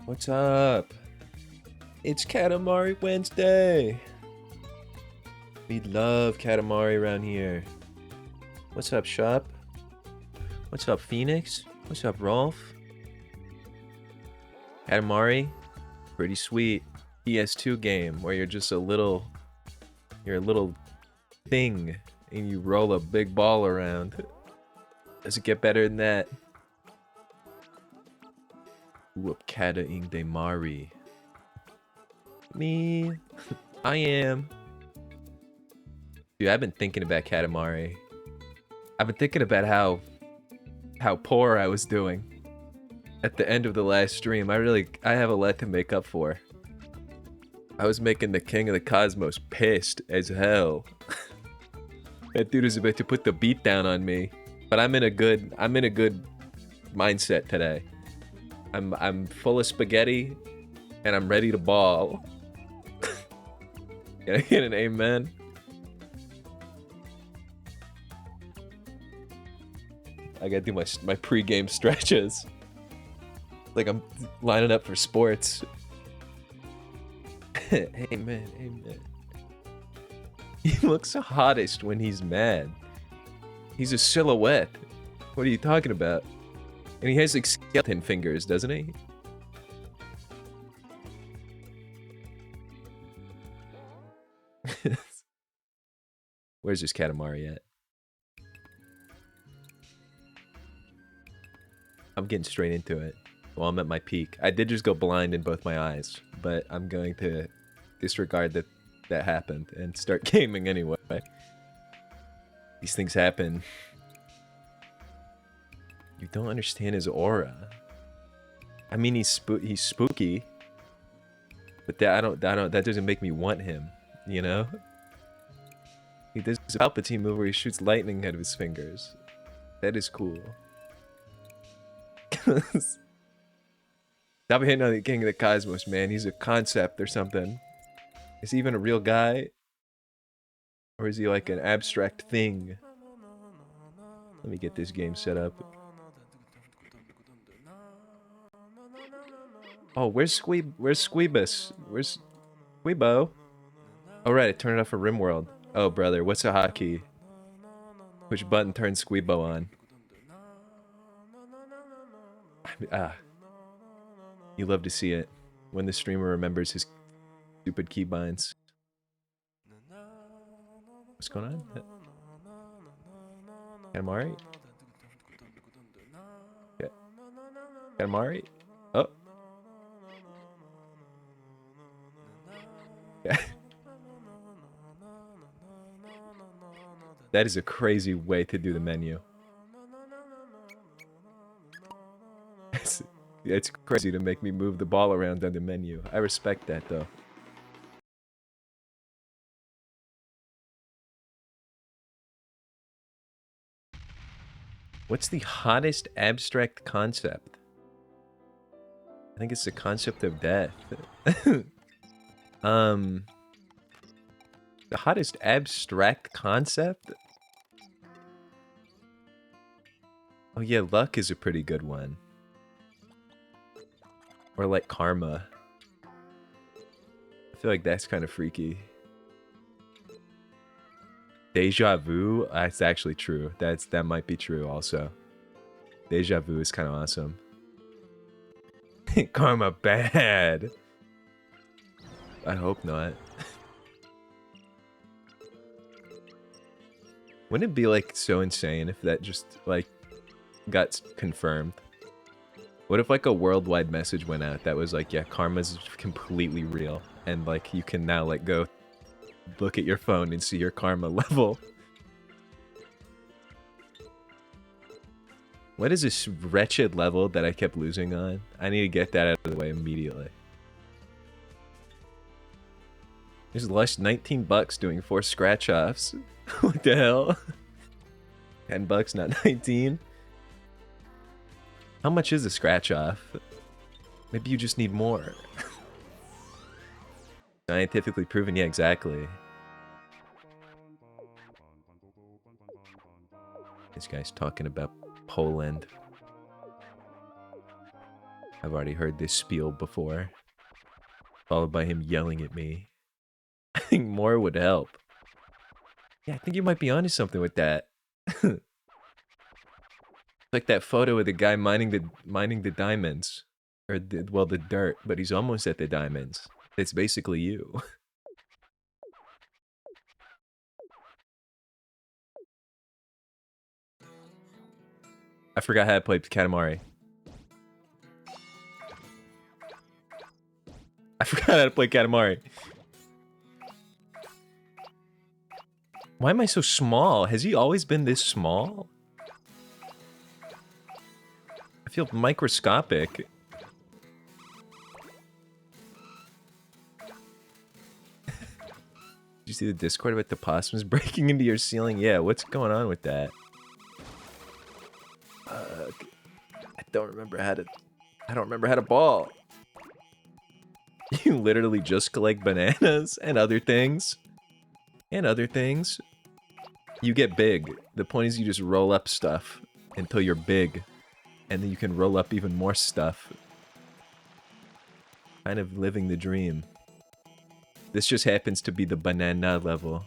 What's up? It's Katamari Wednesday. We love Katamari around here. What's up, Shop? What's up, Phoenix? What's up, Rolf? Katamari, pretty sweet PS2 game where you're just you're a little thing and you roll a big ball around. Does it get better than that? Whoop Kata ing de Mari. Me. I am. Dude, I've been thinking about Katamari. I've been thinking about how poor I was doing at the end of the last stream. I have a lot to make up for. I was making the King of the Cosmos pissed as hell. That dude is about to put the beat down on me. But I'm in a good mindset today. I'm full of spaghetti and I'm ready to ball. Can I get an amen? I gotta do my pre-game stretches. Like I'm lining up for sports. Amen, amen. He looks hottest when he's mad. He's a silhouette. What are you talking about? And he has like skeleton fingers, doesn't he? Where's this Katamari at? I'm getting straight into it. Well, I'm at my peak. I did just go blind in both my eyes, but I'm going to disregard that happened and start gaming anyway. These things happen. You don't understand his aura. I mean, he's spooky, but that doesn't make me want him, you know? He does a Palpatine move where he shoots lightning out of his fingers. That is cool. Stop hitting on the King of the Cosmos, man. He's a concept or something. Is he even a real guy? Or is he like an abstract thing? Let me get this game set up. Oh, where's Squeebus? Where's Squeebo? Oh, right, I turned it off for RimWorld. Oh, brother, what's a hotkey? Which button turns Squeebo on? You love to see it when the streamer remembers his stupid keybinds. What's going on? Katamari? Yeah. Katamari? Oh. Yeah. That is a crazy way to do the menu. It's crazy to make me move the ball around on the menu. I respect that, though. What's the hottest abstract concept? I think it's the concept of death. The hottest abstract concept? Oh yeah, luck is a pretty good one. Or like karma. I feel like that's kind of freaky. Deja vu? That's actually true. That might be true also. Deja vu is kind of awesome. Karma bad. I hope not. Wouldn't it be like so insane if that just like got confirmed? What if like a worldwide message went out that was like, yeah, karma's completely real, and like you can now like go look at your phone and see your karma level? What is this wretched level that I kept losing on? I need to get that out of the way immediately. Just lost 19 bucks doing 4 scratch offs. What the hell? 10 bucks, not 19? How much is a scratch off? Maybe you just need more. Scientifically proven, yeah, exactly. This guy's talking about Poland. I've already heard this spiel before, followed by him yelling at me. I think more would help. Yeah, I think you might be onto something with that. Like that photo of the guy mining the diamonds, or the dirt, but he's almost at the diamonds. It's basically you. I forgot how to play katamari. I forgot how to play katamari. Why am I so small? Has he always been this small? I feel microscopic. Did you see the Discord about the possums breaking into your ceiling? Yeah, what's going on with that? I don't remember how to ball. You literally just collect bananas and other things. And other things. You get big. The point is you just roll up stuff until you're big. And then you can roll up even more stuff. Kind of living the dream. This just happens to be the banana level.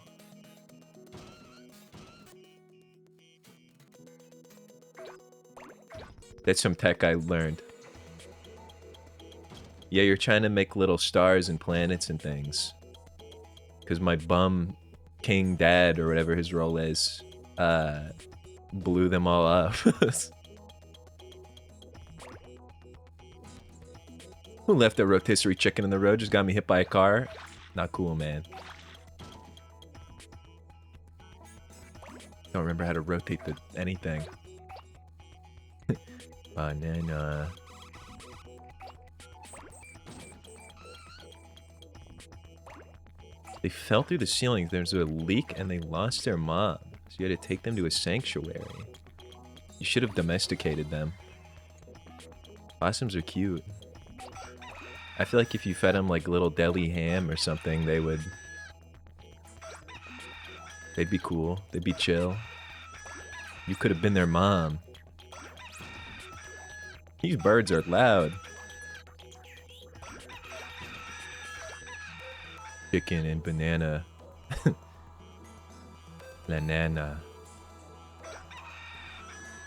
That's some tech I learned. Yeah, you're trying to make little stars and planets and things. Because my bum king dad, or whatever his role is, blew them all up. Who left a rotisserie chicken in the road? Just got me hit by a car? Not cool, man. Don't remember how to rotate anything. Banana. They fell through the ceiling. There's a leak and they lost their mom. So you had to take them to a sanctuary. You should have domesticated them. Possums are cute. I feel like if you fed them like little deli ham or something, they'd be cool. They'd be chill. You could have been their mom. These birds are loud. Chicken and banana. Banana.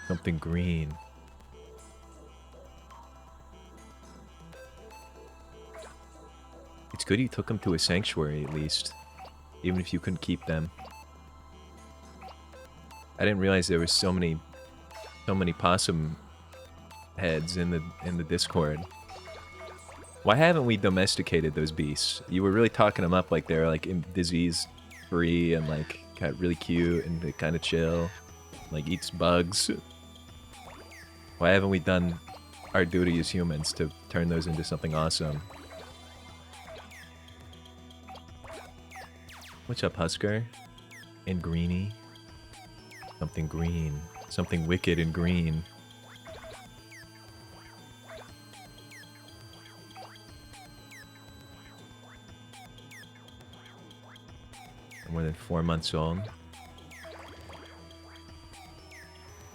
Something green. It's good you took them to a sanctuary at least. Even if you couldn't keep them. I didn't realize there were so many possum heads in the Discord. Why haven't we domesticated those beasts? You were really talking them up like they're like disease free and like kind of really cute and they kind of chill, like eats bugs. Why haven't we done our duty as humans to turn those into something awesome? What's up, Husker? And Greenie? Something green. Something wicked and green. More than 4 months old.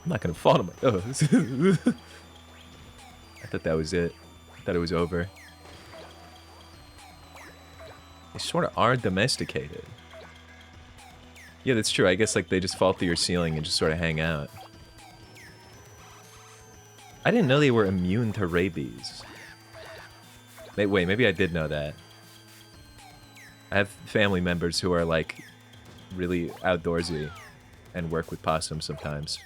I'm not gonna fall to my... Oh. I thought that was it. I thought it was over. They sort of are domesticated. Yeah, that's true. I guess like they just fall through your ceiling and just sort of hang out. I didn't know they were immune to rabies. Wait, maybe I did know that. I have family members who are like really outdoorsy and work with possums sometimes.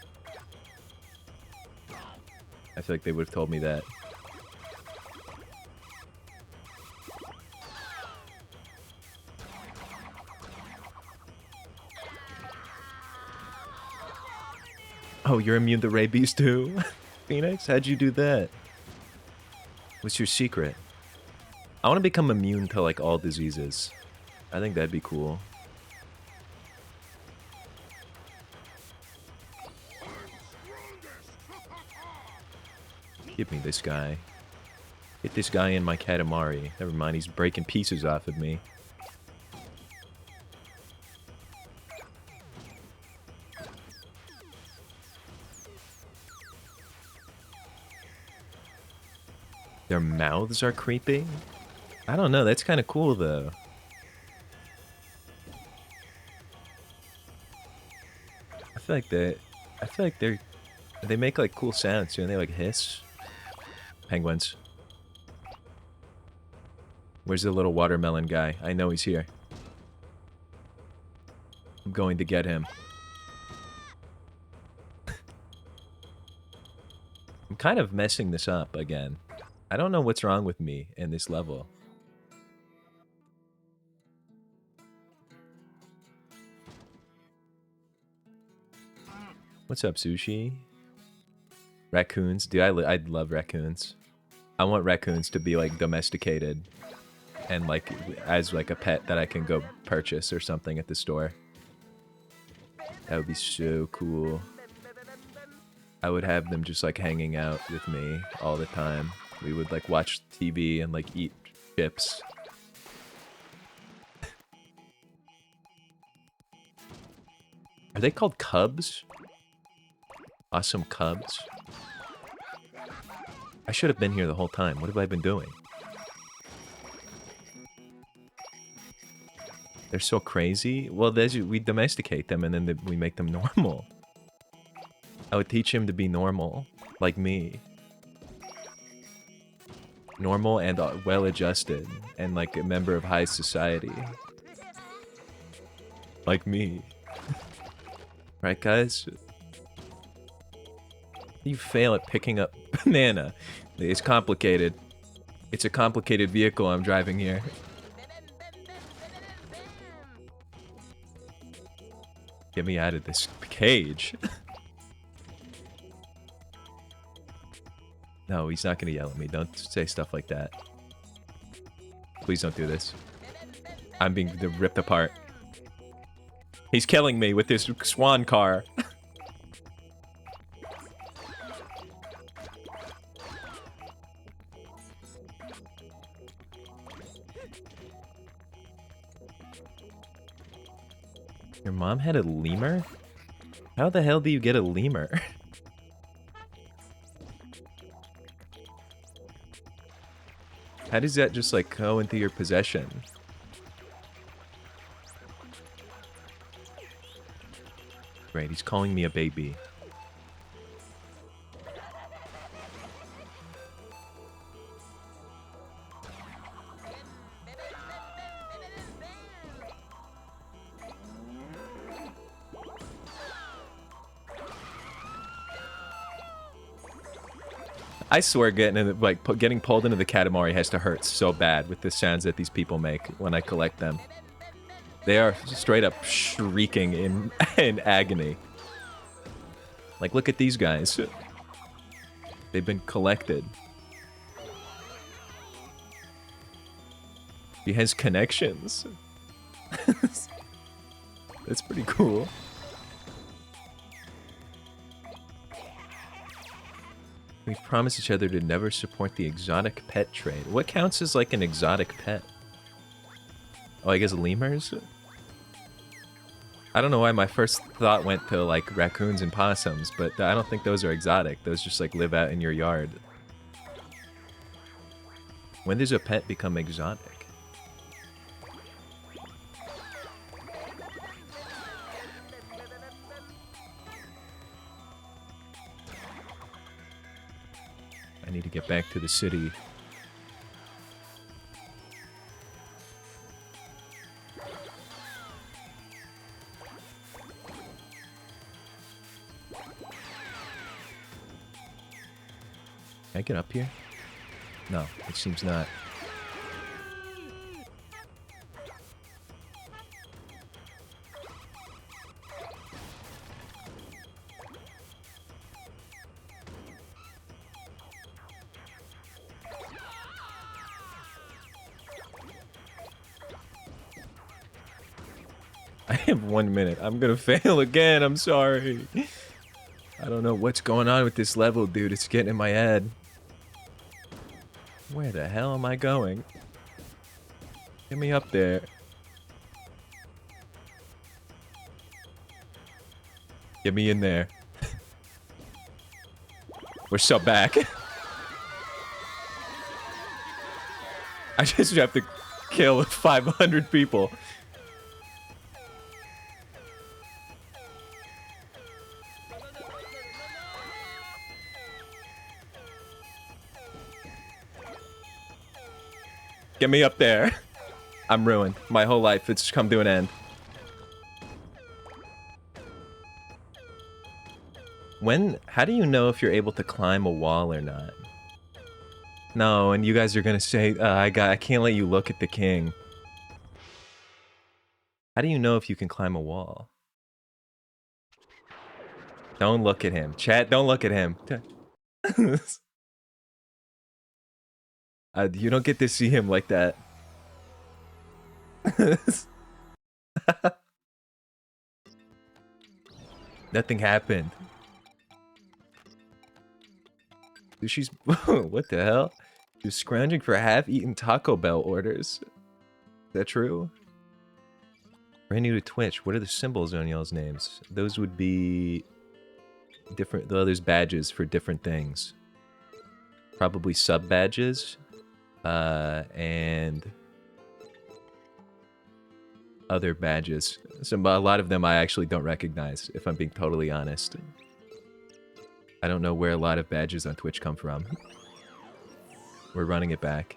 I feel like they would have told me that. Oh, you're immune to rabies too? Phoenix, how'd you do that? What's your secret? I want to become immune to like all diseases. I think that'd be cool. Give me this guy. Get this guy in my katamari. Never mind, he's breaking pieces off of me. Their mouths are creepy? I don't know, that's kind of cool though. I feel like they make like cool sounds too, and they like hiss. Penguins. Where's the little watermelon guy? I know he's here. I'm going to get him. I'm kind of messing this up again. I don't know what's wrong with me in this level. What's up, Sushi? Raccoons? Dude, I love raccoons. I want raccoons to be like domesticated and like as like a pet that I can go purchase or something at the store. That would be so cool. I would have them just like hanging out with me all the time. We would like watch TV and like eat chips. Are they called cubs? Awesome cubs. I should have been here the whole time. What have I been doing? They're so crazy. Well, we domesticate them and then we make them normal. I would teach him to be normal, like me. Normal and well-adjusted, and like a member of high society. Like me. Right, guys? You fail at picking up banana. It's complicated. It's a complicated vehicle I'm driving here. Get me out of this cage. No, he's not gonna yell at me. Don't say stuff like that. Please don't do this. I'm being ripped apart. He's killing me with this swan car. Your mom had a lemur? How the hell do you get a lemur? How does that just like go into your possession? Great, he's calling me a baby. I swear getting pulled into the katamari has to hurt so bad with the sounds that these people make when I collect them. They are straight up shrieking in agony. Like, look at these guys. They've been collected. He has connections. That's pretty cool. We promised each other to never support the exotic pet trade. What counts as like an exotic pet? Oh, I guess lemurs? I don't know why my first thought went to like raccoons and possums, but I don't think those are exotic. Those just like live out in your yard. When does a pet become exotic? I need to get back to the city. Can I get up here? No, it seems not. I have 1 minute. I'm gonna fail again. I'm sorry. I don't know what's going on with this level, dude. It's getting in my head. Where the hell am I going? Get me up there. Get me in there. We're so back. I just have to kill 500 people. Get me up there. I'm ruined. My whole life, it's come to an end. How do you know if you're able to climb a wall or not? No, and you guys are gonna say, I can't let you look at the king. How do you know if you can climb a wall? Don't look at him. Chat, don't look at him. You don't get to see him like that. Nothing happened. She's... what the hell? She's scrounging for half-eaten Taco Bell orders. Is that true? Brand new to Twitch. What are the symbols on y'all's names? Those would be... different... Well, there's badges for different things. Probably sub-badges. And... other badges. A lot of them I actually don't recognize, if I'm being totally honest. I don't know where a lot of badges on Twitch come from. We're running it back.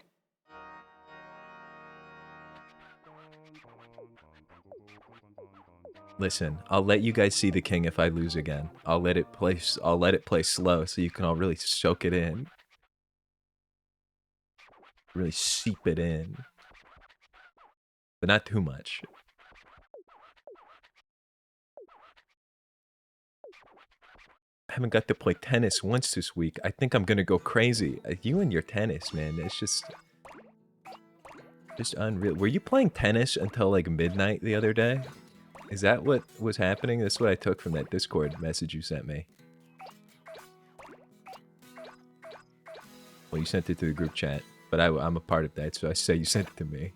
Listen, I'll let you guys see the king if I lose again. I'll let it play slow so you can all really soak it in. Really seep it in. But not too much. I haven't got to play tennis once this week. I think I'm gonna go crazy. You and your tennis, man. It's just unreal. Were you playing tennis until like midnight the other day? Is that what was happening? That's what I took from that Discord message you sent me. Well, you sent it to the group chat, but I'm a part of that, so I say you sent it to me.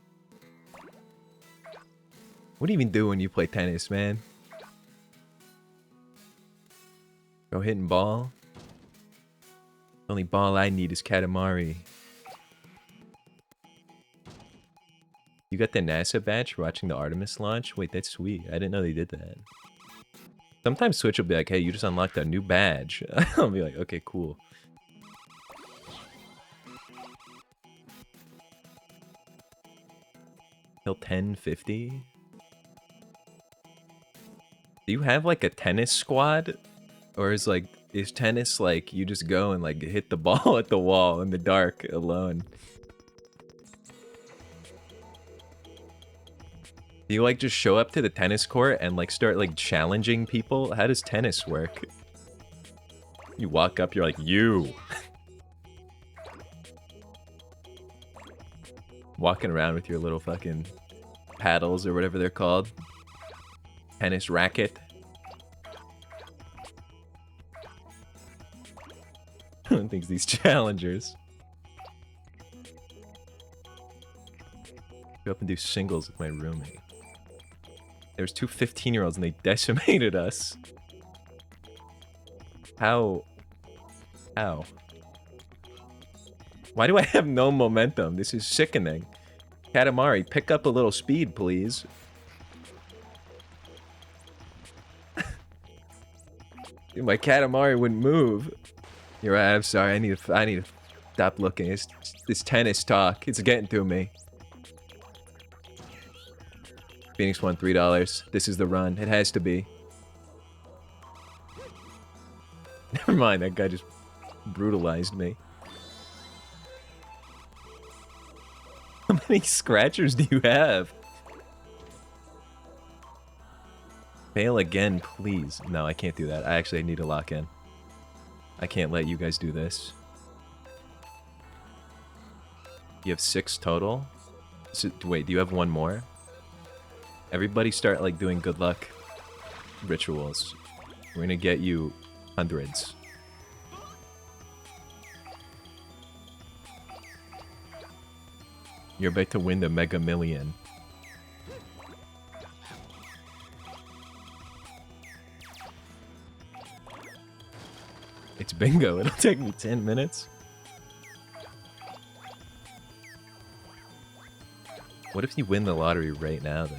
What do you even do when you play tennis, man? Go hitting ball? The only ball I need is katamari. You got the NASA badge for watching the Artemis launch? Wait, that's sweet. I didn't know they did that. Sometimes Twitch will be like, hey, you just unlocked a new badge. I'll be like, okay, cool. Till 1050? Do you have like a tennis squad? Or is tennis like you just go and like hit the ball at the wall in the dark alone? Do you like just show up to the tennis court and like start like challenging people? How does tennis work? You walk up, you're like, you! Walking around with your little fucking paddles or whatever they're called. Tennis racket. Thinks these challengers. Go up and do singles with my roommate. There's two 15-year-olds and they decimated us. How? How? Why do I have no momentum? This is sickening. Katamari, pick up a little speed, please. Dude, my Katamari wouldn't move. You're right, I'm sorry. I need to stop looking. It's this tennis talk. It's getting to me. Phoenix won $3. This is the run. It has to be. Never mind, that guy just brutalized me. How many scratchers do you have? Fail again, please. No, I can't do that. I actually need to lock in. I can't let you guys do this. You have 6 total? So, wait, do you have one more? Everybody start like doing good luck rituals. We're gonna get you hundreds. You're about to win the Mega Million. It's bingo. It'll take me 10 minutes. What if you win the lottery right now, though?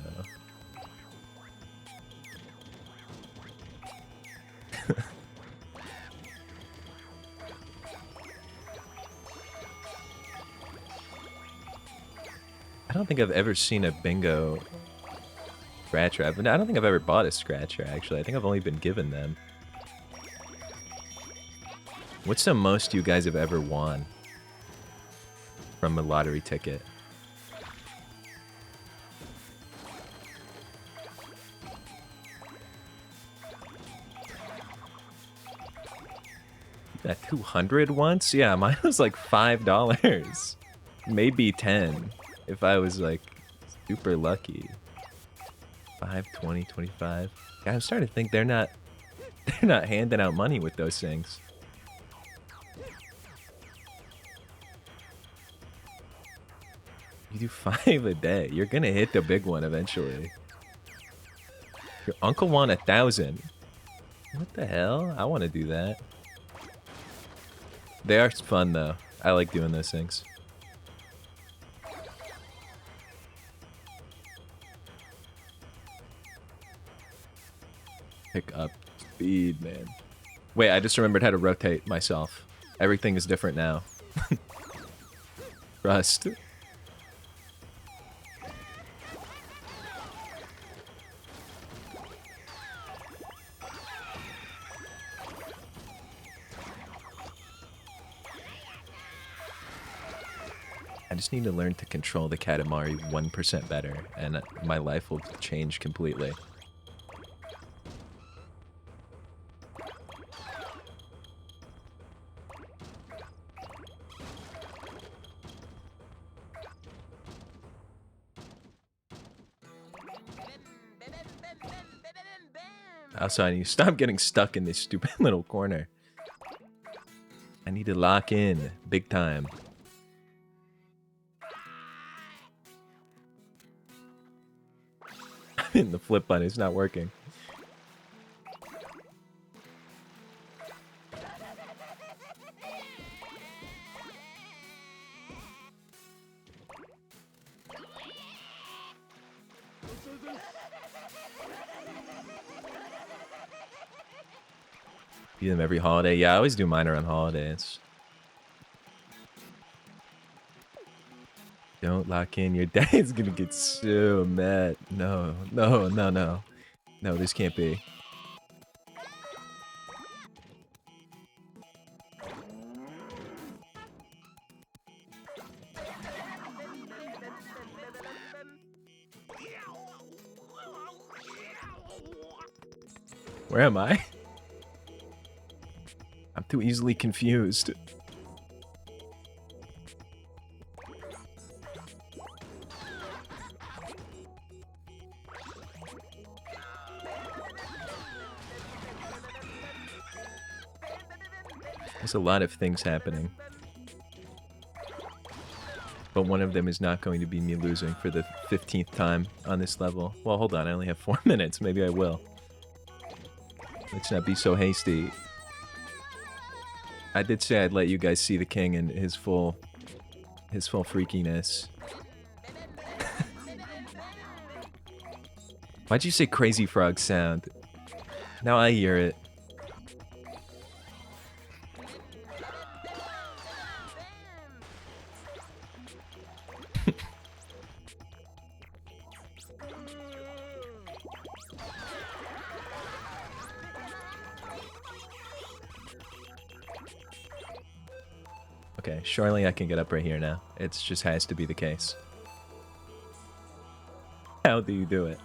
I don't think I've ever seen a bingo scratcher. I don't think I've ever bought a scratcher, actually. I think I've only been given them. What's the most you guys have ever won from a lottery ticket? You got 200 once? Yeah, mine was like $5. Maybe 10 if I was like super lucky. 5, 20, 25. God, I'm starting to think they're not handing out money with those things. You do 5 a day. You're gonna hit the big one eventually. Your uncle won 1,000. What the hell? I want to do that. They are fun though. I like doing those things. Pick up speed, man. Wait, I just remembered how to rotate myself. Everything is different now. Trust. I just need to learn to control the katamari 1% better, and my life will change completely. Also, I need to stop getting stuck in this stupid little corner. I need to lock in big time. The flip button is not working. Do them every holiday. Yeah, I always do mine around holidays. Don't lock in. Your dad's gonna get so mad. No, no, no, no. No, this can't be. Where am I? I'm too easily confused. There's a lot of things happening. But one of them is not going to be me losing for the 15th time on this level. Well, hold on, I only have 4 minutes. Maybe I will. Let's not be so hasty. I did say I'd let you guys see the king in his full freakiness. Why'd you say crazy frog sound? Now I hear it. Okay, surely I can get up right here now. It just has to be the case. How do you do it?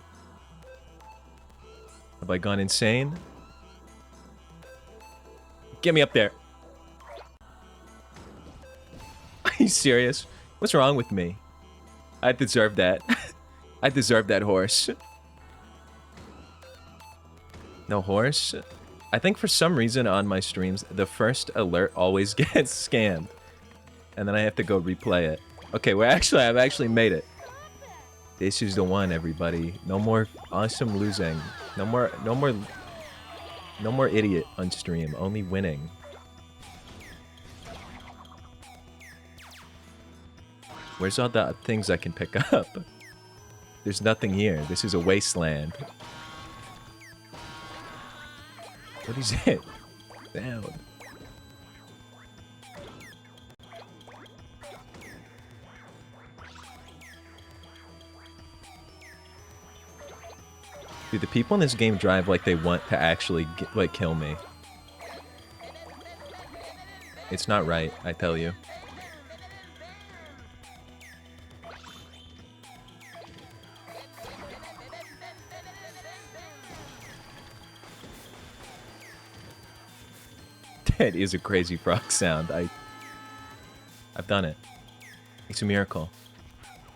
Have I gone insane? Get me up there. Are you serious? What's wrong with me? I deserve that. I deserve that horse. No horse? I think for some reason on my streams, the first alert always gets scammed. And then I have to go replay it. Okay, I've actually made it. This is the one, everybody. No more awesome losing. No more idiot on stream. Only winning. Where's all the things I can pick up? There's nothing here. This is a wasteland. What is it? Down. Dude, the people in this game drive like they want to actually, like, kill me. It's not right, I tell you. That is a crazy frog sound. I've done it. It's a miracle.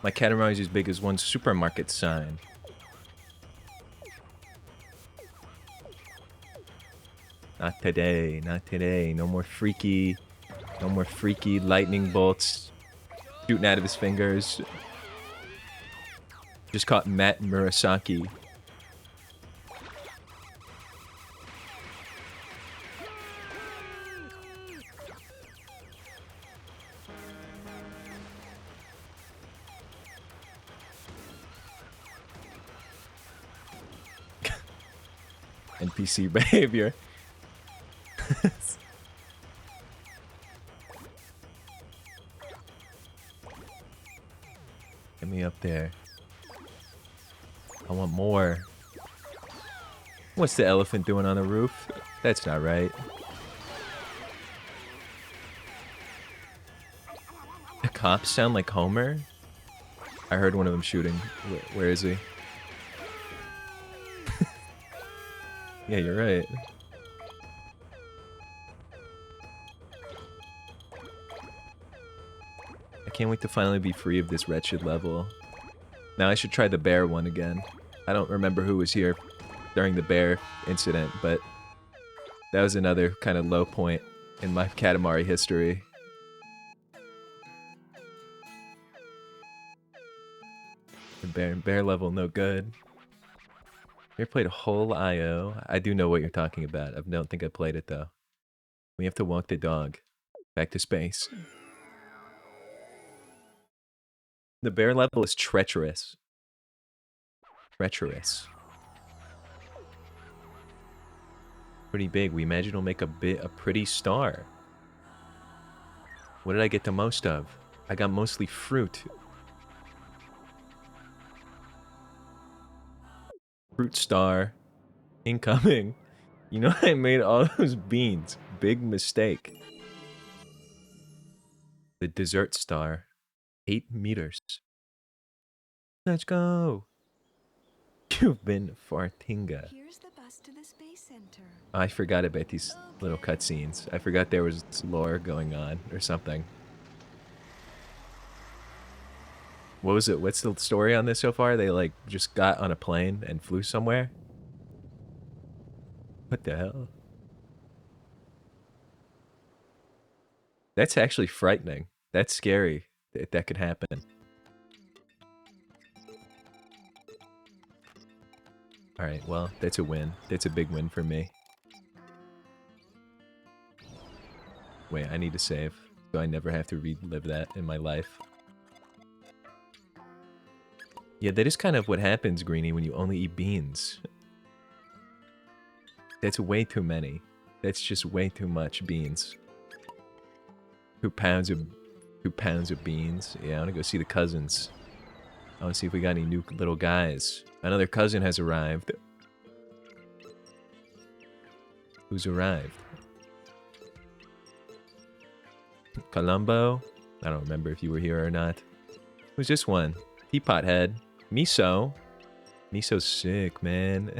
My katamari is as big as one supermarket sign. Not today, not today. No more freaky lightning bolts shooting out of his fingers. Just caught Matt Murasaki. NPC behavior. Get me up there. I want more. What's the elephant doing on the roof? That's not right. The cops sound like Homer? I heard one of them shooting. Where is he? Yeah, you're right. I can't wait to finally be free of this wretched level. Now I should try the bear one again. I don't remember who was here during the bear incident, but that was another kind of low point in my Katamari history. The bear level, no good. You ever played a whole IO? I do know what you're talking about. I don't think I played it though. We have to walk the dog back to space. The bear level is treacherous. Treacherous. Pretty big. We imagine it'll make a pretty star. What did I get the most of? I got mostly fruit. Fruit star. Incoming. You know, I made all those beans. Big mistake. The dessert star. 8 meters. Let's go. You've been fartinga. Here's the bus to the space center. I forgot about these little cutscenes. I forgot there was lore going on or something. What was it? What's the story on this so far? They like just got on a plane and flew somewhere? What the hell? That's actually frightening. That's scary that that could happen. Alright, well, that's a win. That's a big win for me. Wait, I need to save, so I never have to relive that in my life. Yeah, that is kind of what happens, Greenie, when you only eat beans. That's way too many. That's just way too much beans. 2 pounds of beans. Yeah, I want to go see the cousins. I want to see if we got any new little guys. Another cousin has arrived. Who's arrived? Columbo? I don't remember if you were here or not. Who's this one? Teapot Head. Miso. Miso's sick, man.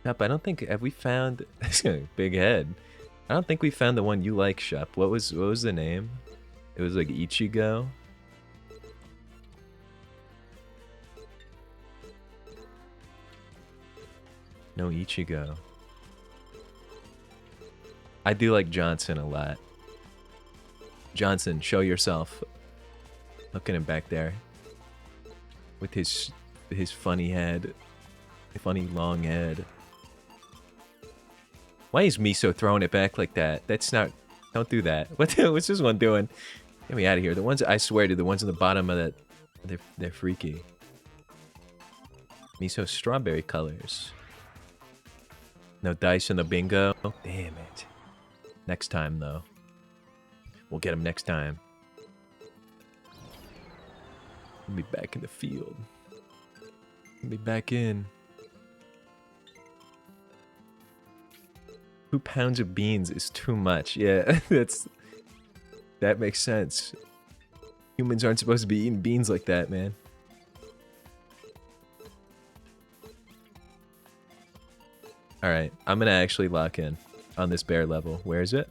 Shup, I don't think... Have we found... Big head. I don't think we found the one you like, Shup. What was the name? It was like Ichigo? No Ichigo. I do like Johnson a lot. Johnson, show yourself. Look at him back there. With his funny head. Funny long head. Why is Miso throwing it back like that? That's not Don't do that. What's this one doing? Get me out of here. The ones, I swear to the ones on the bottom of that, they're freaky. Miso strawberry colors. No dice in the bingo. Damn it. Next time, though. We'll get him next time. We'll be back in the field. We'll be back in. 2 pounds of beans is too much. Yeah, that makes sense. Humans aren't supposed to be eating beans like that, man. Alright, I'm gonna actually lock in on this bear level. Where is it?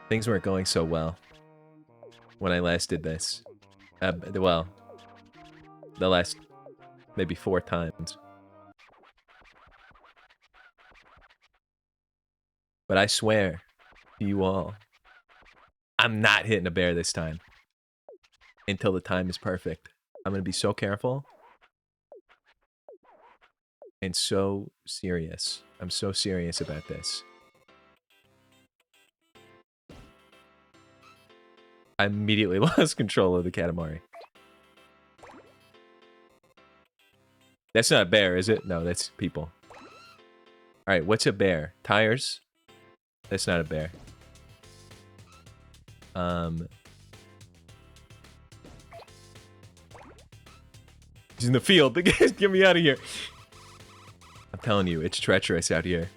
Things weren't going so well when I last did this. Well, the last maybe 4 times. But I swear to you all, I'm not hitting a bear this time. Until the time is perfect. I'm gonna be so careful. And so serious. I'm so serious about this. I immediately lost control of the katamari. That's not a bear, is it? No, that's people. Alright, what's a bear? Tires? That's not a bear. He's in the field. Get me out of here. I'm telling you, it's treacherous out here.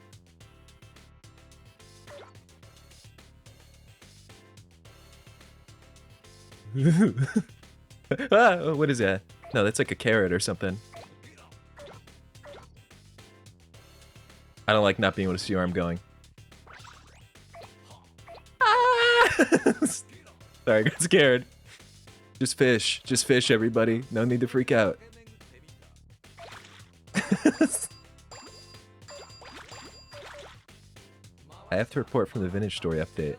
Ah, what is that? No, that's like a carrot or something. I don't like not being able to see where I'm going. Ah! Sorry, I got scared. Just fish. Just fish, everybody. No need to freak out. I have to report from the vintage story update.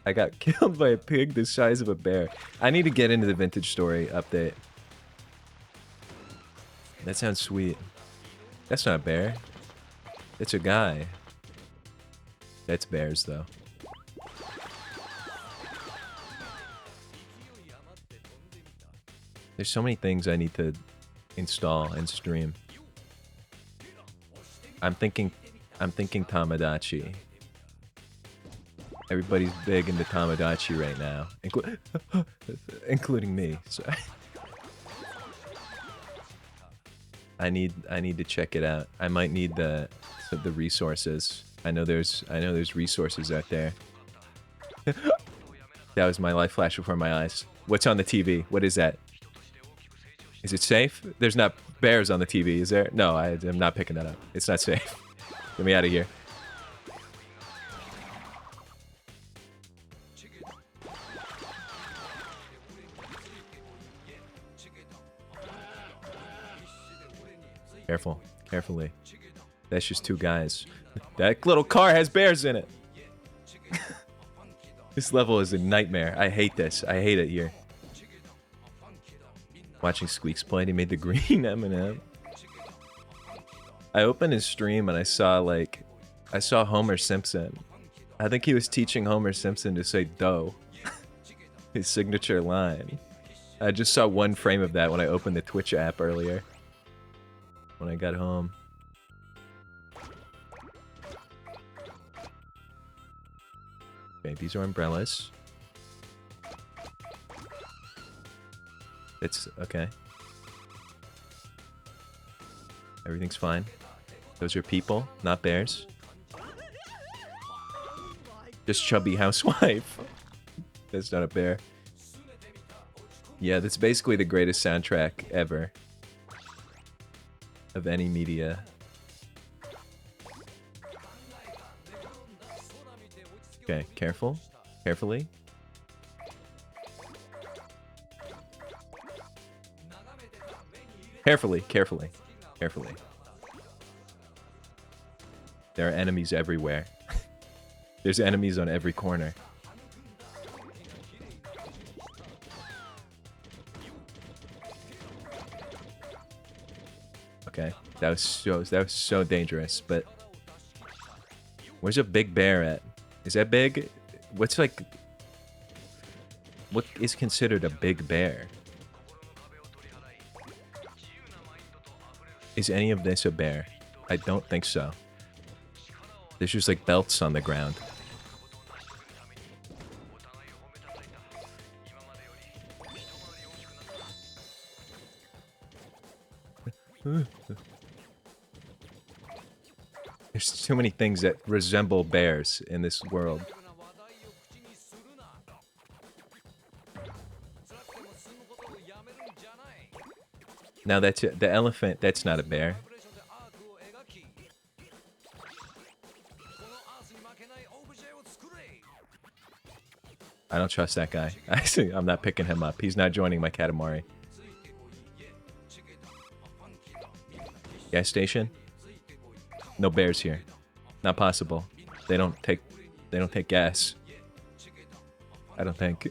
I got killed by a pig the size of a bear. I need to get into the vintage story update. That sounds sweet. That's not a bear. It's a guy. That's bears, though. There's so many things I need to install and stream. I'm thinking Tamagotchi. Everybody's big into Tamagotchi right now, including me. So I need to check it out. I might need the resources. I know there's resources out there. That was my life flash before my eyes. What's on the TV? What is that? Is it safe? There's not bears on the TV, is there? No, I'm not picking that up. It's not safe. Get me out of here. Careful. Carefully. That's just 2 guys. That little car has bears in it. This level is a nightmare. I hate this. I hate it here. Watching Squeaks play, he made the green M&M. I opened his stream and I saw Homer Simpson. I think he was teaching Homer Simpson to say dough. His signature line. I just saw 1 frame of that when I opened the Twitch app earlier. When I got home. Okay, these are umbrellas. It's okay. Everything's fine. Those are people, not bears. Just chubby housewife. That's not a bear. Yeah, that's basically the greatest soundtrack ever. Of any media. Okay, careful. Carefully. Carefully, carefully, carefully. There are enemies everywhere. There's enemies on every corner. Okay, That was so dangerous. But where's a big bear at? Is that big? What's like? What is considered a big bear? Is any of this a bear? I don't think so. There's just like belts on the ground. There's too many things that resemble bears in this world. Now that's it. The elephant, that's not a bear. I don't trust that guy. I'm not picking him up. He's not joining my katamari. Gas station? No bears here. Not possible. They don't take gas. I don't think.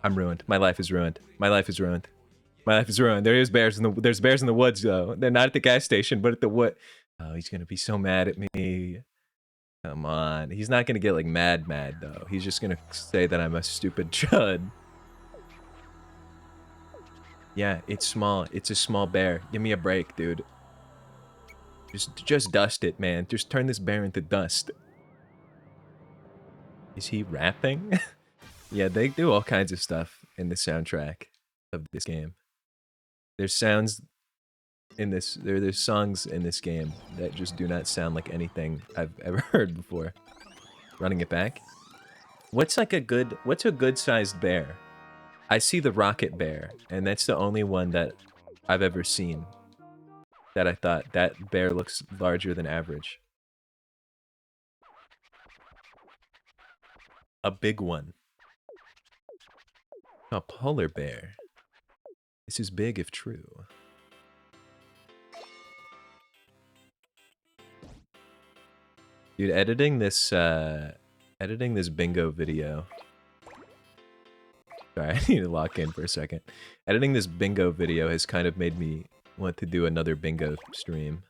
I'm ruined. My life is ruined. My life is ruined. My life is ruined. There's bears in the woods though. They're not at the gas station, but at the wood. Oh, he's gonna be so mad at me. Come on. He's not gonna get like mad though. He's just gonna say that I'm a stupid chud. Yeah, it's small. It's a small bear. Give me a break, dude. Just dust it, man. Just turn this bear into dust. Is he rapping? Yeah, they do all kinds of stuff in the soundtrack of this game. There's sounds in this. There's songs in this game that just do not sound like anything I've ever heard before. Running it back. What's a good sized bear? I see the rocket bear, and that's the only one that I've ever seen that I thought that bear looks larger than average. A big one. A polar bear. This is big if true. Dude, editing this bingo video. Sorry, I need to lock in for a second. Editing this bingo video has kind of made me want to do another bingo stream.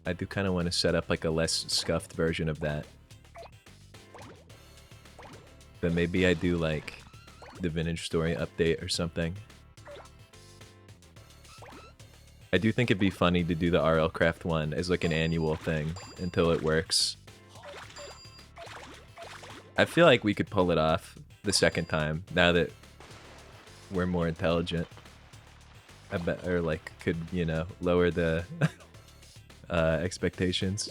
I do kind of want to set up like a less scuffed version of that. But maybe I do like the Vintage Story update or something. I do think it'd be funny to do the RL Craft one as like an annual thing until it works. I feel like we could pull it off the second time now that we're more intelligent. I bet, or like could, you know, lower the expectations.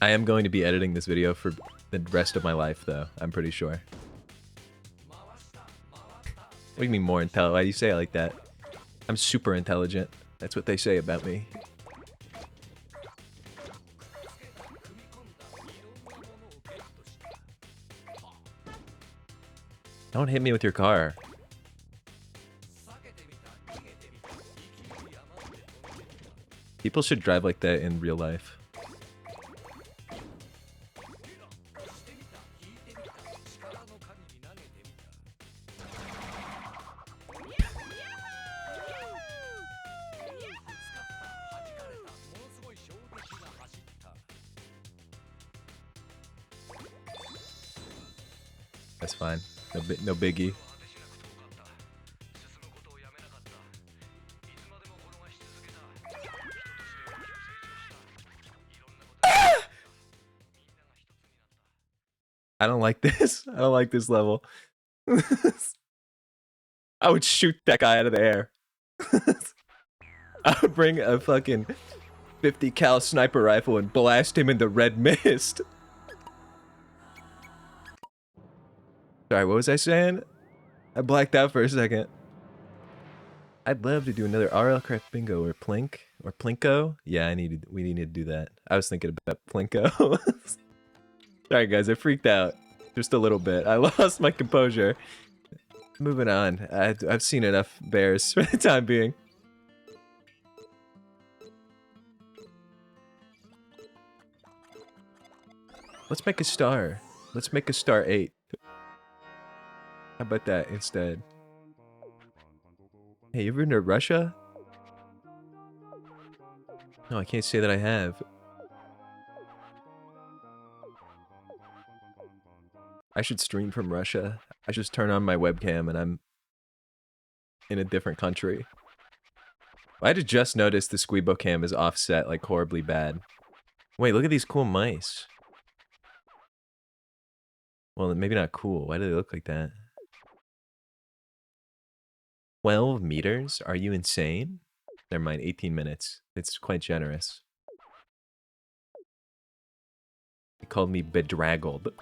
I am going to be editing this video for the rest of my life, though. I'm pretty sure. What do you mean more intelligent? Why do you say it like that? I'm super intelligent. That's what they say about me. Don't hit me with your car. People should drive like that in real life. That's fine. No biggie. I don't like this. I don't like this level. I would shoot that guy out of the air. I would bring a fucking 50 cal sniper rifle and blast him into red mist. Sorry, what was I saying? I blacked out for a second. I'd love to do another RL Craft Bingo or Plink or Plinko. Yeah, we need to do that. I was thinking about Plinko. Sorry guys, I freaked out just a little bit. I lost my composure. Moving on. I've seen enough bears for the time being. Let's make a star. Let's make a star 8. How about that instead? Hey, you ever been to Russia? No, I can't say that I have. I should stream from Russia. I just turn on my webcam and I'm in a different country. I just noticed the Squeebo cam is offset like horribly bad. Wait, look at these cool mice. Well, maybe not cool. Why do they look like that? 12 meters? Are you insane? Never mind, 18 minutes. It's quite generous. He called me bedraggled.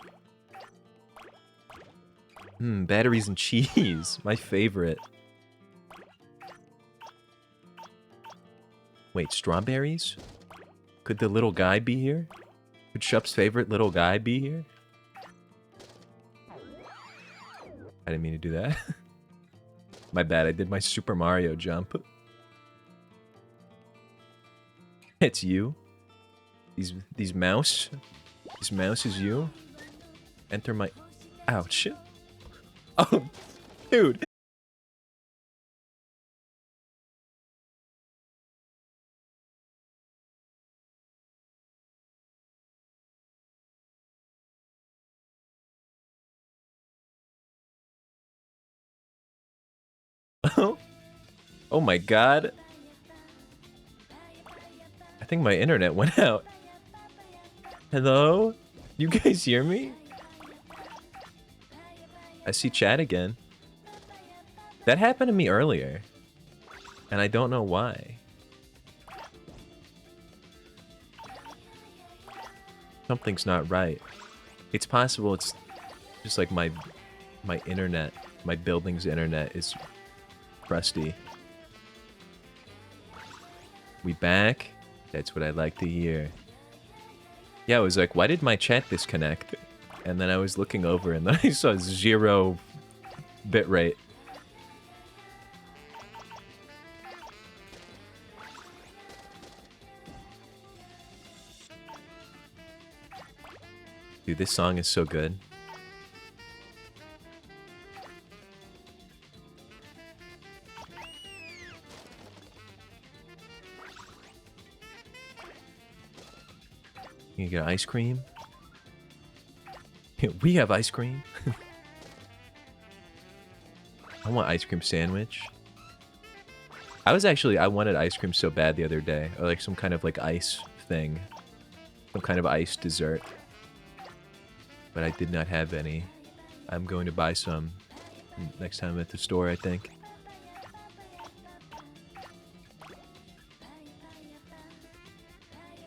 Batteries and cheese. My favorite. Wait, strawberries? Could the little guy be here? Could Shup's favorite little guy be here? I didn't mean to do that. My bad, I did my Super Mario jump. It's you. These mouse. This mouse is you. Enter my... Ouch. Oh, dude. Oh my god. I think my internet went out. Hello? You guys hear me? I see chat again. That happened to me earlier. And I don't know why. Something's not right. It's possible it's just like my internet, my building's internet is crusty. We back? That's what I like to hear. Yeah, I was like, why did my chat disconnect? And then I was looking over and then I saw 0 bitrate. Dude, this song is so good. You get ice cream? We have ice cream. I want ice cream sandwich. I wanted ice cream so bad the other day. Or like some kind of like ice thing. Some kind of ice dessert. But I did not have any. I'm going to buy some next time at the store, I think.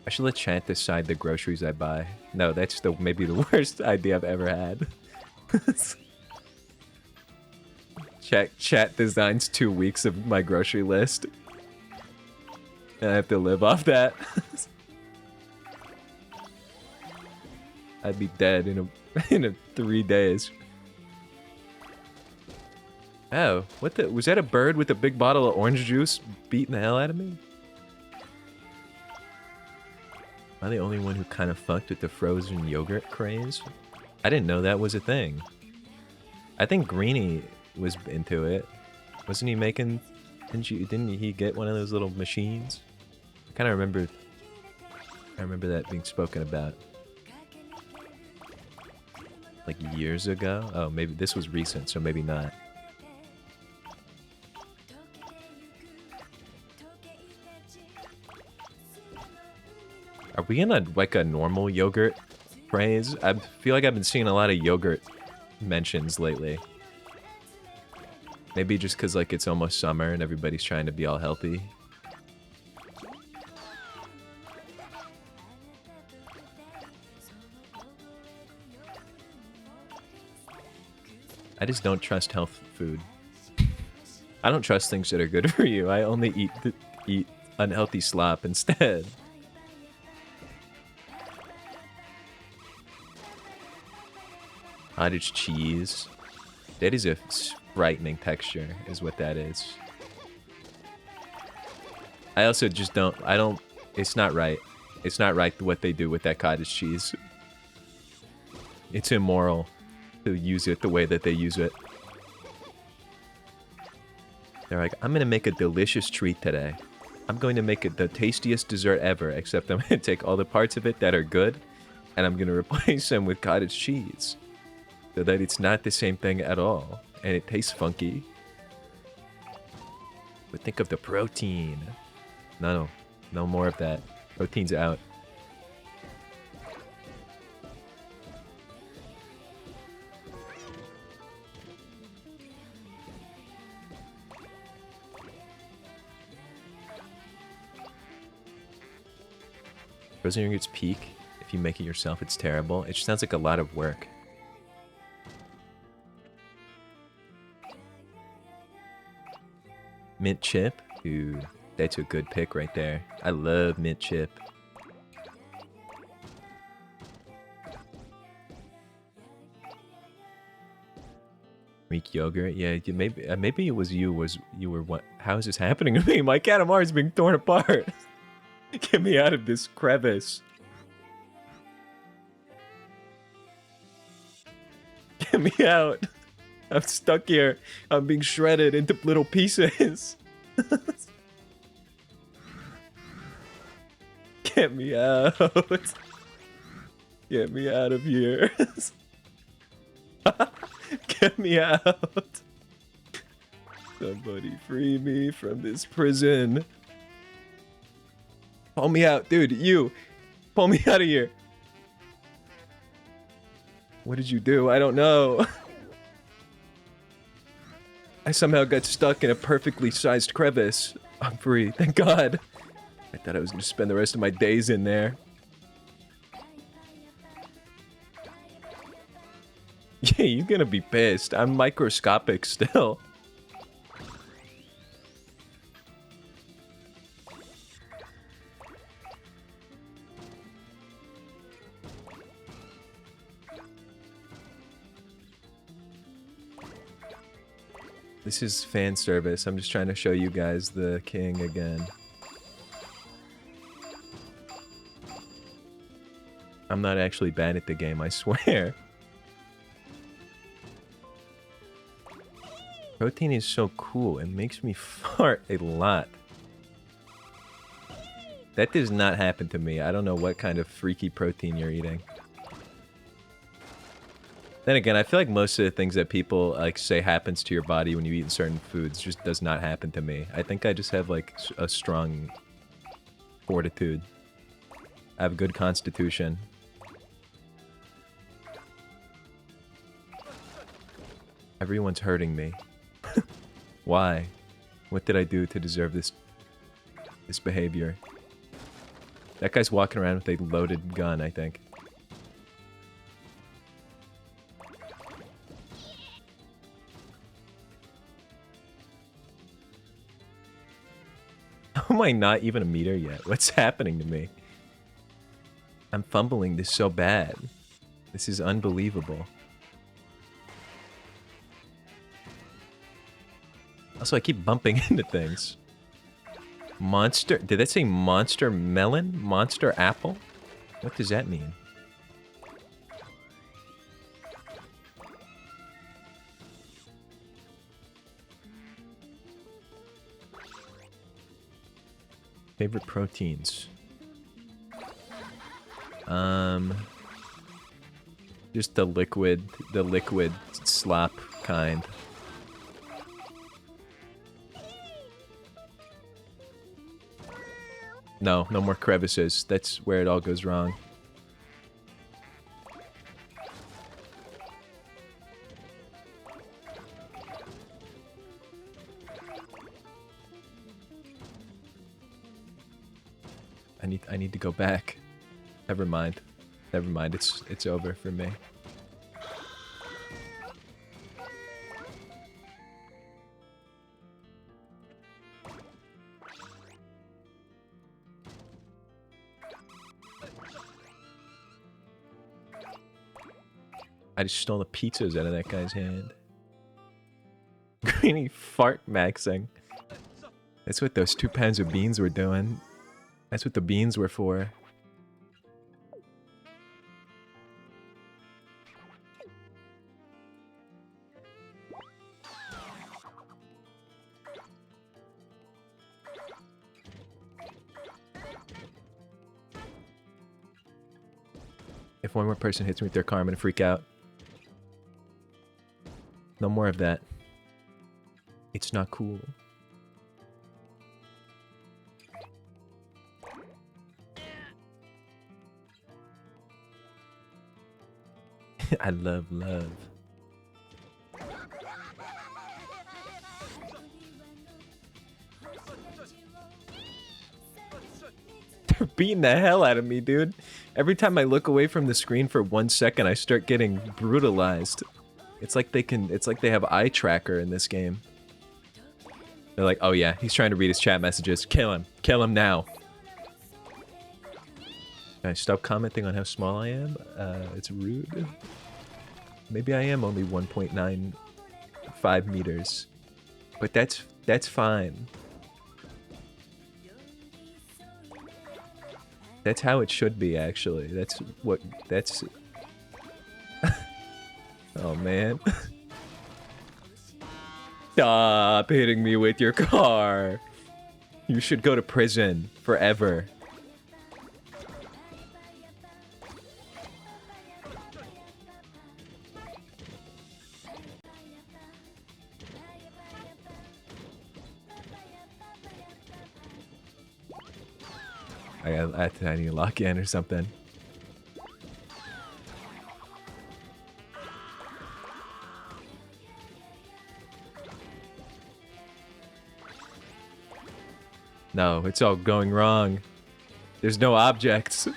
I should let chat decide the groceries I buy. No, that's maybe the worst idea I've ever had. Chat designs 2 weeks of my grocery list. And I have to live off that. I'd be dead in 3 days. Oh, what the? Was that a bird with a big bottle of orange juice beating the hell out of me? Am I the only one who kind of fucked with the frozen yogurt craze? I didn't know that was a thing. I think Greenie was into it. Wasn't he making... Didn't he get one of those little machines? I kind of remember... I remember that being spoken about. Like years ago? Oh, maybe this was recent, so maybe not. Are we in a normal yogurt craze? I feel like I've been seeing a lot of yogurt mentions lately. Maybe just because like it's almost summer and everybody's trying to be all healthy. I just don't trust health food. I don't trust things that are good for you. I only eat unhealthy slop instead. Cottage cheese. That is a frightening texture, is what that is. I also just don't... it's not right. It's not right what they do with that cottage cheese. It's immoral to use it the way that they use it. They're like, I'm gonna make a delicious treat today. I'm going to make it the tastiest dessert ever, except I'm gonna take all the parts of it that are good, and I'm gonna replace them with cottage cheese. So that it's not the same thing at all, and it tastes funky. But think of the protein. No more of that. Protein's out. Frozen yogurt's peak. If you make it yourself, it's terrible. It just sounds like a lot of work. Mint chip? Dude, that's a good pick right there. I love mint chip. Greek yogurt? Yeah, maybe it was you. What? How is this happening to me? My katamari is being torn apart. Get me out of this crevice. Get me out. I'm stuck here. I'm being shredded into little pieces. Get me out. Get me out of here. Get me out. Somebody free me from this prison. Pull me out, dude. You. Pull me out of here. What did you do? I don't know. I somehow got stuck in a perfectly sized crevice. I'm free. Thank God. I thought I was going to spend the rest of my days in there. Yeah, you're going to be pissed. I'm microscopic still. This is fan service. I'm just trying to show you guys the king again. I'm not actually bad at the game, I swear. Protein is so cool. It makes me fart a lot. That does not happen to me. I don't know what kind of freaky protein you're eating. Then again, I feel like most of the things that people like say happens to your body when you eat certain foods just does not happen to me. I think I just have like a strong fortitude. I have a good constitution. Everyone's hurting me. Why? What did I do to deserve this behavior? That guy's walking around with a loaded gun, I think. How am I not even a meter yet? What's happening to me? I'm fumbling this so bad. This is unbelievable. Also, I keep bumping into things. Monster... Did that say monster melon? Monster apple? What does that mean? Favorite proteins. Just the liquid slop kind. No more crevices. That's where it all goes wrong. I need to go back. Never mind. Never mind. It's over for me. I just stole the pizzas out of that guy's hand. Greeny fart maxing. That's what those 2 pounds of beans were doing. That's what the beans were for. one more person hits me with their car, I'm gonna freak out. No more of that. It's not cool. I love love. They're beating the hell out of me, dude. Every time I look away from the screen for 1 second, I start getting brutalized. It's like they have eye tracker in this game. They're like, oh yeah, he's trying to read his chat messages. Kill him. Kill him now. Can I stop commenting on how small I am? It's rude. Maybe I am only 1.95 meters. But that's fine. That's how it should be, actually. That's... Oh, man. Stop hitting me with your car. You should go to prison forever. I need to lock in or something. No, it's all going wrong. There's no objects.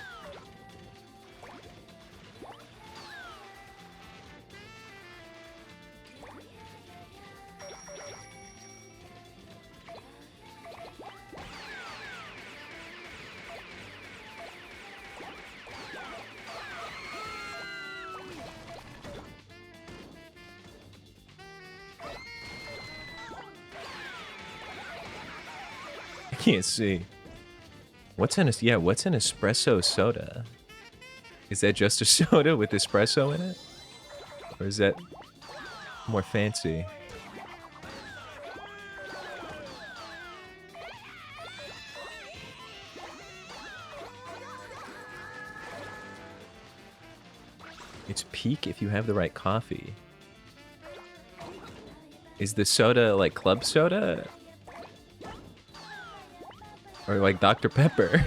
Can't see. What's an espresso soda? Is that just a soda with espresso in it? Or is that more fancy? It's peak if you have the right coffee. Is the soda like club soda? Or like Dr. Pepper.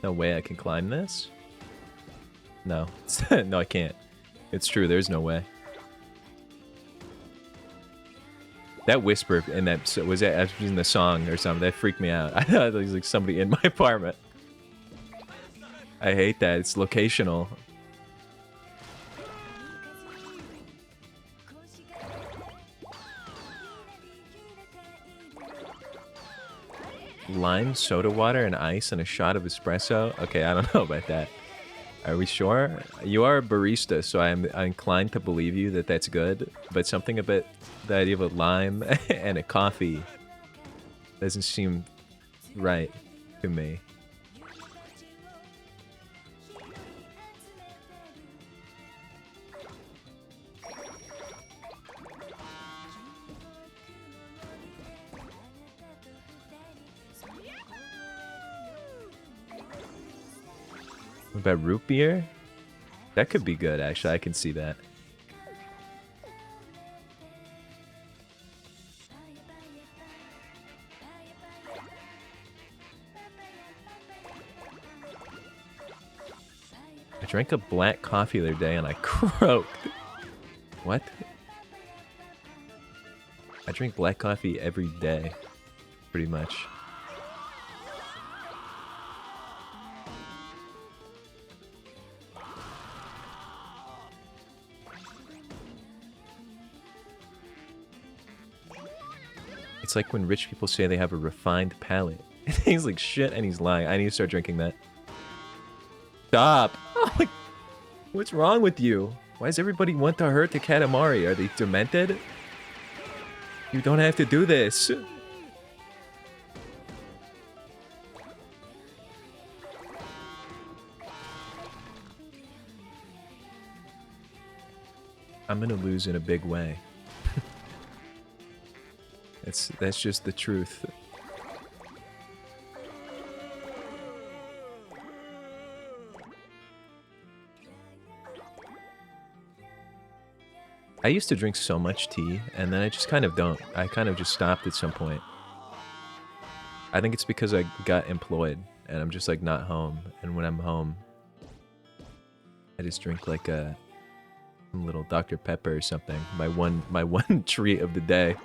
No way I can climb this? No. No, I can't. It's true, there's no way. That whisper in that was in the song or something. That freaked me out. I thought it was like somebody in my apartment. I hate that. It's locational. Lime, soda water, and ice, and a shot of espresso? Okay, I don't know about that. Are we sure? You are a barista, so I'm inclined to believe you that that's good. But something about the idea of a lime and a coffee doesn't seem right to me. What about root beer? That could be good, actually. I can see that. I drank a black coffee the other day and I croaked. What? I drink black coffee every day, pretty much. It's like when rich people say they have a refined palate. He's like shit and he's lying. I need to start drinking that. Stop! Oh my... What's wrong with you? Why does everybody want to hurt the katamari? Are they demented? You don't have to do this. I'm gonna lose in a big way. That's just the truth. I used to drink so much tea, and then I just kind of don't. I kind of just stopped at some point. I think it's because I got employed, and I'm just like not home. And when I'm home, I just drink like some little Dr. Pepper or something. My one treat of the day.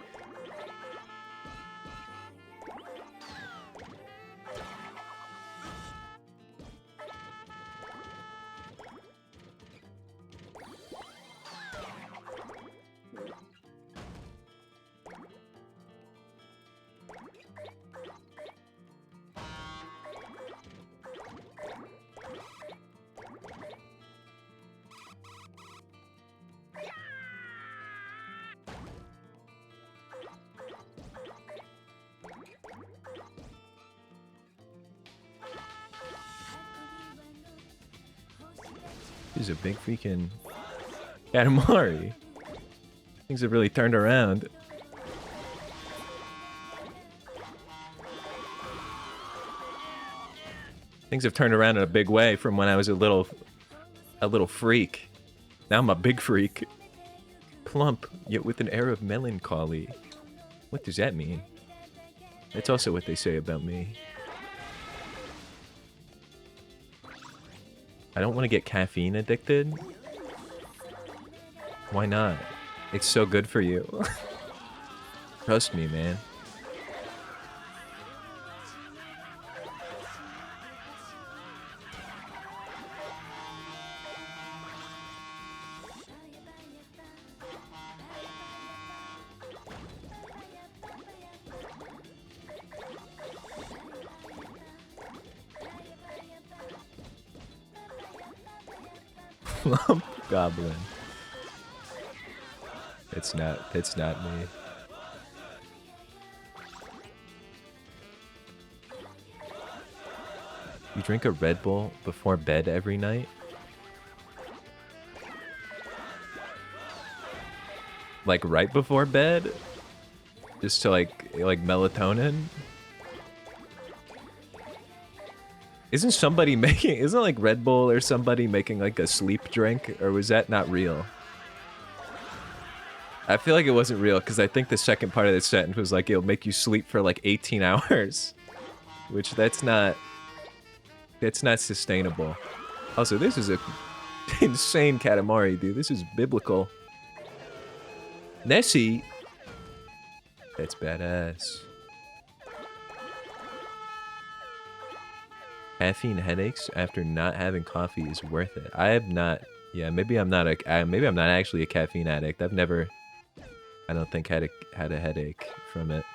He's a big freaking katamari. Things have really turned around. Things have turned around in a big way from when I was a little freak. Now I'm a big freak. Plump, yet with an air of melancholy. What does that mean? That's also what they say about me. I don't want to get caffeine addicted. Why not? It's so good for you. Trust me, man. Plump goblin. It's not me. You drink a Red Bull before bed every night? Like right before bed? Just to like melatonin? Isn't somebody making, isn't like Red Bull or somebody making like a sleep drink? Or was that not real? I feel like it wasn't real because I think the second part of the sentence was like, it'll make you sleep for like 18 hours. Which that's not sustainable. Also, this is a insane katamari, dude. This is biblical. Nessie. That's badass. Caffeine headaches after not having coffee is worth it. I have not. Yeah, maybe I'm not actually a caffeine addict. I've never, I don't think, had a headache from it.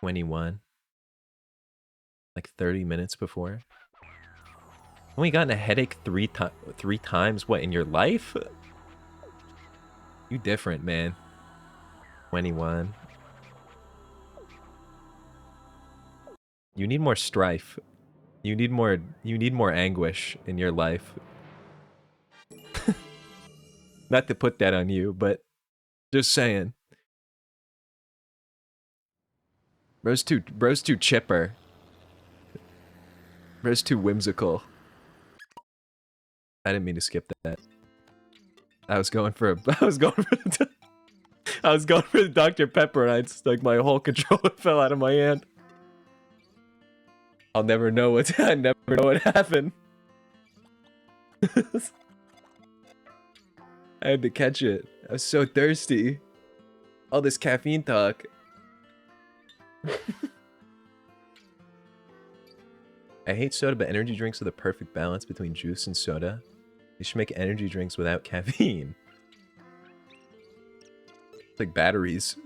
"21. Like 30 minutes before. Only gotten a headache three times, what, in your life? You different, man. 21. You need more strife. You need more anguish in your life. Not to put that on you, but just saying. Bro's too chipper. Bro's too whimsical. I didn't mean to skip that. I was going for the Dr. Pepper, and my whole controller fell out of my hand. I never know what happened. I had to catch it. I was so thirsty. All this caffeine talk. I hate soda, but energy drinks are the perfect balance between juice and soda. You should make energy drinks without caffeine. It's like batteries.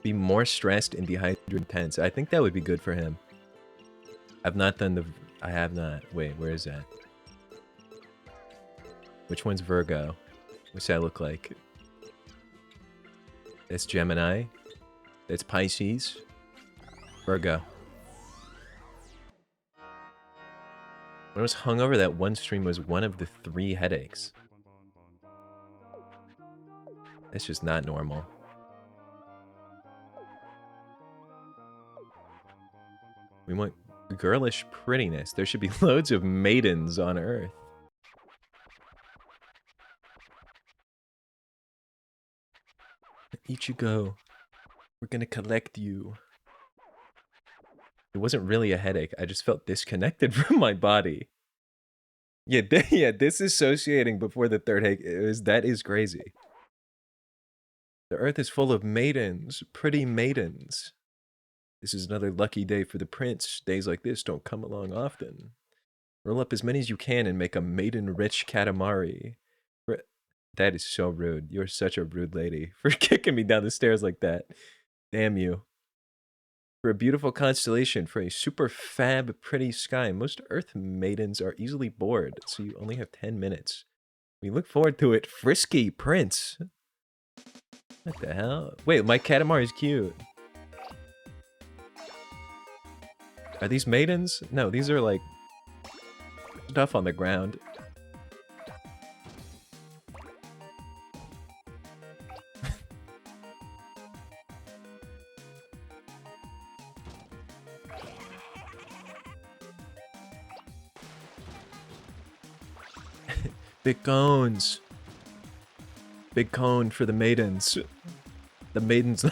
Be more stressed and dehydrated intense. I think that would be good for him. I've not done the... I have not. Wait, where is that? Which one's Virgo? What's that look like? It's Gemini. That's Pisces. Virgo. When I was hungover, that one stream was one of the 3 headaches. That's just not normal. We want girlish prettiness. There should be loads of maidens on Earth. Ichigo, we're gonna collect you. It wasn't really a headache. I just felt disconnected from my body. Yeah, yeah, disassociating before the 3rd headache, that is crazy. The Earth is full of maidens, pretty maidens. This is another lucky day for the prince. Days like this don't come along often. Roll up as many as you can and make a maiden-rich katamari. That is so rude. You're such a rude lady for kicking me down the stairs like that. Damn you. For a beautiful constellation, for a super fab pretty sky, most Earth maidens are easily bored, so you only have 10 minutes. We look forward to it. Frisky prince. What the hell? Wait, my katamari is cute. Are these maidens? No, these are like stuff on the ground. Big cones. Big cone for the maidens. The maidens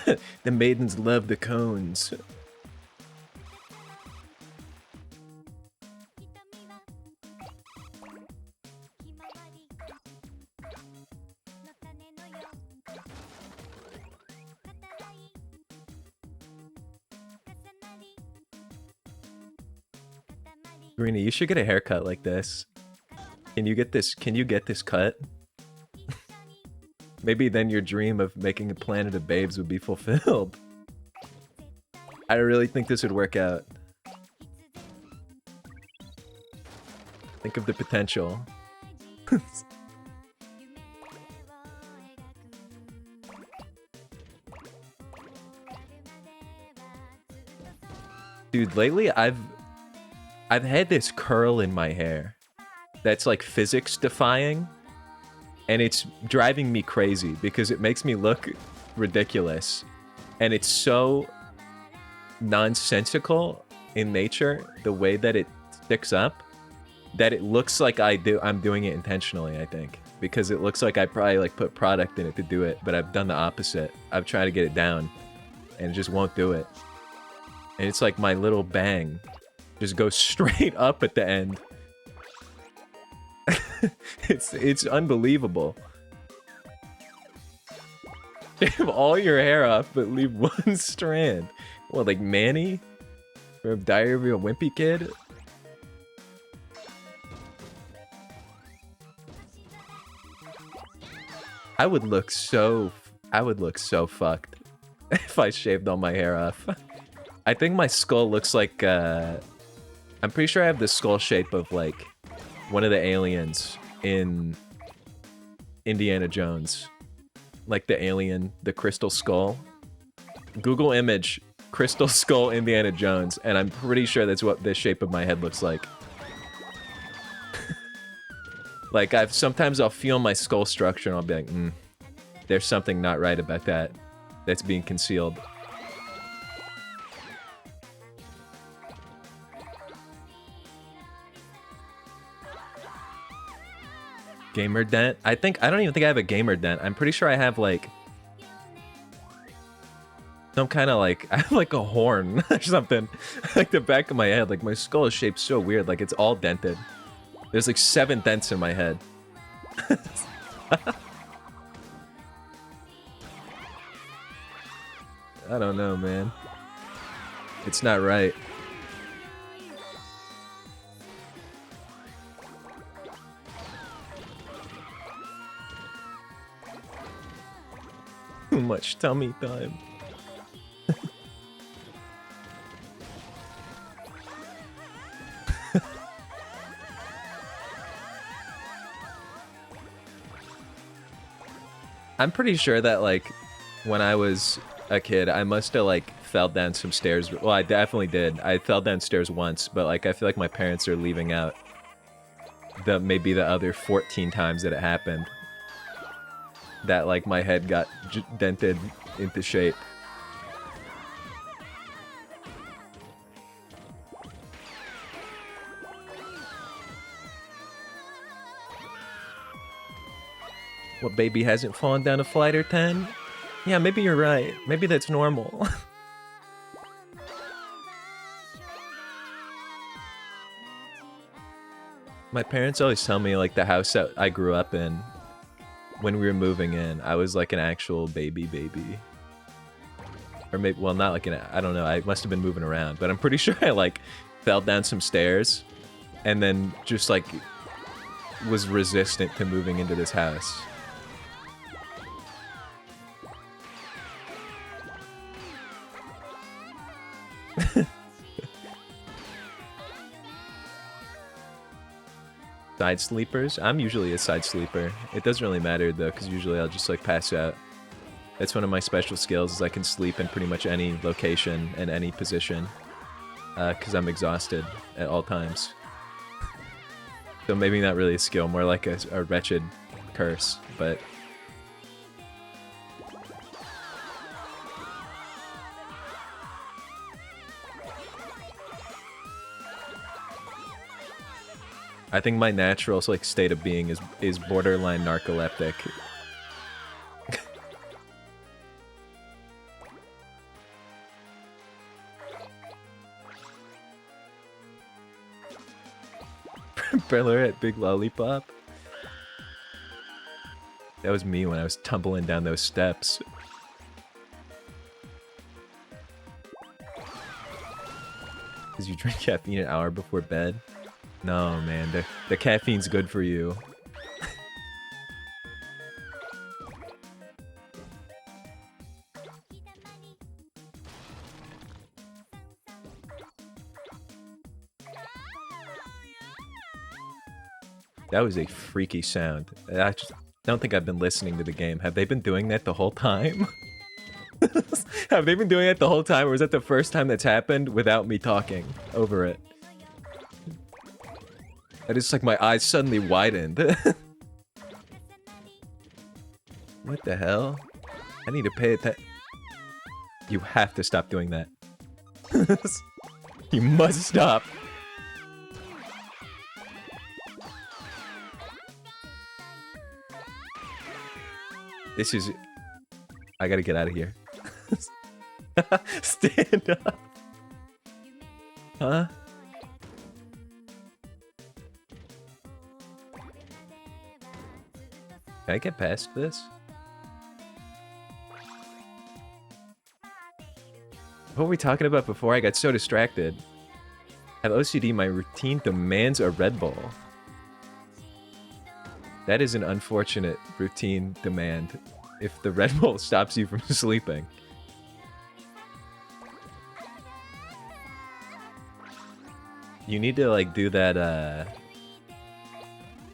the maidens love the cones. Karina, you should get a haircut like this. Can you get this cut? Maybe then your dream of making a planet of babes would be fulfilled. I really think this would work out. Think of the potential. Dude, lately I've had this curl in my hair that's like physics defying, and it's driving me crazy because it makes me look ridiculous, and it's so nonsensical in nature the way that it sticks up that it looks like I'm doing it intentionally, I think, because it looks like I probably like put product in it to do it, but I've done the opposite. I've tried to get it down and it just won't do it. And it's like my little bang just goes straight up at the end. It's unbelievable. Shave all your hair off, but leave one strand. What, like Manny from Diary of a Wimpy Kid? I would look so fucked if I shaved all my hair off. I think my skull looks like I'm pretty sure I have the skull shape of like one of the aliens in Indiana Jones. Like the alien, the crystal skull. Google image crystal skull Indiana Jones, and I'm pretty sure that's what the shape of my head looks like. Like sometimes I'll feel my skull structure and I'll be like, there's something not right about that. That's being concealed. Gamer dent? I don't even think I have a gamer dent. I'm pretty sure I have like some kind of like, I have like a horn or something. Like the back of my head, like my skull is shaped so weird, like it's all dented. There's like 7 dents in my head. I don't know, man. It's not right. Too much tummy time. I'm pretty sure that like when I was a kid, I must have like fell down some stairs. Well, I definitely did. I fell downstairs once, but like I feel like my parents are leaving out the maybe the other 14 times that it happened. That like my head got dented into shape. What baby hasn't fallen down a flight or 10? Yeah, maybe you're right. Maybe that's normal. My parents always tell me like the house that I grew up in, when we were moving in, I was like an actual baby. Or maybe, well, not like an, I don't know, I must have been moving around, but I'm pretty sure I like fell down some stairs and then just like was resistant to moving into this house. Side sleepers? I'm usually a side sleeper. It doesn't really matter though, because usually I'll just like pass out. That's one of my special skills, is I can sleep in pretty much any location and any position. Because I'm exhausted at all times. So maybe not really a skill, more like a wretched curse, but... I think my natural like state of being is borderline narcoleptic. Briller at Big Lollipop. That was me when I was tumbling down those steps. Because you drink caffeine an hour before bed? No, man, the caffeine's good for you. That was a freaky sound. I just don't think I've been listening to the game. Have they been doing that the whole time? Have they been doing it the whole time, or is that the first time that's happened without me talking over it? I just like my eyes suddenly widened. What the hell? I need to pay attention. You have to stop doing that. You must stop. This is... I gotta get out of here. Stand up. Huh? Can I get past this? What were we talking about before? I got so distracted. I have OCD, my routine demands a Red Bull. That is an unfortunate routine demand if the Red Bull stops you from sleeping. You need to like do that,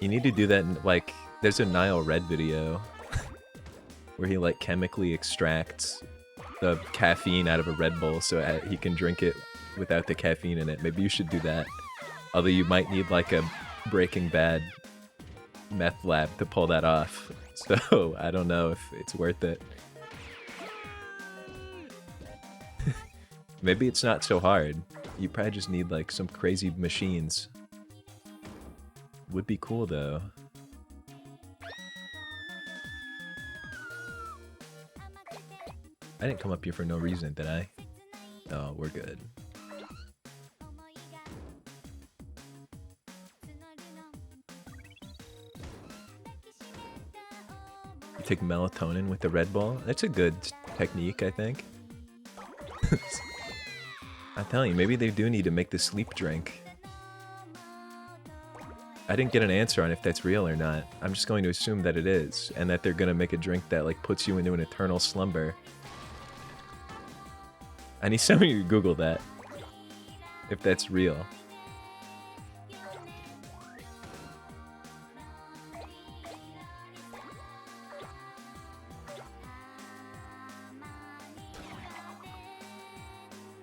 you need to do that in, like, there's a Nile Red video where he like chemically extracts the caffeine out of a Red Bull so he can drink it without the caffeine in it. Maybe you should do that. Although you might need like a Breaking Bad meth lab to pull that off. So I don't know if it's worth it. Maybe it's not so hard. You probably just need like some crazy machines. Would be cool though. I didn't come up here for no reason, did I? Oh, we're good. You take melatonin with the Red Bull? That's a good technique, I think. I'm telling you, maybe they do need to make the sleep drink. I didn't get an answer on if that's real or not. I'm just going to assume that it is, and that they're gonna make a drink that like puts you into an eternal slumber. I need somebody to Google that. If that's real.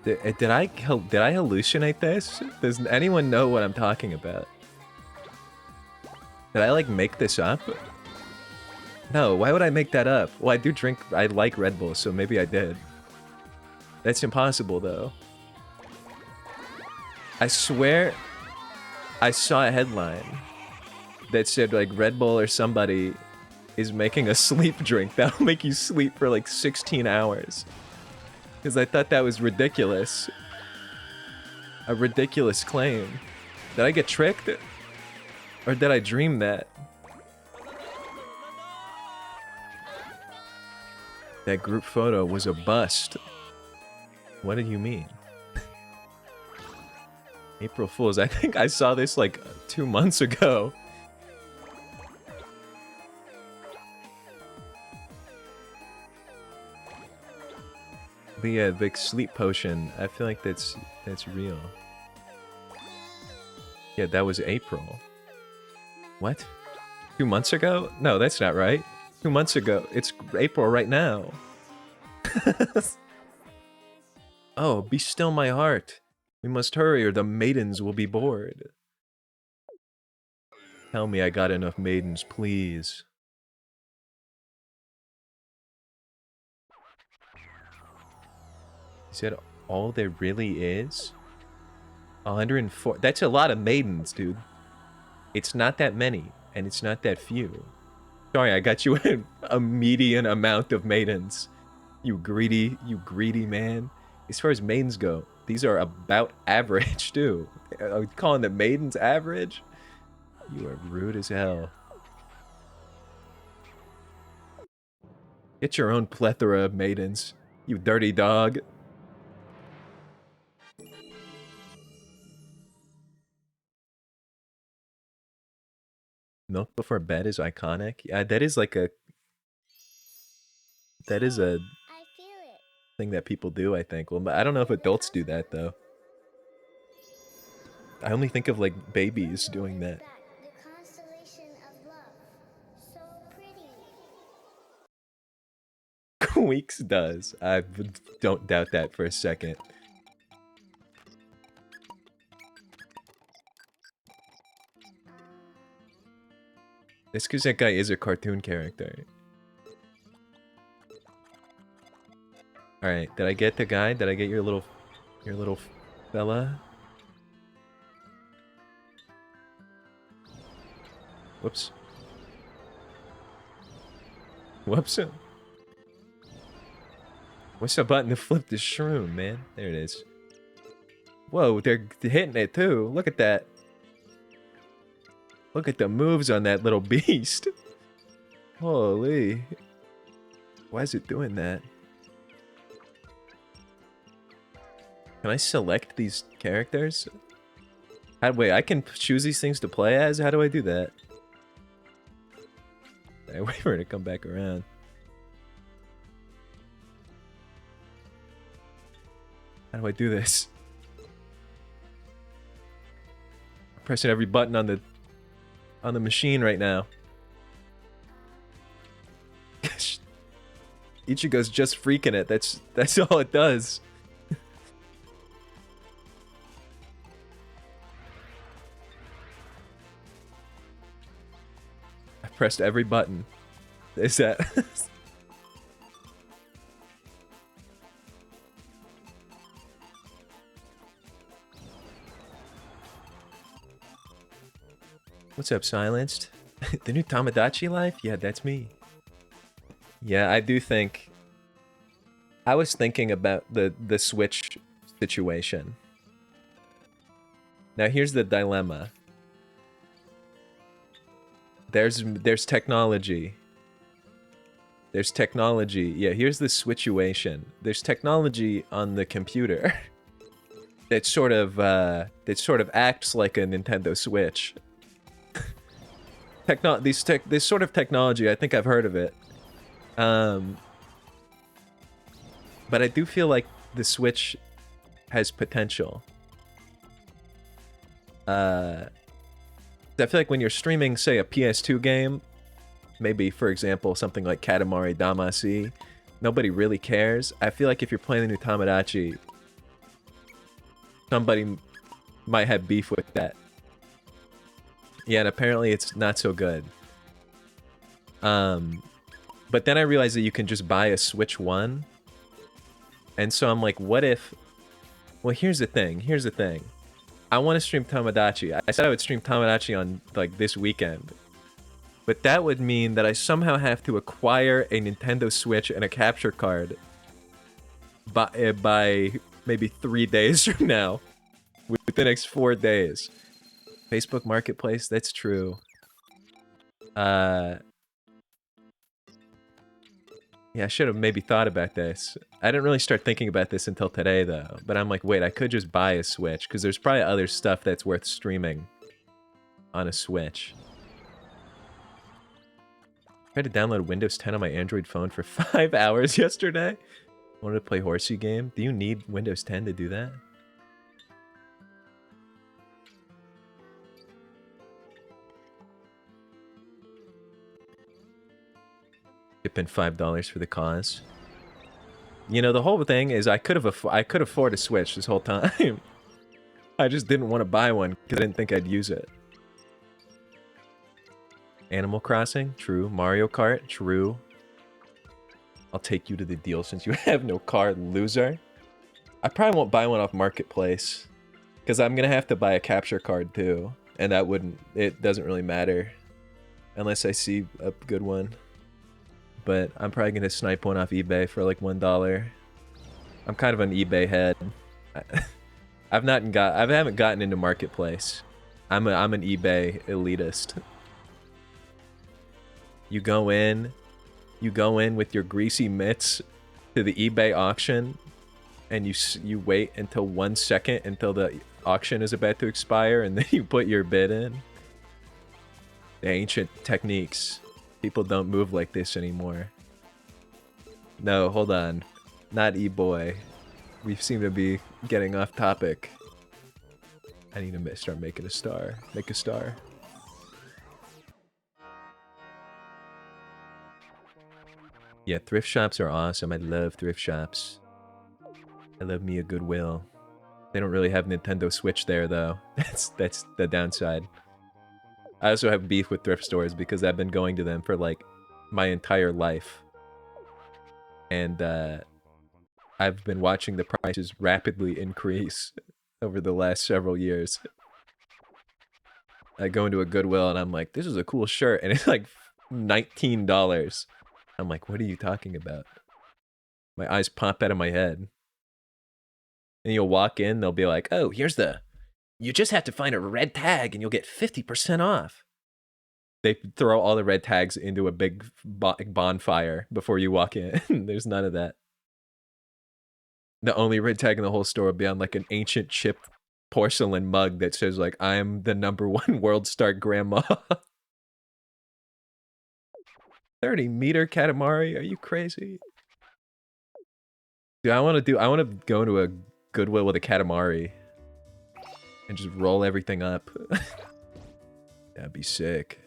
Did I hallucinate this? Does anyone know what I'm talking about? Did I like make this up? No, why would I make that up? Well, I like Red Bull, so maybe I did. That's impossible though. I swear I saw a headline that said like Red Bull or somebody is making a sleep drink that'll make you sleep for like 16 hours. Because I thought that was ridiculous. A ridiculous claim. Did I get tricked? Or did I dream that? That group photo was a bust. What do you mean? April Fools. I think I saw this like 2 months ago. But yeah, big sleep potion. I feel like that's real. Yeah, that was April. What? 2 months ago? No, that's not right. 2 months ago. It's April right now. Oh, be still my heart. We must hurry or the maidens will be bored. Tell me I got enough maidens, please. Is that all there really is? 104. That's a lot of maidens, dude. It's not that many, and it's not that few. Sorry, I got you a median amount of maidens. You greedy man. As far as maidens go, these are about average, too. Are we calling the maidens average? You are rude as hell. Get your own plethora of maidens, you dirty dog. Milk before bed is iconic. Yeah, that is like a... That is a thing that people do, I think. Well, I don't know if adults do that, though. I only think of, like, babies doing that. Weeks does. I don't doubt that for a second. It's because that guy is a cartoon character. Alright, did I get the guy? Did I get your little fella? Whoops. Whoops. What's the button to flip the shroom, man? There it is. Whoa, they're hitting it too. Look at that. Look at the moves on that little beast. Holy. Why is it doing that? Can I select these characters? Wait, I can choose these things to play as? How do I do that? I wait for it to come back around. How do I do this? I'm pressing every button on the machine right now. Ichigo's just freaking it. That's all it does. I pressed every button. Is that? What's up, Silenced? The new Tamagotchi life? Yeah, that's me. Yeah, I do think... I was thinking about the Switch situation. Now here's the dilemma. There's technology. There's technology. Yeah, here's the situation. There's technology on the computer that sort of acts like a Nintendo Switch. This sort of technology, I think I've heard of it. But I do feel like the Switch has potential. I feel like when you're streaming, say, a PS2 game, maybe, for example, something like Katamari Damacy, nobody really cares. I feel like if you're playing the new Tamagotchi, somebody might have beef with that. Yeah, and apparently it's not so good. But then I realized that you can just buy a Switch 1. And so I'm like, what if... Well, here's the thing. I want to stream Tomodachi. I said I would stream Tomodachi on, like, this weekend. But that would mean that I somehow have to acquire a Nintendo Switch and a capture card by maybe 3 days from now. With the next 4 days. Facebook Marketplace, that's true. Yeah, I should have maybe thought about this. I didn't really start thinking about this until today, though. But I'm like, wait, I could just buy a Switch, because there's probably other stuff that's worth streaming on a Switch. I tried to download Windows 10 on my Android phone for 5 hours yesterday. I wanted to play horsey game. Do you need Windows 10 to do that? Tipping $5 for the cause. You know, the whole thing is I could afford a Switch this whole time. I just didn't want to buy one because I didn't think I'd use it. Animal Crossing, true. Mario Kart, true. I'll take you to the deal since you have no card, loser. I probably won't buy one off Marketplace because I'm gonna have to buy a capture card too, and that wouldn't. It doesn't really matter unless I see a good one. But I'm probably gonna snipe one off eBay for like $1. I'm kind of an eBay head. I haven't gotten into Marketplace. I'm an eBay elitist. You go in with your greasy mitts to the eBay auction, and you wait until 1 second until the auction is about to expire, and then you put your bid in. The ancient techniques. People don't move like this anymore. No, hold on. Not E-boy. We seem to be getting off topic. I need to start making a star. Make a star. Yeah, thrift shops are awesome. I love thrift shops. I love me a Goodwill. They don't really have Nintendo Switch there, though. That's the downside. I also have beef with thrift stores because I've been going to them for like my entire life. And I've been watching the prices rapidly increase over the last several years. I go into a Goodwill and I'm like, this is a cool shirt. And it's like $19. I'm like, what are you talking about? My eyes pop out of my head. And you'll walk in, they'll be like, oh, you just have to find a red tag and you'll get 50% off. They throw all the red tags into a big bonfire before you walk in. There's none of that. The only red tag in the whole store will be on like an ancient chipped porcelain mug that says like, I'm the #1 world star grandma. 30-meter katamari? Are you crazy? Dude, I want to go to a Goodwill with a katamari. And just roll everything up. That'd be sick.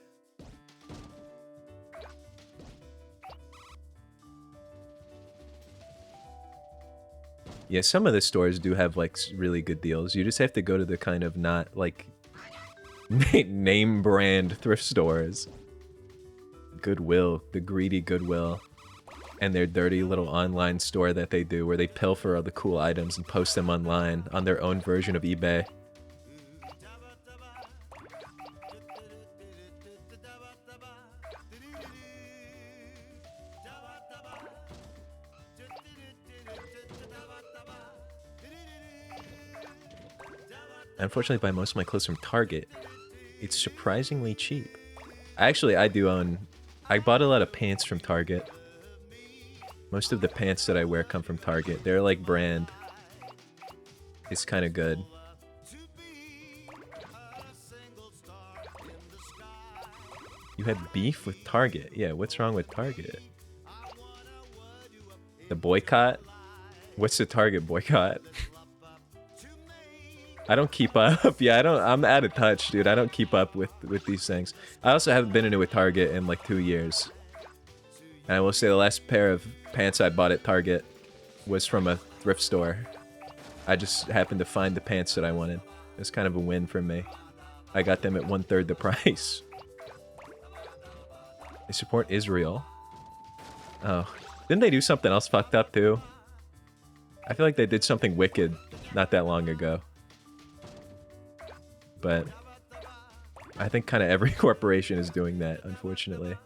Yeah, some of the stores do have like really good deals. You just have to go to the kind of not like name brand thrift stores. Goodwill, the greedy Goodwill. And their dirty little online store that they do where they pilfer all the cool items and post them online on their own version of eBay. I unfortunately buy most of my clothes from Target. It's surprisingly cheap. I do own... I bought a lot of pants from Target. Most of the pants that I wear come from Target. They're like brand. It's kind of good. You had beef with Target? Yeah, what's wrong with Target? The boycott? What's the Target boycott? I don't keep up. Yeah, I'm out of touch, dude. I don't keep up with these things. I also haven't been into a Target in like 2 years. And I will say the last pair of pants I bought at Target was from a thrift store. I just happened to find the pants that I wanted. It's kind of a win for me. I got them at 1/3 the price. They support Israel. Oh. Didn't they do something else fucked up too? I feel like they did something wicked not that long ago. But I think kind of every corporation is doing that, unfortunately.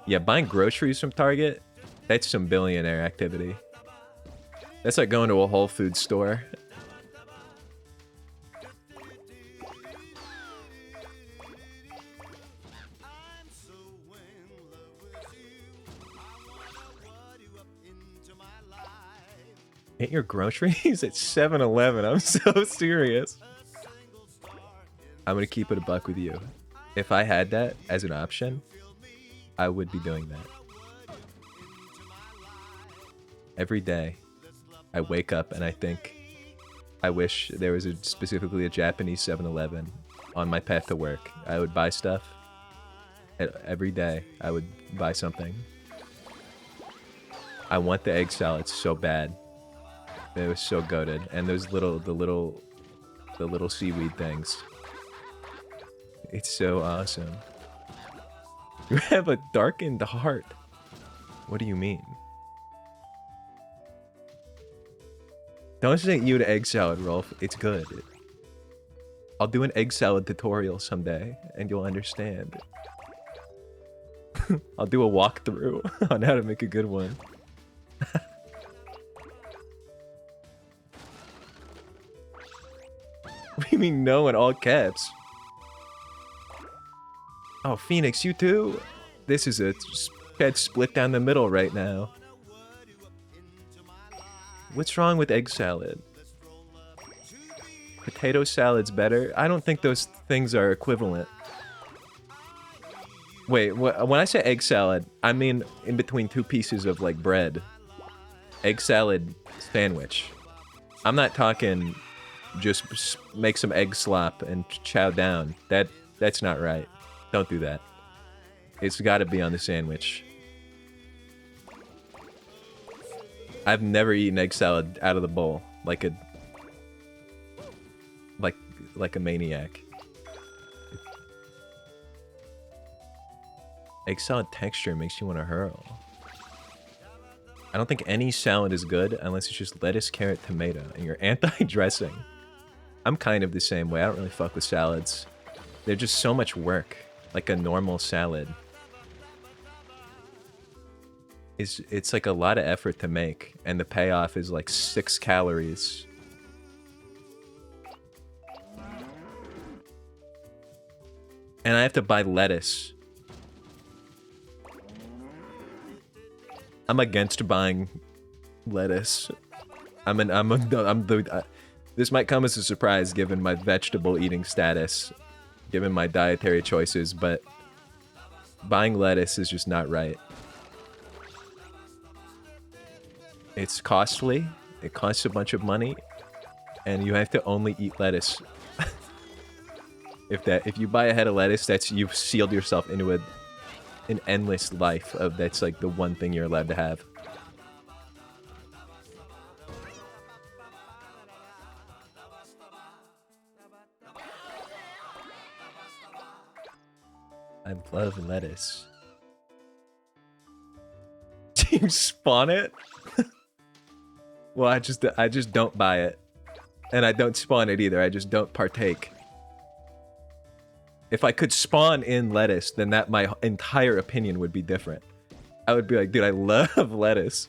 Yeah, buying groceries from Target, that's some billionaire activity. That's like going to a Whole Foods store. Get your groceries at 7-Eleven. I'm so serious. I'm gonna keep it a buck with you. If I had that as an option, I would be doing that. Every day, I wake up and I think, I wish there was specifically a Japanese 7-Eleven on my path to work. I would buy stuff. Every day, I would buy something. I want the egg salad so bad. It was so goated, and those the little seaweed things. It's so awesome. You have a darkened heart. What do you mean? Don't say you to egg salad, Rolf. It's good. I'll do an egg salad tutorial someday, and you'll understand. I'll do a walkthrough on how to make a good one. What do you mean no in all caps? Oh, Phoenix, you too? This is a head split down the middle right now. What's wrong with egg salad? Potato salad's better? I don't think those things are equivalent. Wait, when I say egg salad, I mean in between two pieces of, like, bread. Egg salad sandwich. I'm not talking just make some egg slop and chow down. That's not right. Don't do that. It's gotta be on the sandwich. I've never eaten egg salad out of the bowl like a maniac. Egg salad texture makes you want to hurl. I don't think any salad is good unless it's just lettuce, carrot, tomato, and you're anti-dressing. I'm kind of the same way. I don't really fuck with salads. They're just so much work, like a normal salad. It's like a lot of effort to make, and the payoff is like 6 calories. And I have to buy lettuce. I'm against buying lettuce. This might come as a surprise given my vegetable eating status, given my dietary choices, but buying lettuce is just not right. It's costly, it costs a bunch of money, and you have to only eat lettuce. If you buy a head of lettuce, you've sealed yourself into an endless life of that's like the one thing you're allowed to have. I love lettuce. Do you spawn it? Well, I just don't buy it. And I don't spawn it either. I just don't partake. If I could spawn in lettuce, then my entire opinion would be different. I would be like, dude, I love lettuce.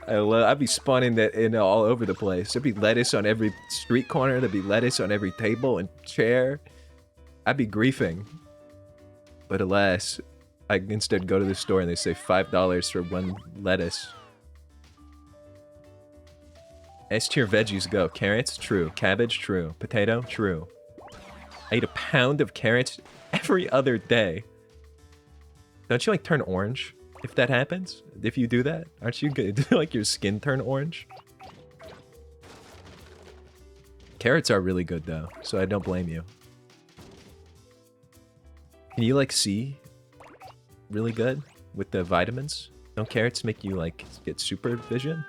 I'd be spawning that in all over the place. There'd be lettuce on every street corner. There'd be lettuce on every table and chair. I'd be griefing. But alas, I instead go to the store and they say $5 for one lettuce. S tier veggies go. Carrots? True. Cabbage? True. Potato? True. I eat a pound of carrots every other day. Don't you, like, turn orange if that happens? If you do that? Aren't you good? Do, like, your skin turn orange? Carrots are really good, though, so I don't blame you. Can you, like, see really good with the vitamins? Don't carrots make you, like, get super vision?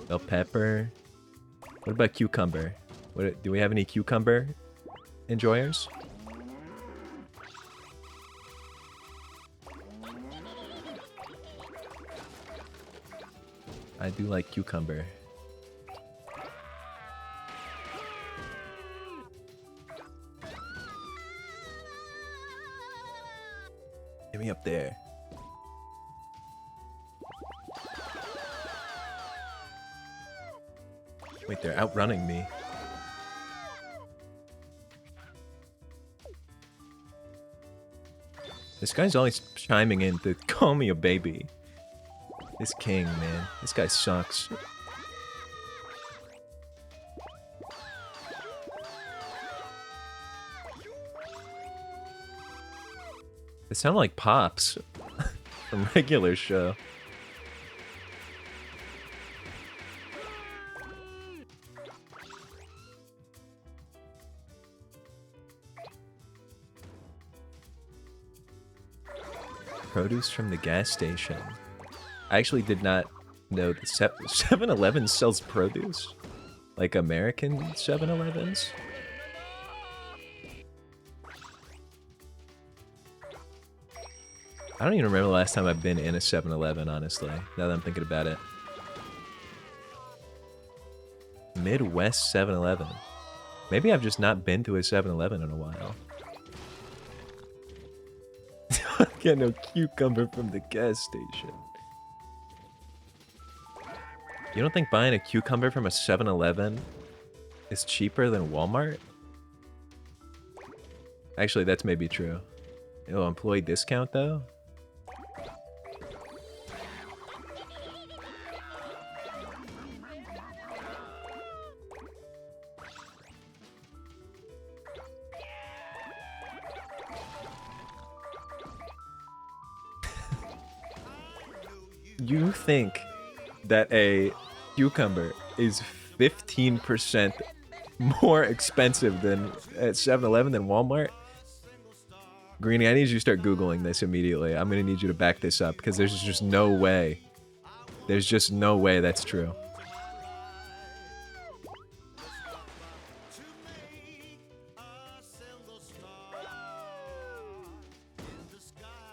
Bell pepper. What about cucumber? Do we have any cucumber enjoyers? I do like cucumber. Get me up there. Wait, they're outrunning me. This guy's always chiming in to call me a baby. This king, man. This guy sucks. It sounded like Pops from regular show. Produce from the gas station. I actually did not know that 7-Eleven sells produce. Like American 7-Elevens. I don't even remember the last time I've been in a 7-Eleven, honestly, now that I'm thinking about it. Midwest 7-Eleven. Maybe I've just not been to a 7-Eleven in a while. Get no cucumber from the gas station. You don't think buying a cucumber from a 7-Eleven is cheaper than Walmart? Actually, that's maybe true. Oh, employee discount though? You think that a cucumber is 15% more expensive than at 7-Eleven than Walmart? Greenie, I need you to start Googling this immediately. I'm gonna need you to back this up because there's just no way. There's just no way that's true.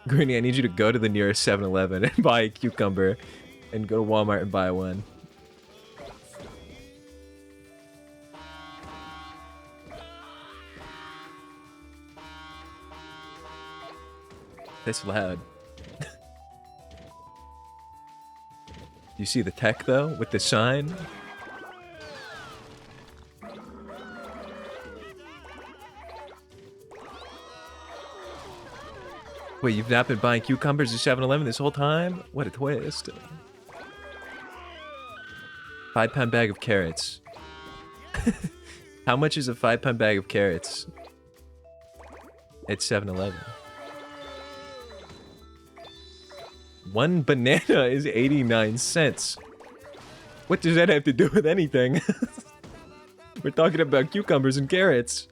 Greenie, I need you to go to the nearest 7-Eleven and buy a cucumber and go to Walmart and buy one. That's loud. You see the tech though with the sign? Wait, you've not been buying cucumbers at 7-Eleven this whole time? What a twist. 5-pound bag of carrots. How much is a 5-pound bag of carrots at 7-Eleven? One banana is 89 cents. What does that have to do with anything? We're talking about cucumbers and carrots.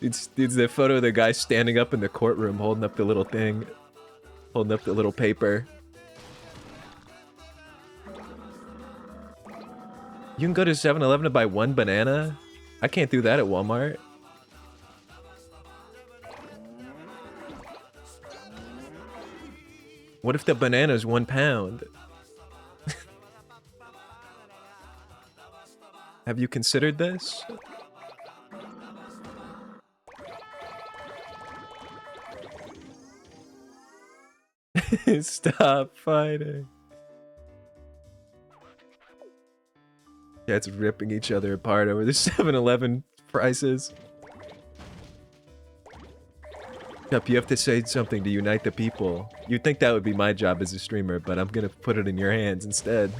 It's the photo of the guy standing up in the courtroom holding up the little thing. Holding up the little paper. You can go to 7-Eleven to buy one banana? I can't do that at Walmart. What if the banana's 1 pound? Have you considered this? Stop fighting. Yeah, it's ripping each other apart over the 7-Eleven prices. Yup, you have to say something to unite the people. You'd think that would be my job as a streamer, but I'm gonna put it in your hands instead.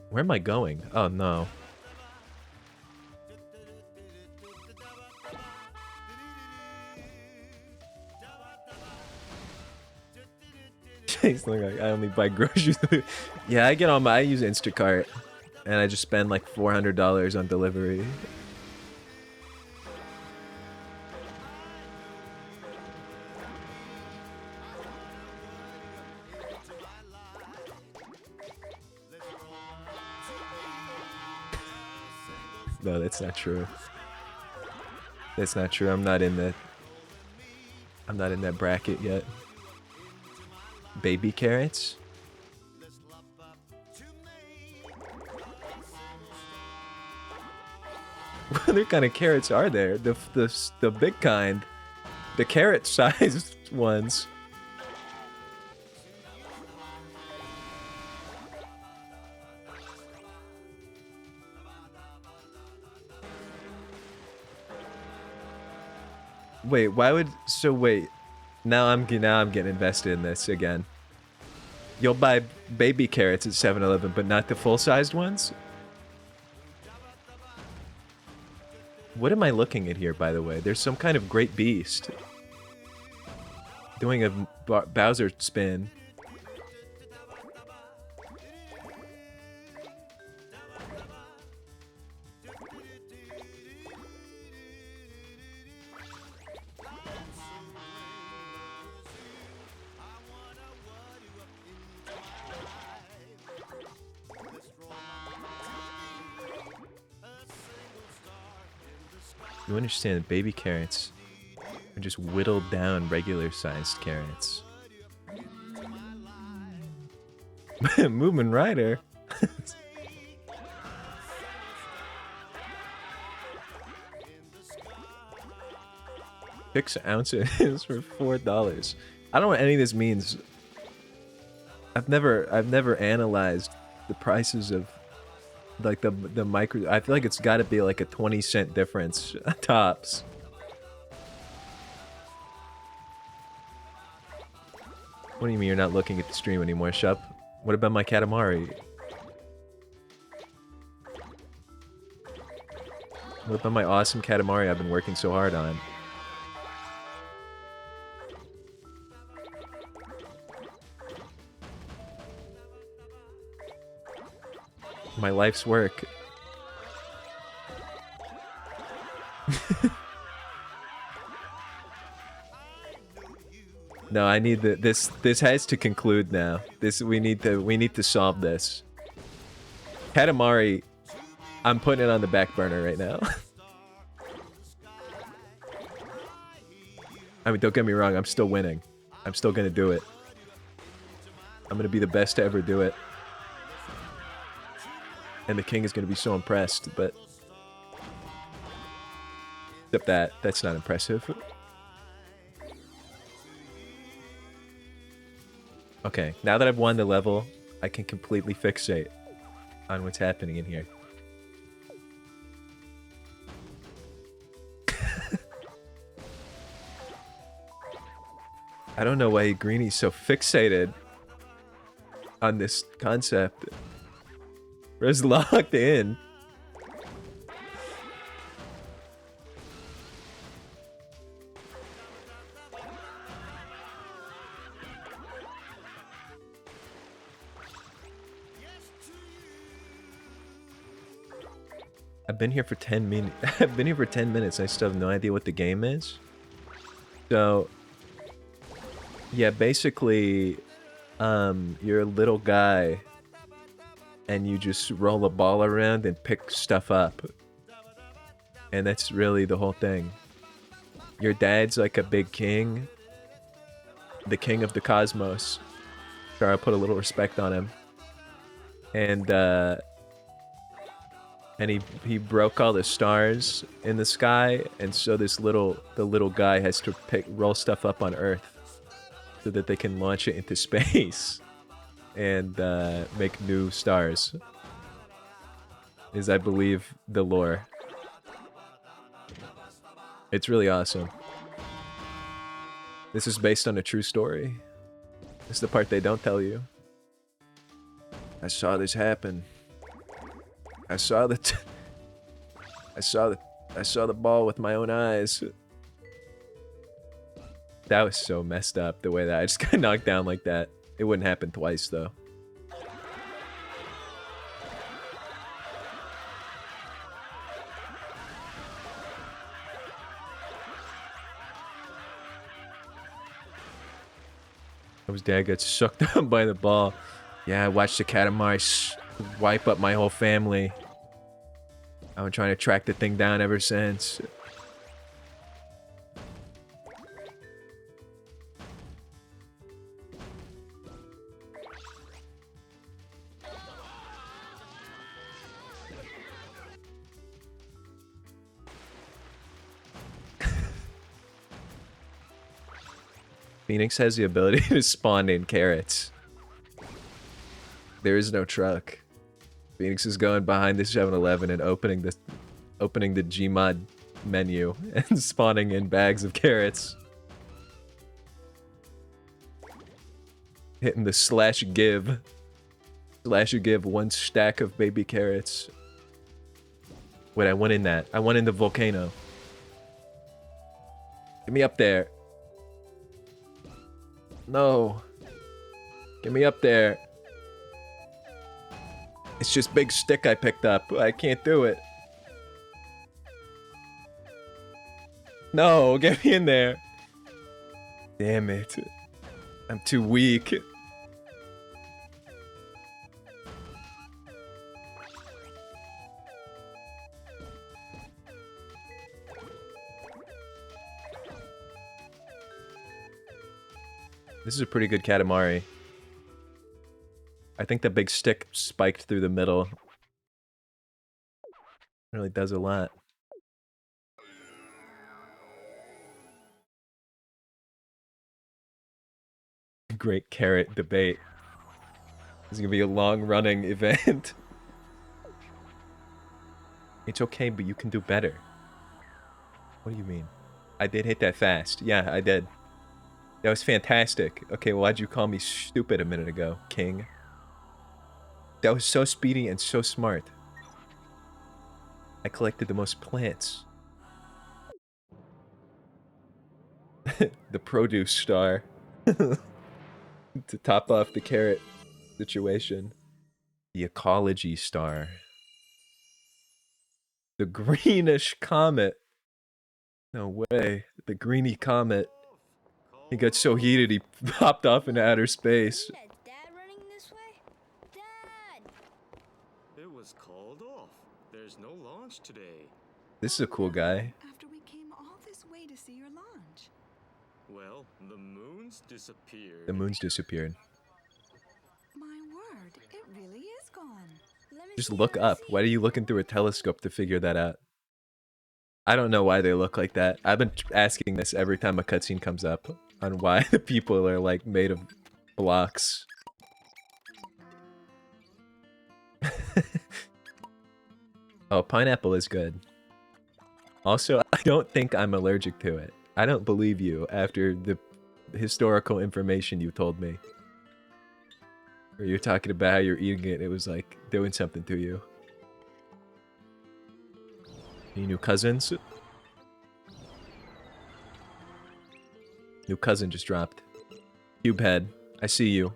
Where am I going? Oh no. He's like, I only buy groceries. Yeah, I get on my. I use Instacart, and I just spend like $400 on delivery. No, that's not true. That's not true. I'm not in that bracket yet. Baby carrots? What other kind of carrots are there? The big kind. The carrot-sized ones. Wait, why would... So wait. Now I'm getting invested in this again. You'll buy baby carrots at 7-Eleven, but not the full-sized ones? What am I looking at here, by the way? There's some kind of great beast. Doing a Bowser spin. You understand that baby carrots are just whittled down regular sized carrots. Moomin Rider. 6 ounces for $4. I don't know what any of this means. I've never analyzed the prices of like the micro. I feel like it's got to be like a 20-cent difference tops. What do you mean you're not looking at the stream anymore, Shup? What about my katamari? What about my awesome katamari I've been working so hard on? My life's work. No, I need this has to conclude now. We need to solve this. Katamari, I'm putting it on the back burner right now. I mean, don't get me wrong, I'm still winning. I'm still gonna do it. I'm gonna be the best to ever do it. And the king is gonna be so impressed, but... Except that's not impressive. Okay, now that I've won the level, I can completely fixate on what's happening in here. I don't know why Greeny's so fixated on this concept. Where's locked in? I've been here for 10 minutes. I've been here for 10 minutes. I still have no idea what the game is. So, yeah, basically, you're a little guy, and you just roll a ball around and pick stuff up. And that's really the whole thing. Your dad's like a big king, the king of the cosmos. Sure, I'll put a little respect on him. And he broke all the stars in the sky, and so the little guy has to roll stuff up on Earth so that they can launch it into space and make new stars. Is, I believe, the lore. It's really awesome. This is based on a true story. This is the part they don't tell you. I saw this happen. I saw the ball with my own eyes. That was so messed up, the way that I just got knocked down like that. It wouldn't happen twice, though. His dad gets sucked up by the ball. Yeah, I watched the katamari wipe up my whole family. I've been trying to track the thing down ever since. Phoenix has the ability to spawn in carrots. There is no truck. Phoenix is going behind the 7-Eleven and opening the Gmod menu and spawning in bags of carrots. Hitting the slash give. Slash give 1 stack of baby carrots. Wait, I went in that. I went in the volcano. Get me up there. No. Get me up there. It's just big stick I picked up. I can't do it. No, get me in there. Damn it. I'm too weak. This is a pretty good katamari. I think the big stick spiked through the middle. Really does a lot. Great carrot debate. This is gonna be a long-running event. It's okay, but you can do better. What do you mean? I did hit that fast. Yeah, I did. That was fantastic. Okay, well, why'd you call me stupid a minute ago, King? That was so speedy and so smart. I collected the most plants. The produce star. To top off the carrot situation. The ecology star. The greenish comet. No way. The greeny comet. He got so heated he popped off into outer space. Dad running this way? Dad! It was called off. There's no launch today. This is a cool guy. After we came all this way to see your launch. Well, the moons disappeared. The moon's disappeared. My word, it really is gone. Just look up. Why are you looking through a telescope to figure that out? I don't know why they look like that. I've been asking this every time a cutscene comes up on why the people are like made of blocks. Oh, pineapple is good. Also, I don't think I'm allergic to it. I don't believe you after the historical information you told me. Or you're talking about how you're eating it, it was like doing something to you. Any new cousins? New cousin just dropped. Cubehead, I see you.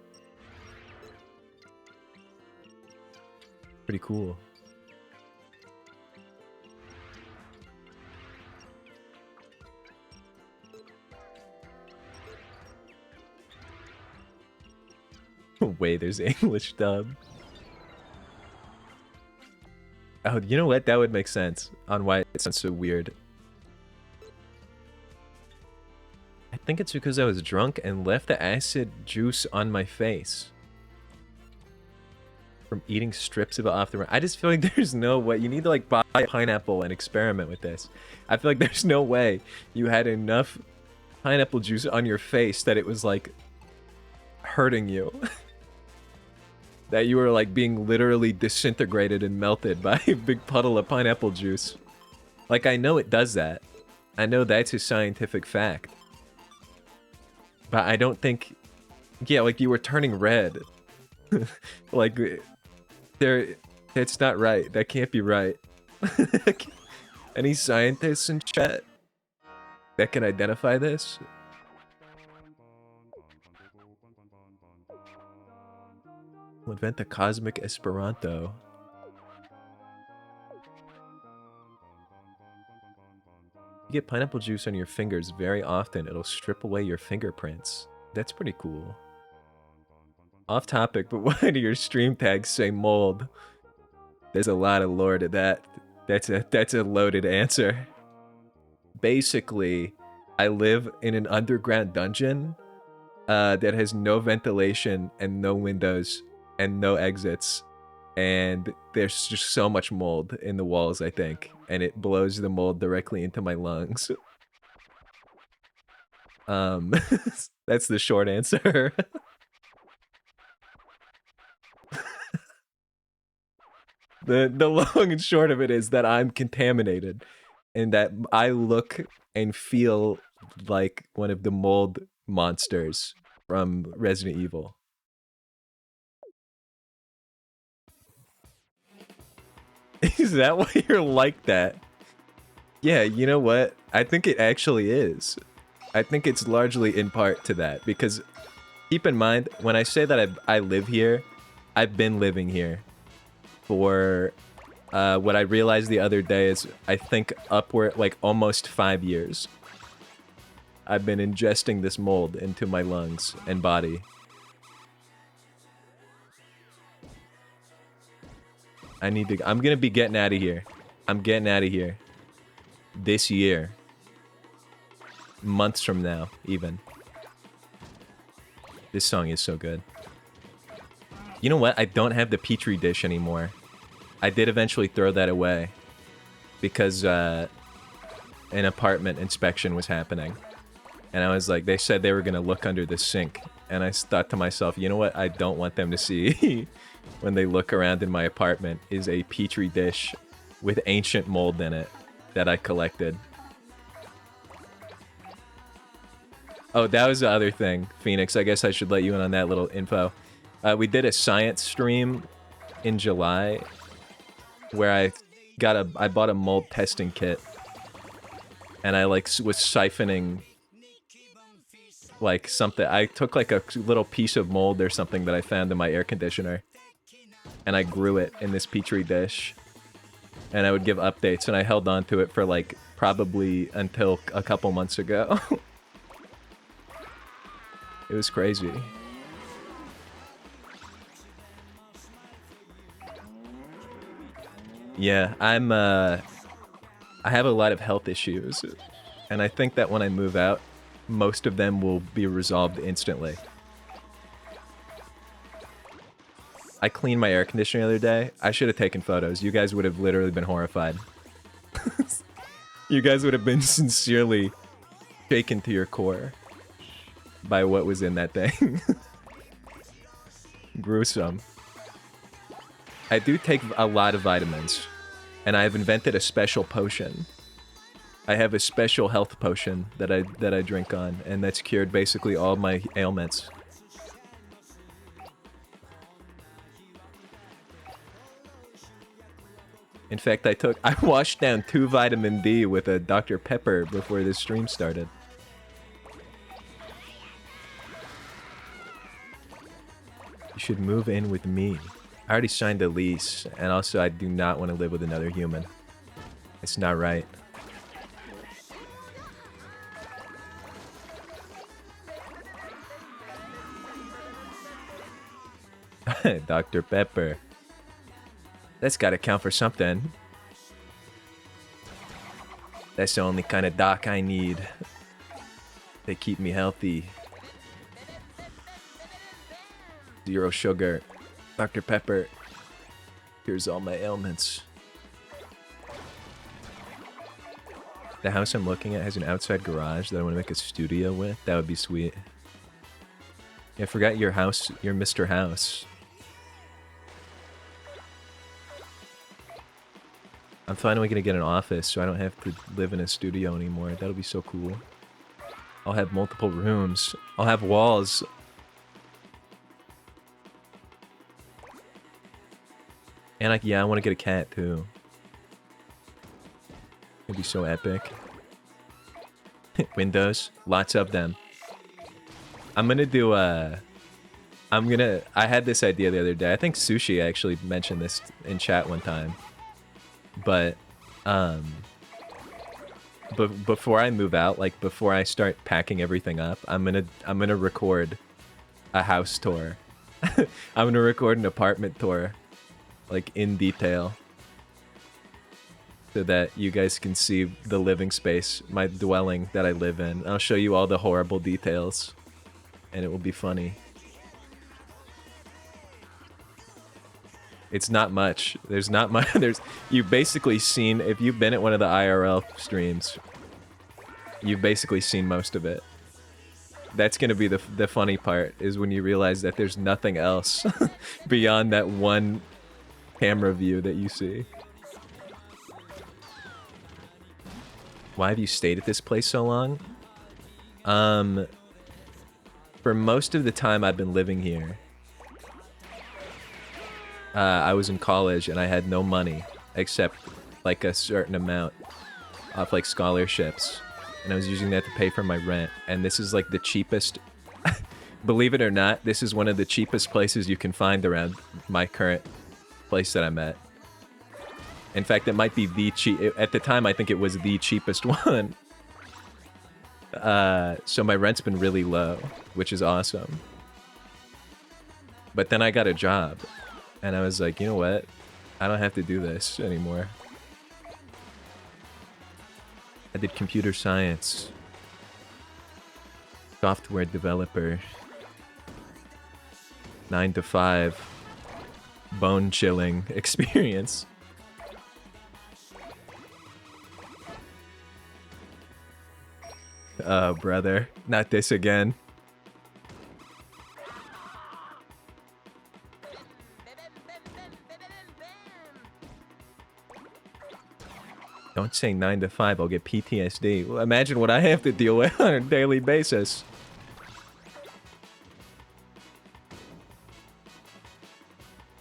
Pretty cool. Wait, there's English dub. Oh, you know what? That would make sense on why it sounds so weird. I think it's because I was drunk and left the acid juice on my face. From eating strips of it off the run. I just feel like there's no way. You need to like buy a pineapple and experiment with this. I feel like there's no way you had enough pineapple juice on your face that it was like hurting you. That you were like being literally disintegrated and melted by a big puddle of pineapple juice. Like, I know it does that. I know that's a scientific fact. But I don't think... Yeah, like you were turning red. Like, that's not right. That can't be right. Any scientists in chat that can identify this? We'll invent the cosmic Esperanto. You get pineapple juice on your fingers very often. It'll strip away your fingerprints. That's pretty cool. Off topic, but why do your stream tags say mold? There's a lot of lore to that. That's a loaded answer. Basically, I live in an underground dungeon that has no ventilation and no windows and no exits. And there's just so much mold in the walls, I think. And it blows the mold directly into my lungs. That's the short answer. The long and short of it is that I'm contaminated. And that I look and feel like one of the mold monsters from Resident Evil. Is that why you're like that? Yeah, you know what? I think it actually is. I think it's largely in part to that, because keep in mind, when I say that I live here, I've been living here for what I realized the other day is, I think, upward, like, almost 5 years. I've been ingesting this mold into my lungs and body. I'm gonna be getting out of here. I'm getting out of here. This year. Months from now, even. This song is so good. You know what? I don't have the Petri dish anymore. I did eventually throw that away. Because, an apartment inspection was happening. And I was like, they said they were gonna look under the sink. And I thought to myself, you know what? I don't want them to see when they look around in my apartment is a Petri dish with ancient mold in it that I collected. Oh, that was the other thing, Phoenix. I guess I should let you in on that little info. We did a science stream in July where I bought a mold testing kit. And I like was siphoning like something. I took like a little piece of mold or something that I found in my air conditioner. And I grew it in this Petri dish. And I would give updates, and I held on to it for like probably until a couple months ago. It was crazy. Yeah, I have a lot of health issues, and I think that when I move out, most of them will be resolved instantly. I cleaned my air conditioner the other day. I should have taken photos. You guys would have literally been horrified. You guys would have been sincerely shaken to your core by what was in that thing. Gruesome. I do take a lot of vitamins, and I've invented a special potion. I have a special health potion that I drink on, and that's cured basically all my ailments. In fact, I washed down 2 vitamin D with a Dr. Pepper before this stream started. You should move in with me. I already signed a lease, and also I do not want to live with another human. It's not right. Dr. Pepper. That's gotta count for something. That's the only kind of doc I need. They keep me healthy. 0 sugar. Dr. Pepper cures all my ailments. The house I'm looking at has an outside garage that I want to make a studio with. That would be sweet. Yeah, I forgot your house, your Mr. House. I'm finally gonna get an office so I don't have to live in a studio anymore. That'll be so cool. I'll have multiple rooms. I'll have walls. And I want to get a cat too. It'd be so epic. Windows, lots of them. I'm gonna do I had this idea the other day. I think Sushi actually mentioned this in chat one time. But, before I move out, like before I start packing everything up, I'm gonna record a house tour. I'm gonna record an apartment tour, like in detail, so that you guys can see the living space, my dwelling that I live in. I'll show you all the horrible details, and it will be funny. It's not much. There's not much. You've basically seen, if you've been at one of the IRL streams, you've basically seen most of it. That's gonna be the funny part, is when you realize that there's nothing else beyond that one camera view that you see. Why have you stayed at this place so long? For most of the time I've been living here, I was in college and I had no money except like a certain amount of like scholarships, and I was using that to pay for my rent. And this is like the cheapest, believe it or not, this is one of the cheapest places you can find around my current place that I'm at. In fact, it might be the cheap, at the time I think it was the cheapest one. So my rent's been really low, which is awesome. But then I got a job, and I was like, you know what? I don't have to do this anymore. I did computer science. Software developer. 9 to 5. Bone-chilling experience. Oh, brother. Not this again. Don't say 9 to 5, I'll get PTSD. Well, imagine what I have to deal with on a daily basis.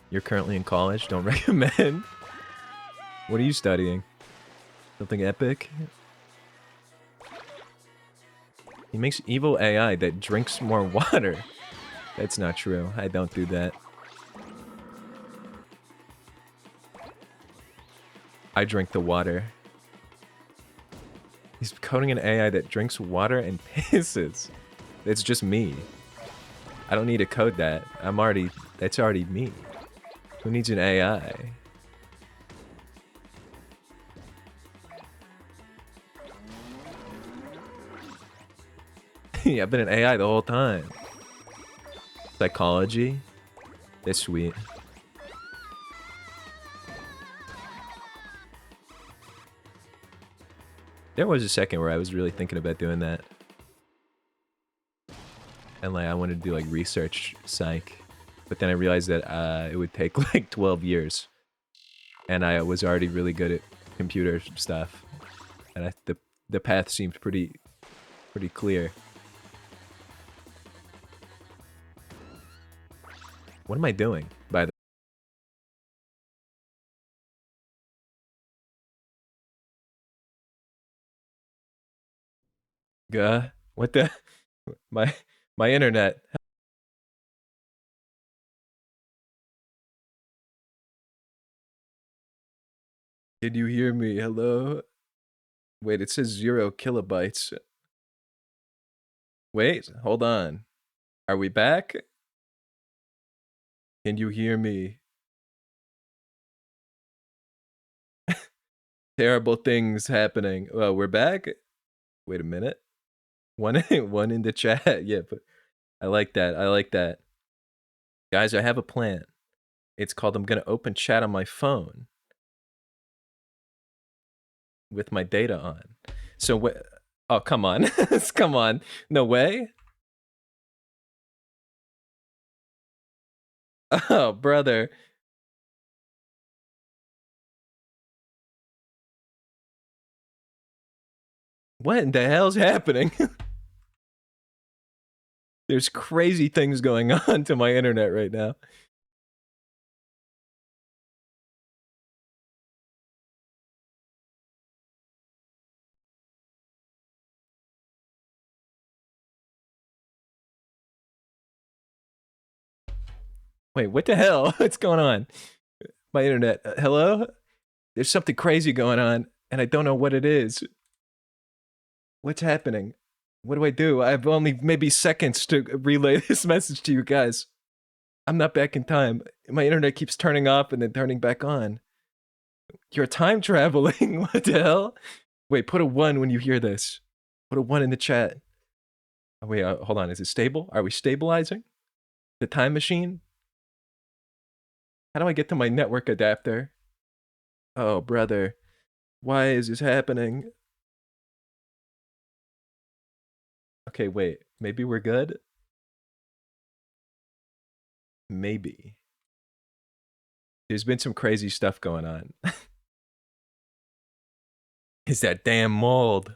You're currently in college? Don't recommend. What are you studying? Something epic? He makes evil AI that drinks more water. That's not true. I don't do that. I drink the water. He's coding an AI that drinks water and pisses. It's just me. I don't need to code that. That's already me. Who needs an AI? Yeah, I've been an AI the whole time. Psychology? That's sweet. There was a second where I was really thinking about doing that. And like I wanted to do like research psych. But then I realized that it would take like 12 years. And I was already really good at computer stuff. And the path seemed pretty clear. What am I doing, by the what the my internet. Can you hear me? Hello? Wait, it says 0 kilobytes. Wait, hold on. Are we back? Can you hear me? Terrible things happening. Oh, we're back? Wait a minute. One in the chat. Yeah, but I like that. I like that. Guys, I have a plan. It's called I'm gonna open chat on my phone with my data on. So oh, come on. Come on. No way. Oh, brother. What in the hell's happening? There's crazy things going on to my internet right now. Wait, what the hell? What's going on? My internet. Hello? There's something crazy going on, and I don't know what it is. What's happening? What do I do? I have only maybe seconds to relay this message to you guys. I'm not back in time. My internet keeps turning off and then turning back on. You're time traveling. What the hell? Wait, put a 1 when you hear this. Put a 1 in the chat. Oh, wait, hold on. Is it stable? Are we stabilizing the time machine? How do I get to my network adapter? Oh, brother. Why is this happening? Okay, wait. Maybe we're good? Maybe. There's been some crazy stuff going on. Is that damn mold?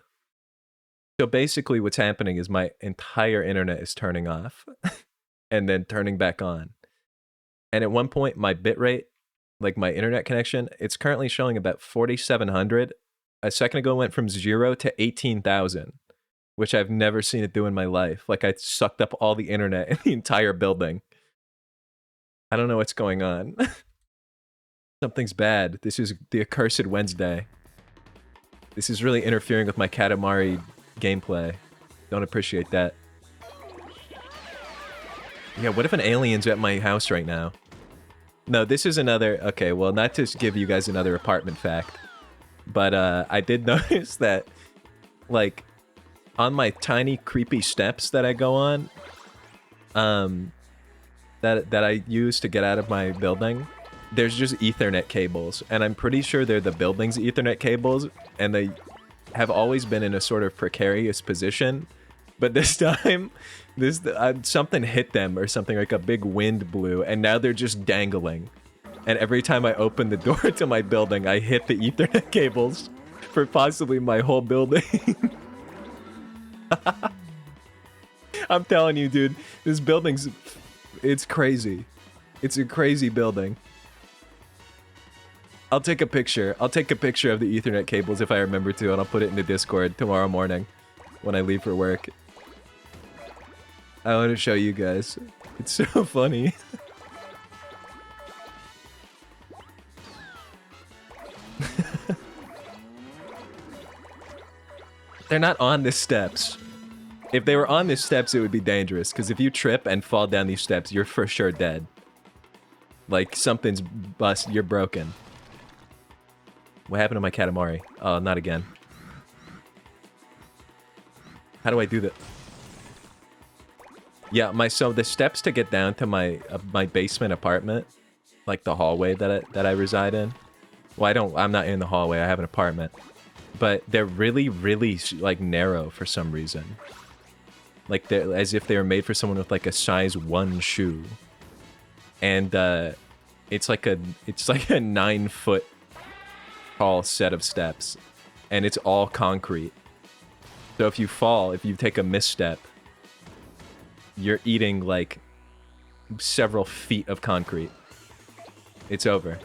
So basically what's happening is my entire internet is turning off and then turning back on. And at one point, my bitrate, like my internet connection, it's currently showing about 4,700. A second ago, it went from 0 to 18,000, which I've never seen it do in my life. Like I sucked up all the internet in the entire building. I don't know what's going on. Something's bad. This is the accursed Wednesday. This is really interfering with my Katamari gameplay. Don't appreciate that. Yeah, what if an alien's at my house right now? No, this is another... Okay, well, not to give you guys another apartment fact, but I did notice that, like, on my tiny, creepy steps that I go on, that I use to get out of my building, there's just Ethernet cables, and I'm pretty sure they're the building's Ethernet cables, and they have always been in a sort of precarious position, but this time, something hit them or something, like a big wind blew, and now they're just dangling. And every time I open the door to my building, I hit the Ethernet cables for possibly my whole building. I'm telling you, dude, this building's... It's crazy. It's a crazy building. I'll take a picture. I'll take a picture of the Ethernet cables if I remember to, and I'll put it in the Discord tomorrow morning when I leave for work. I want to show you guys. It's so funny. They're not on the steps. If they were on the steps, it would be dangerous, because if you trip and fall down these steps, you're for sure dead. Like, something's bust, you're broken. What happened to my Katamari? Oh, not again. How do I do that? Yeah, so the steps to get down to my basement apartment, like the hallway that I reside in. Well, I'm not in the hallway, I have an apartment. But they're really, really, like, narrow for some reason. Like, they're as if they were made for someone with, like, a size 1 shoe. And, it's like a 9-foot tall set of steps. And it's all concrete. So if you fall, if you take a misstep, you're eating, like, several feet of concrete. It's over.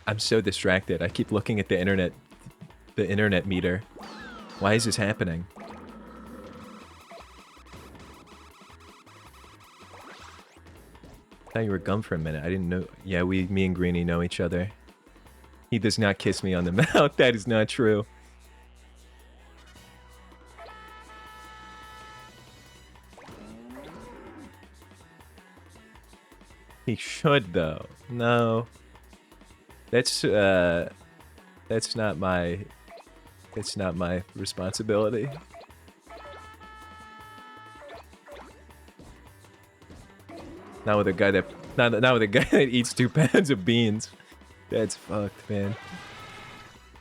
I'm so distracted. I keep looking at the internet meter. Why is this happening? I thought you were gum for a minute. I didn't know. Yeah, me and Greenie know each other. He does not kiss me on the mouth. That is not true. He should, though. No. That's not my responsibility. Not with a guy that eats 2 pounds of beans. That's fucked, man.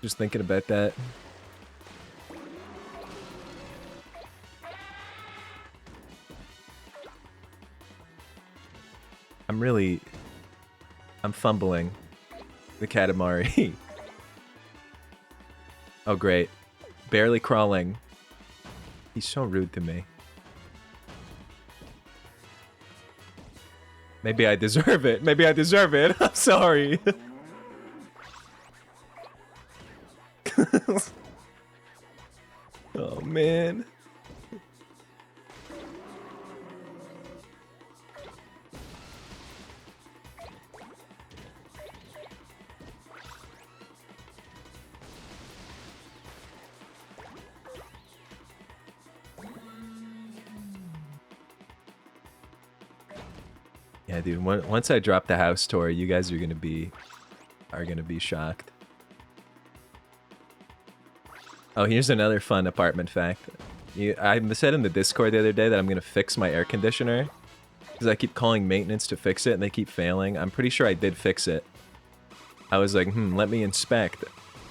Just thinking about that. I'm fumbling the Katamari. Oh, great. Barely crawling. He's so rude to me. Maybe I deserve it. Maybe I deserve it. I'm sorry. Oh, man. Yeah, dude. Once I drop the house tour, you guys are gonna be shocked. Oh, here's another fun apartment fact. I said in the Discord the other day that I'm gonna fix my air conditioner because I keep calling maintenance to fix it and they keep failing. I'm pretty sure I did fix it. I was like, let me inspect.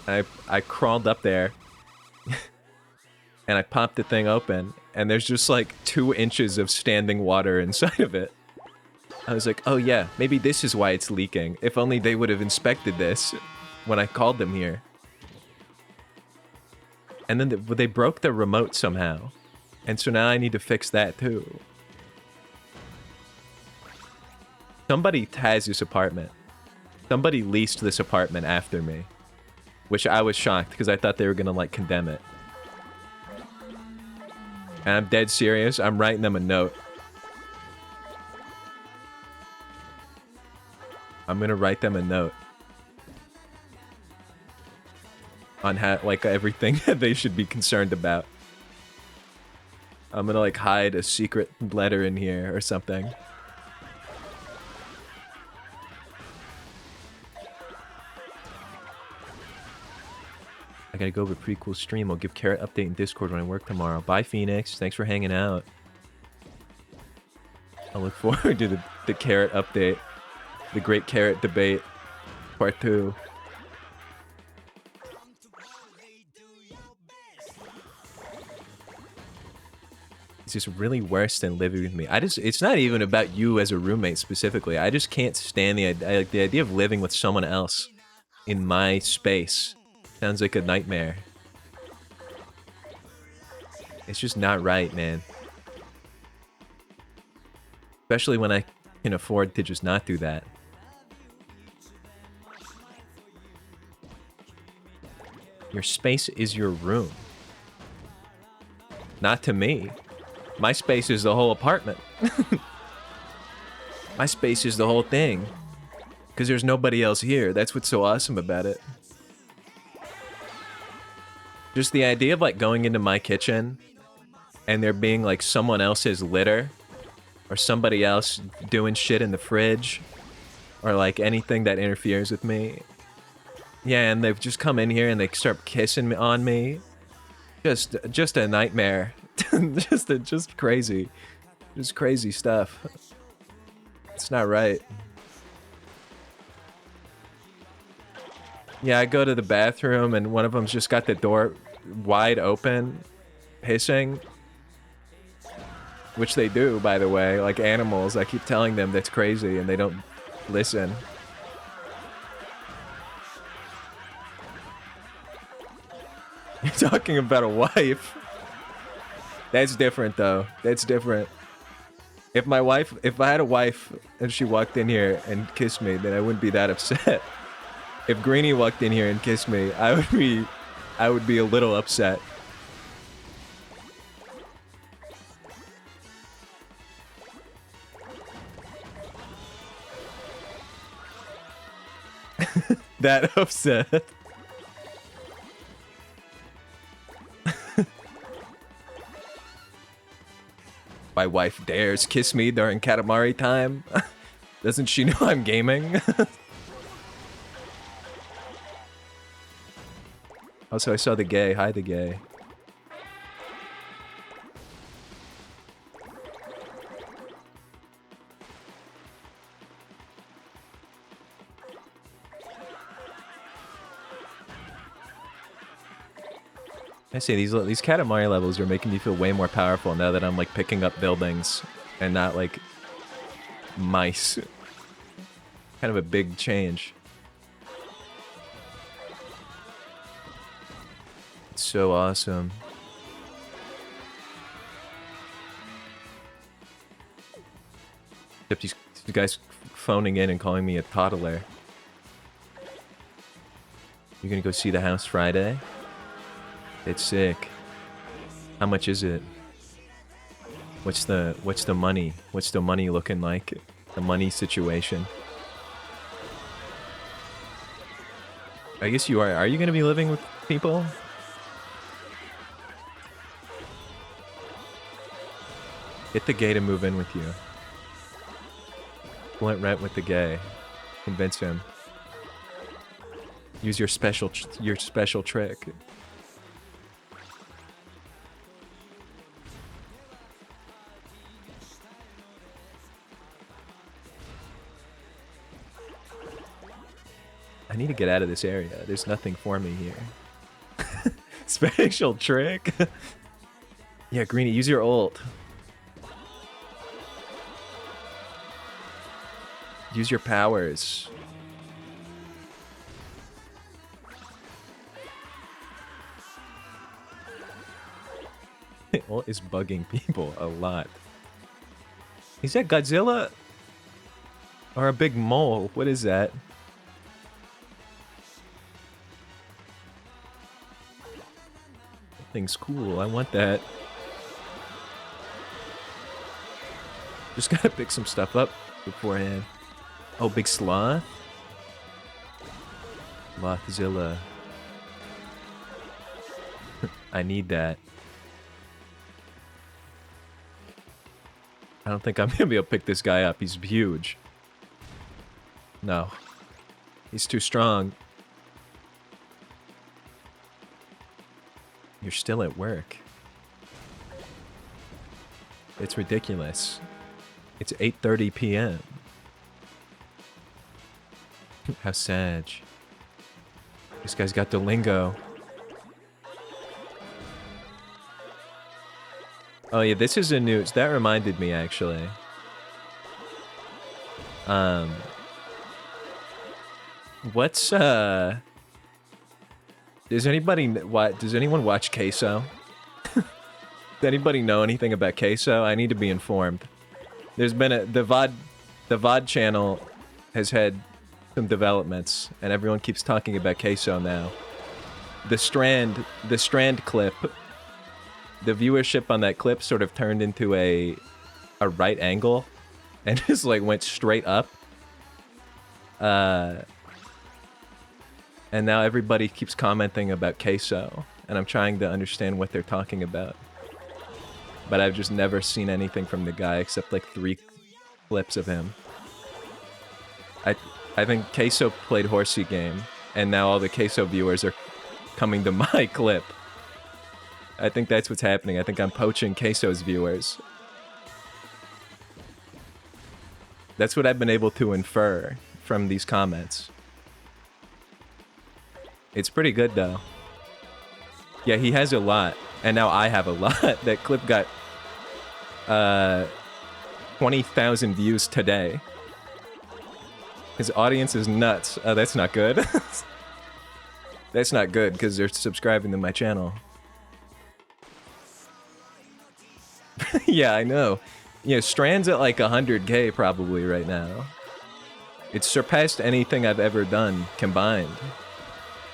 I crawled up there and I popped the thing open and there's just like 2 inches of standing water inside of it. I was like, oh yeah, maybe this is why it's leaking. If only they would have inspected this when I called them here. And then they broke the remote somehow. And so now I need to fix that too. Somebody has this apartment. Somebody leased this apartment after me. Which I was shocked because I thought they were gonna like condemn it. And I'm dead serious. I'm writing them a note. I'm gonna write them a note. On how, like, everything that they should be concerned about. I'm gonna, like, hide a secret letter in here or something. I gotta go over a pretty cool stream. I'll give Carrot update in Discord when I work tomorrow. Bye, Phoenix. Thanks for hanging out. I look forward to the Carrot update. The Great Carrot Debate. Part 2. It's just really worse than living with me. It's not even about you as a roommate specifically. I just can't stand the idea of living with someone else in my space. Sounds like a nightmare. It's just not right, man. Especially when I can afford to just not do that. Your space is your room. Not to me. My space is the whole apartment. My space is the whole thing. Because there's nobody else here. That's what's so awesome about it. Just the idea of like going into my kitchen and there being like someone else's litter or somebody else doing shit in the fridge or like anything that interferes with me. Yeah, and they've just come in here and they start kissing on me. Just a nightmare. just crazy. Just crazy stuff. It's not right. Yeah, I go to the bathroom and one of them's just got the door wide open, pissing. Which they do, by the way, like animals. I keep telling them that's crazy and they don't listen. You're talking about a wife. That's different, though. That's different. If I had a wife and she walked in here and kissed me, then I wouldn't be that upset. If Greenie walked in here and kissed me, I would be a little upset. That upset. My wife dares kiss me during Katamari time. Doesn't she know I'm gaming? Also, I saw the gay. Hi, the gay. I say these Katamari levels are making me feel way more powerful now that I'm like picking up buildings and not like mice. Kind of a big change. It's so awesome. Except You guys phoning in and calling me a toddler. You're gonna go see the house Friday? It's sick. How much is it? What's the money? What's the money looking like? The money situation. I guess you are. Are you gonna be living with people? Get the gay to move in with you. Blunt rent with the gay. Convince him. Use your special trick. I need to get out of this area. There's nothing for me here. Special trick? Yeah, Greenie, use your ult. Use your powers. Ult is bugging people a lot. Is that Godzilla? Or a big mole? What is that? Thing's cool. I want that. Just gotta pick some stuff up beforehand. Oh, big sloth? Slothzilla. I need that. I don't think I'm gonna be able to pick this guy up. He's huge. No. He's too strong. You're still at work. It's ridiculous. It's 8:30 p.m. How sad. This guy's got the lingo. Oh yeah, this is a news. That reminded me actually. What's does anyone watch Queso? Does anybody know anything about Queso? I need to be informed. There's been the VOD channel has had some developments, and everyone keeps talking about Queso now. The Strand clip, the viewership on that clip sort of turned into a right angle, and just like went straight up. And now everybody keeps commenting about Queso, and I'm trying to understand what they're talking about. But I've just never seen anything from the guy except like 3 clips of him. I think Queso played horsey game, and now all the Queso viewers are coming to my clip. I think that's what's happening. I think I'm poaching Queso's viewers. That's what I've been able to infer from these comments. It's pretty good though. Yeah, he has a lot, and now I have a lot. That clip got 20,000 views today. His audience is nuts. Oh, that's not good. That's not good because they're subscribing to my channel. Yeah, I know. Yeah, Strand's at like 100K probably right now. It's surpassed anything I've ever done combined.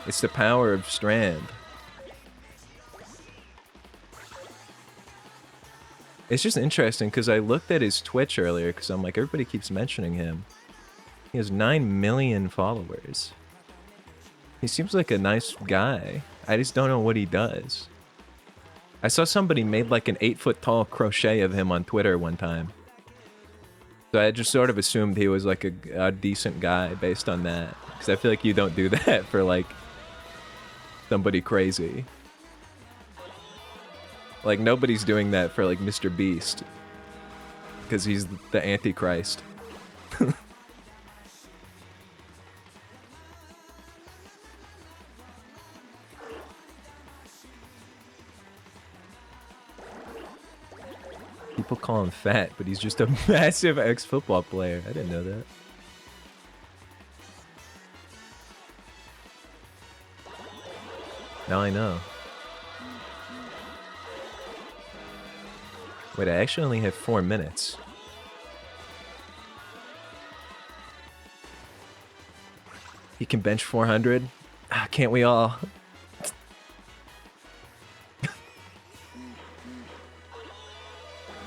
It's the power of Strand. It's just interesting because I looked at his Twitch earlier because I'm like, everybody keeps mentioning him. He has 9 million followers. He seems like a nice guy. I just don't know what he does. I saw somebody made like an 8-foot-tall crochet of him on Twitter one time. So I just sort of assumed he was like a decent guy based on that. Because I feel like you don't do that for like somebody crazy. Like nobody's doing that for like Mr. Beast. Because he's the Antichrist. People call him fat, but he's just a massive ex-football player. I didn't know that. Now I know. Wait, I actually only have 4 minutes. He can bench 400. Can't we all?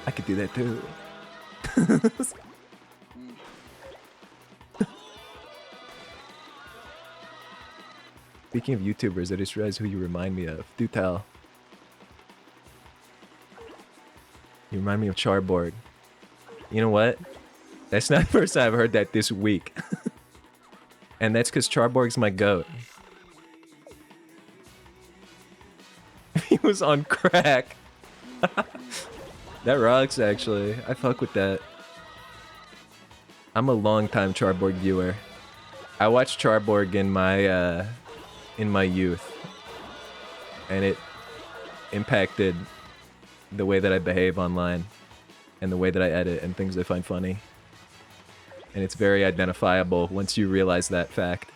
I could do that too. Speaking of YouTubers, I just realized who you remind me of. Do tell. You remind me of Charborg. You know what? That's not the first time I've heard that this week. And that's because Charborg's my goat. He was on crack. That rocks, actually. I fuck with that. I'm a long-time Charborg viewer. I watched Charborg in my youth, and it impacted the way that I behave online, and the way that I edit, and things I find funny. And it's very identifiable once you realize that fact.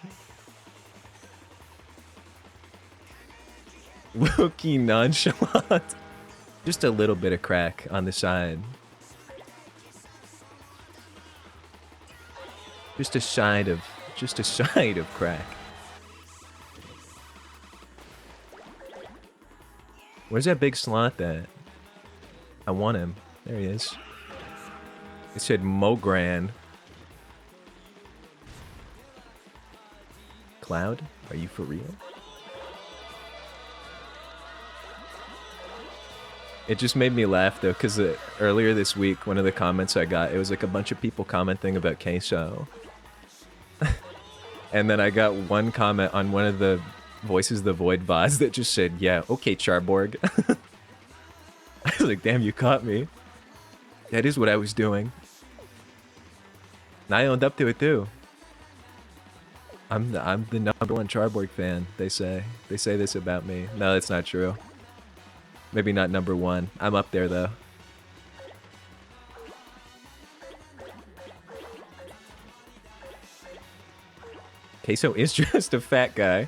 Low-key nonchalant. Just a little bit of crack on the side. Just a side of crack. Where's that big sloth at? I want him. There he is. It said Mogran. Cloud? Are you for real? It just made me laugh though, because earlier this week, one of the comments I got, it was like a bunch of people commenting about Queso. And then I got one comment on one of the Voices of the Void VODs that just said, yeah, okay, Charborg. I was like, damn, you caught me. That is what I was doing. And I owned up to it too. I'm the #1 Charborg fan, they say. They say this about me. No, that's not true. Maybe not #1. I'm up there though. Queso is just a fat guy.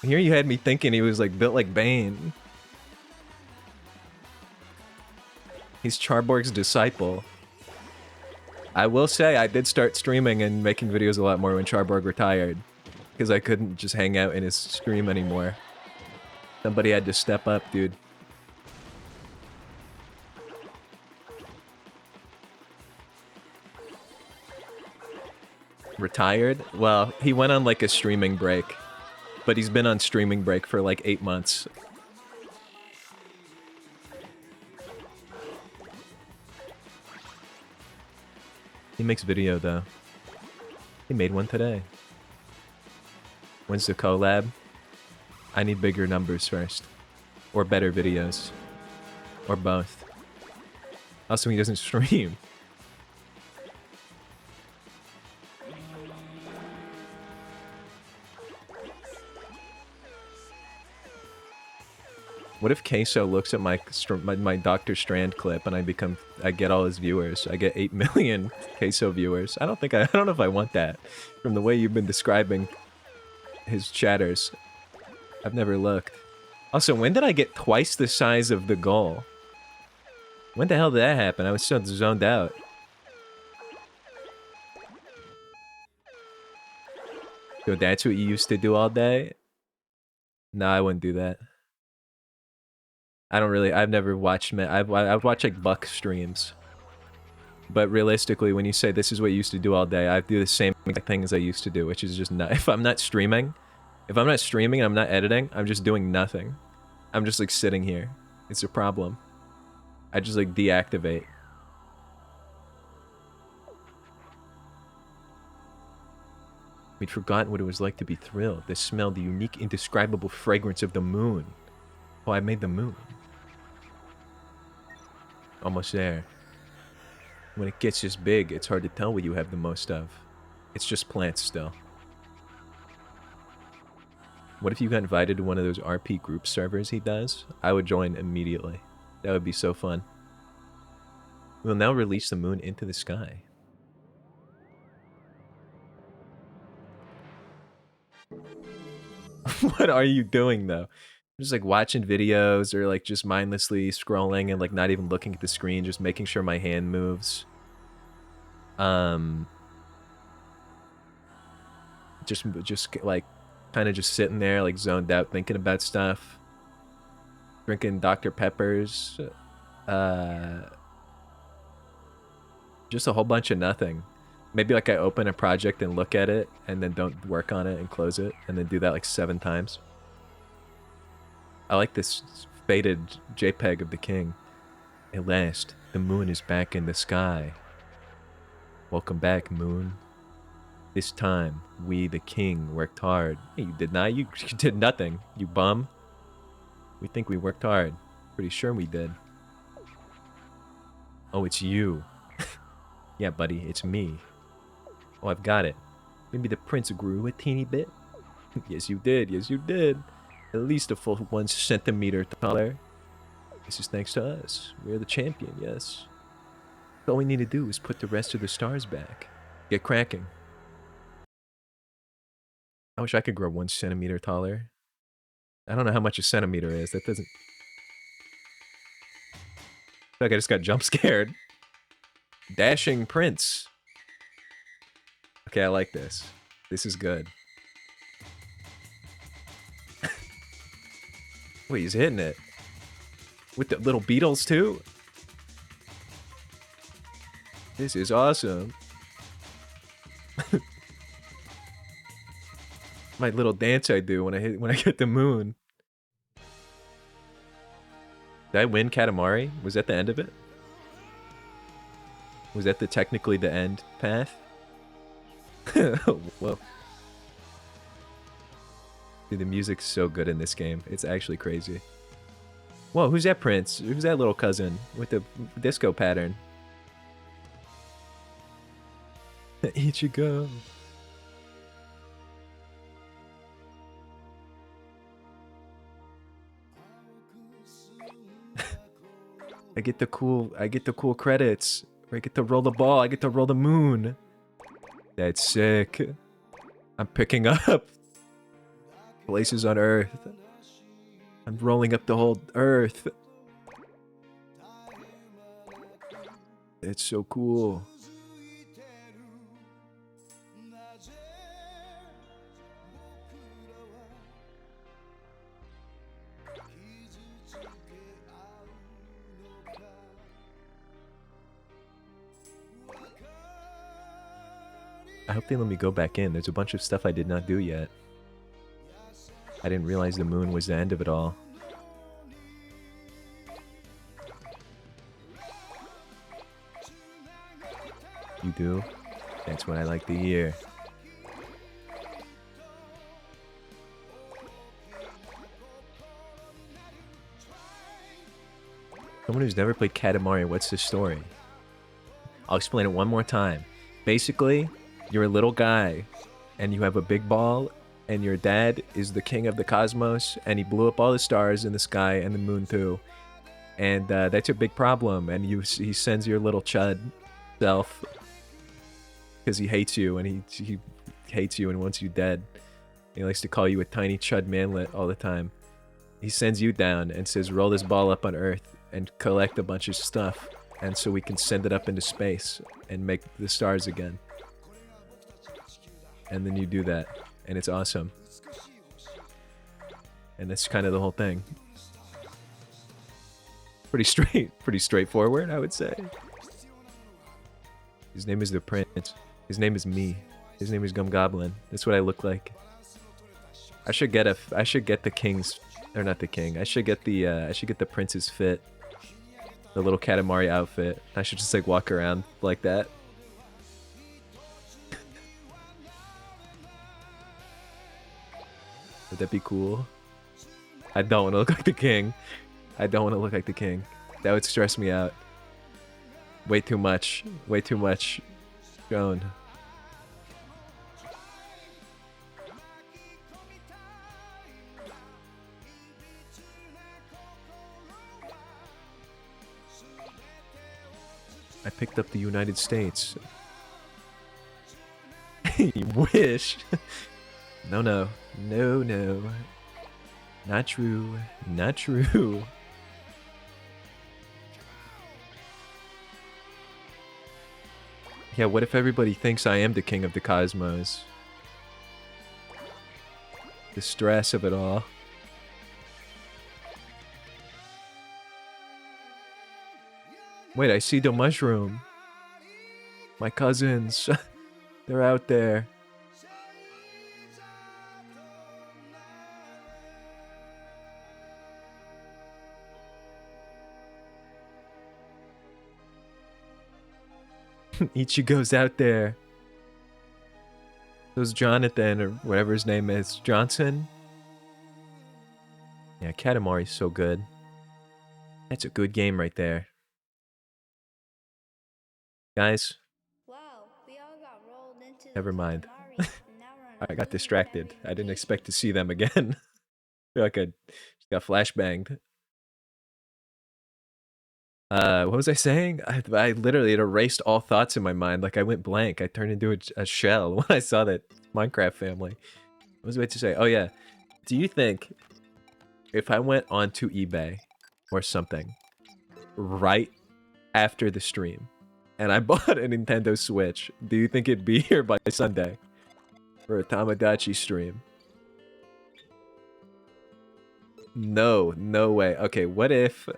Here you had me thinking he was like built like Bane. He's Charborg's disciple. I will say I did start streaming and making videos a lot more when Charborg retired, because I couldn't just hang out in his stream anymore. Somebody had to step up, dude. Retired? Well, he went on like a streaming break, but he's been on streaming break for like 8 months. He makes video though. He made one today. When's the collab? I need bigger numbers first. Or better videos. Or both. Also, he doesn't stream. What if Queso looks at my Dr. Strand clip and I get all his viewers? I get 8 million Queso viewers. I don't know if I want that. From the way you've been describing his chatters. I've never looked. Also, when did I get twice the size of the goal? When the hell did that happen? I was so zoned out. So that's what you used to do all day? No, I wouldn't do that. I've never watched, I've watched like Buck streams. But realistically, when you say this is what you used to do all day, I do the same thing as I used to do, which is just not, if I'm not streaming and I'm not editing, I'm just doing nothing. I'm just like sitting here. It's a problem. I just like deactivate. We'd forgotten what it was like to be thrilled. They smelled the unique, indescribable fragrance of the moon. Oh, I made the moon. Almost there. When it gets this big, it's hard to tell what you have the most of. It's just plants still. What if you got invited to one of those RP group servers he does? I would join immediately. That would be so fun. We'll now release the moon into the sky. What are you doing though? Just like watching videos or like just mindlessly scrolling and like not even looking at the screen, just making sure my hand moves. Just like kind of just sitting there, like zoned out, thinking about stuff, drinking Dr. Peppers, just a whole bunch of nothing. Maybe like I open a project and look at it and then don't work on it and close it and then do that like 7 times. I like this faded JPEG of the king. At last, the moon is back in the sky. Welcome back, moon. This time, we, the king, worked hard. Hey, you did not. You did nothing, you bum. We think we worked hard. Pretty sure we did. Oh, it's you. Yeah, buddy, it's me. Oh, I've got it. Maybe the prince grew a teeny bit. Yes, you did. Yes, you did. At least a full 1 centimeter taller. This is thanks to us. We're the champion, yes. All we need to do is put the rest of the stars back. Get cracking. I wish I could grow 1 centimeter taller. I don't know how much a centimeter is. That doesn't... I feel like I just got jump scared. Dashing prince. Okay, I like this. This is good. Wait, he's hitting it. With the little beetles, too? This is awesome. My little dance I do when I get the moon. Did I win Katamari? Was that the end of it? Was that technically the end path? Whoa. Dude, the music's so good in this game. It's actually crazy. Whoa, who's that prince? Who's that little cousin with the disco pattern? Ichigo. I get the cool credits. I get to roll the ball. I get to roll the moon. That's sick. I'm picking up places on Earth. I'm rolling up the whole Earth. It's so cool. I hope they let me go back in. There's a bunch of stuff I did not do yet. I didn't realize the moon was the end of it all. You do? That's what I like to hear. Someone who's never played Katamari, what's the story? I'll explain it one more time. Basically, you're a little guy, and you have a big ball, and your dad is the king of the cosmos, and he blew up all the stars in the sky and the moon too. And that's a big problem, and he sends your little chud self, because he hates you, and he hates you and wants you dead. He likes to call you a tiny chud manlet all the time. He sends you down and says, roll this ball up on Earth and collect a bunch of stuff, and so we can send it up into space and make the stars again. And then you do that, and it's awesome. And that's kind of the whole thing. Pretty straightforward, I would say. His name is the Prince. His name is me. His name is Gum Goblin. That's what I look like. I should get the king's, or not the king. I should get the prince's fit. The little Katamari outfit. I should just like walk around like that. Would that be cool? I don't want to look like the king. I don't want to look like the king. That would stress me out. Way too much. Way too much shown. I picked up the United States. You wish. No, no. No, no. Not true. Not true. Yeah, what if everybody thinks I am the king of the cosmos? The stress of it all. Wait, I see the mushroom. My cousins. They're out there. Ichigo's out there. Those Jonathan, or whatever his name is, Johnson? Yeah, Katamari's so good. That's a good game right there. Guys, Wow, we all got rolled into the never mind. katamari, and now we're on I got a distracted. I didn't vacation. expect to see them again. I feel like I just got flashbanged. What was I saying? I literally it erased all thoughts in my mind. Like I went blank. I turned into a shell when I saw that Minecraft family. What was I about to say? Oh yeah. Do you think if I went onto eBay or something right after the stream and I bought a Nintendo Switch, do you think it'd be here by Sunday for a Tamagotchi stream? No, no way. Okay, what if...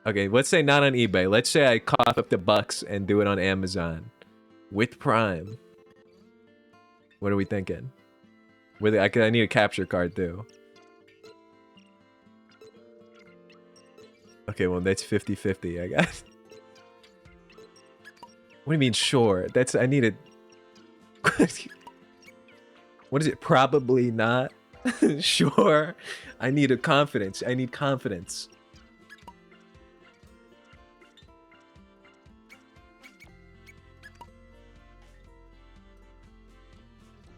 Okay, let's say not on eBay. Let's say I cough up the bucks and do it on Amazon with Prime. What are we thinking? I need a capture card too. Okay, well that's 50-50, I guess. What do you mean sure? I need a... What is it? Probably not? Sure. I need a confidence. I need confidence.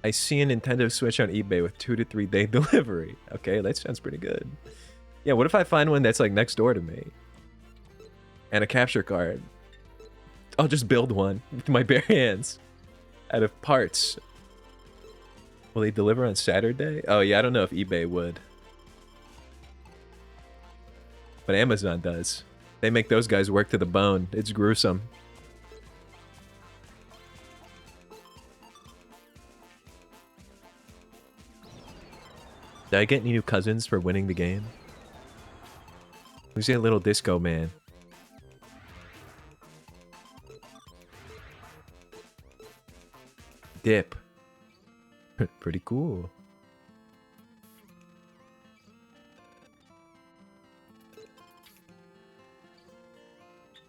I see a Nintendo Switch on eBay with 2 to 3 day delivery. Okay, that sounds pretty good. Yeah, what if I find one that's like next door to me? And a capture card. I'll just build one with my bare hands. Out of parts. Will they deliver on Saturday? Oh yeah, I don't know if eBay would. But Amazon does. They make those guys work to the bone. It's gruesome. Did I get any new cousins for winning the game? Who's that little disco man? Dip. Pretty cool.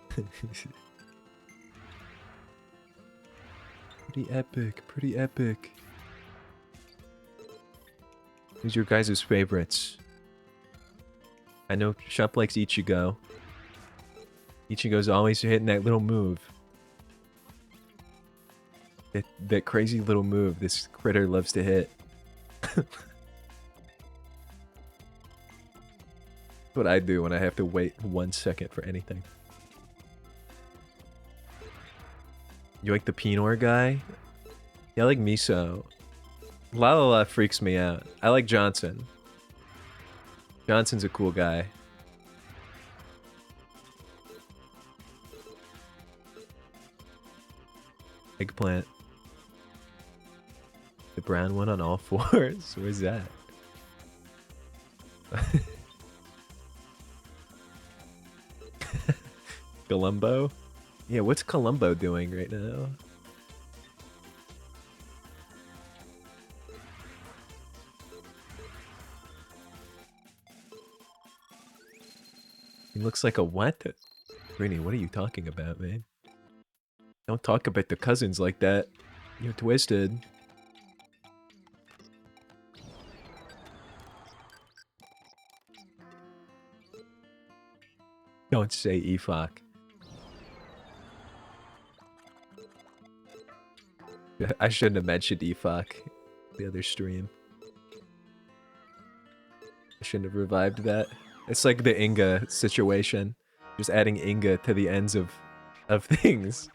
Pretty epic, pretty epic. Who's your guys' favorites? I know Shop likes Ichigo. Ichigo's always hitting that little move. That crazy little move this critter loves to hit. That's what I do when I have to wait 1 second for anything. You like the Pinor guy? Yeah, I like Miso. La La La freaks me out. I like Johnson. Johnson's a cool guy. Eggplant. The brown one on all fours? Where's that? Columbo? Yeah, what's Columbo doing right now? He looks like a what? Greeny, what are you talking about, man? Don't talk about the cousins like that. You're twisted. Don't say Efok. I shouldn't have mentioned Efok the other stream. I shouldn't have revived that. It's like the Inga situation. Just adding Inga to the ends of things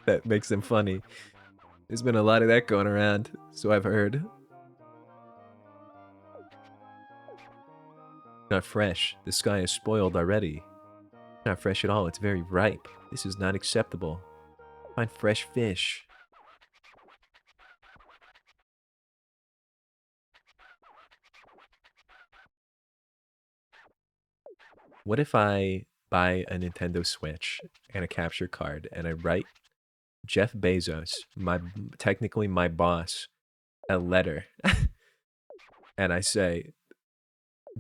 that makes them funny. There's been a lot of that going around, so I've heard. Not fresh. The sky is spoiled already. Not fresh at all. It's very ripe. This is not acceptable. Find fresh fish. What if I buy a Nintendo Switch and a capture card and I write Jeff Bezos, technically my boss, a letter, and I say,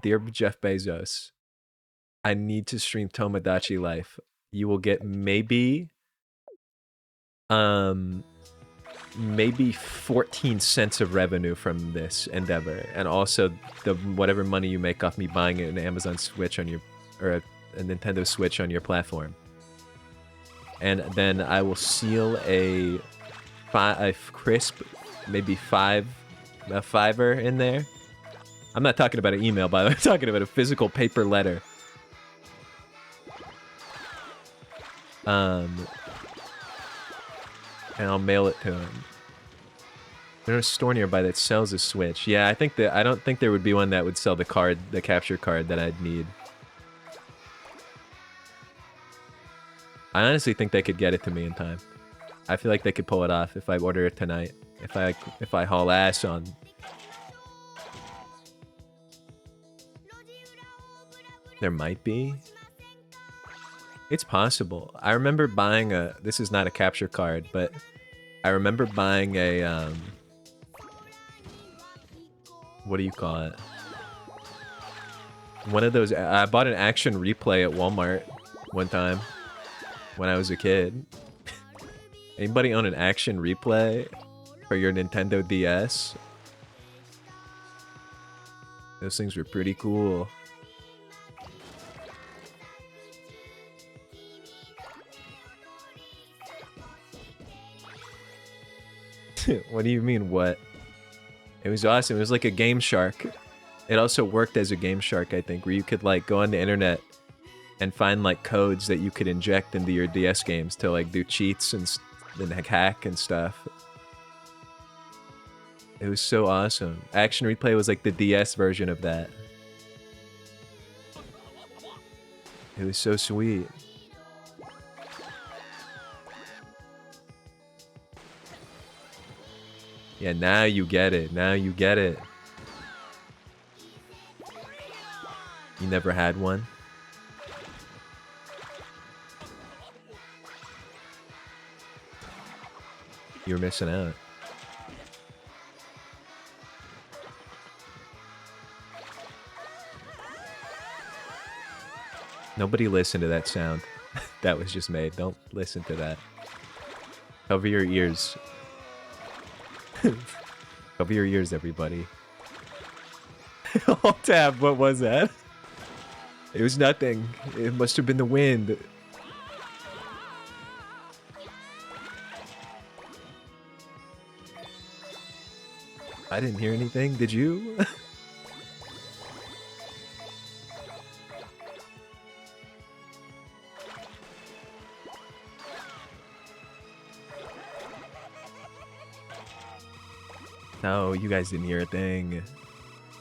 "Dear Jeff Bezos, I need to stream Tomodachi Life. You will get maybe 14 cents of revenue from this endeavor, and also the whatever money you make off me buying an Amazon Switch on your, or a Nintendo Switch on your platform. And then I will seal a crisp, maybe a $5 in there. I'm not talking about an email, by the way. I'm talking about a physical paper letter. And I'll mail it to him. There's a store nearby that sells a Switch. Yeah, I don't think there would be one that would sell the card, the capture card that I'd need. I honestly think they could get it to me in time. I feel like they could pull it off if I order it tonight. If I haul ass on. There might be. It's possible. I remember buying a... This is not a capture card, but I remember buying a... what do you call it? One of those... I bought an action replay at Walmart one time when I was a kid. Anybody own an action replay for your Nintendo DS? Those things were pretty cool. What do you mean, what? It was awesome. It was like a Game Shark. It also worked as a Game Shark, I think, where you could like go on the internet and find like codes that you could inject into your DS games to like do cheats and hack and stuff. It was so awesome. Action Replay was like the DS version of that. It was so sweet. Yeah, now you get it. Now you get it. You never had one? You're missing out. Nobody listen to that sound. That was just made. Don't listen to that. Cover your ears. Cover your ears, everybody. Alt tab, what was that? It was nothing. It must have been the wind. I didn't hear anything. Did you? No, you guys didn't hear a thing.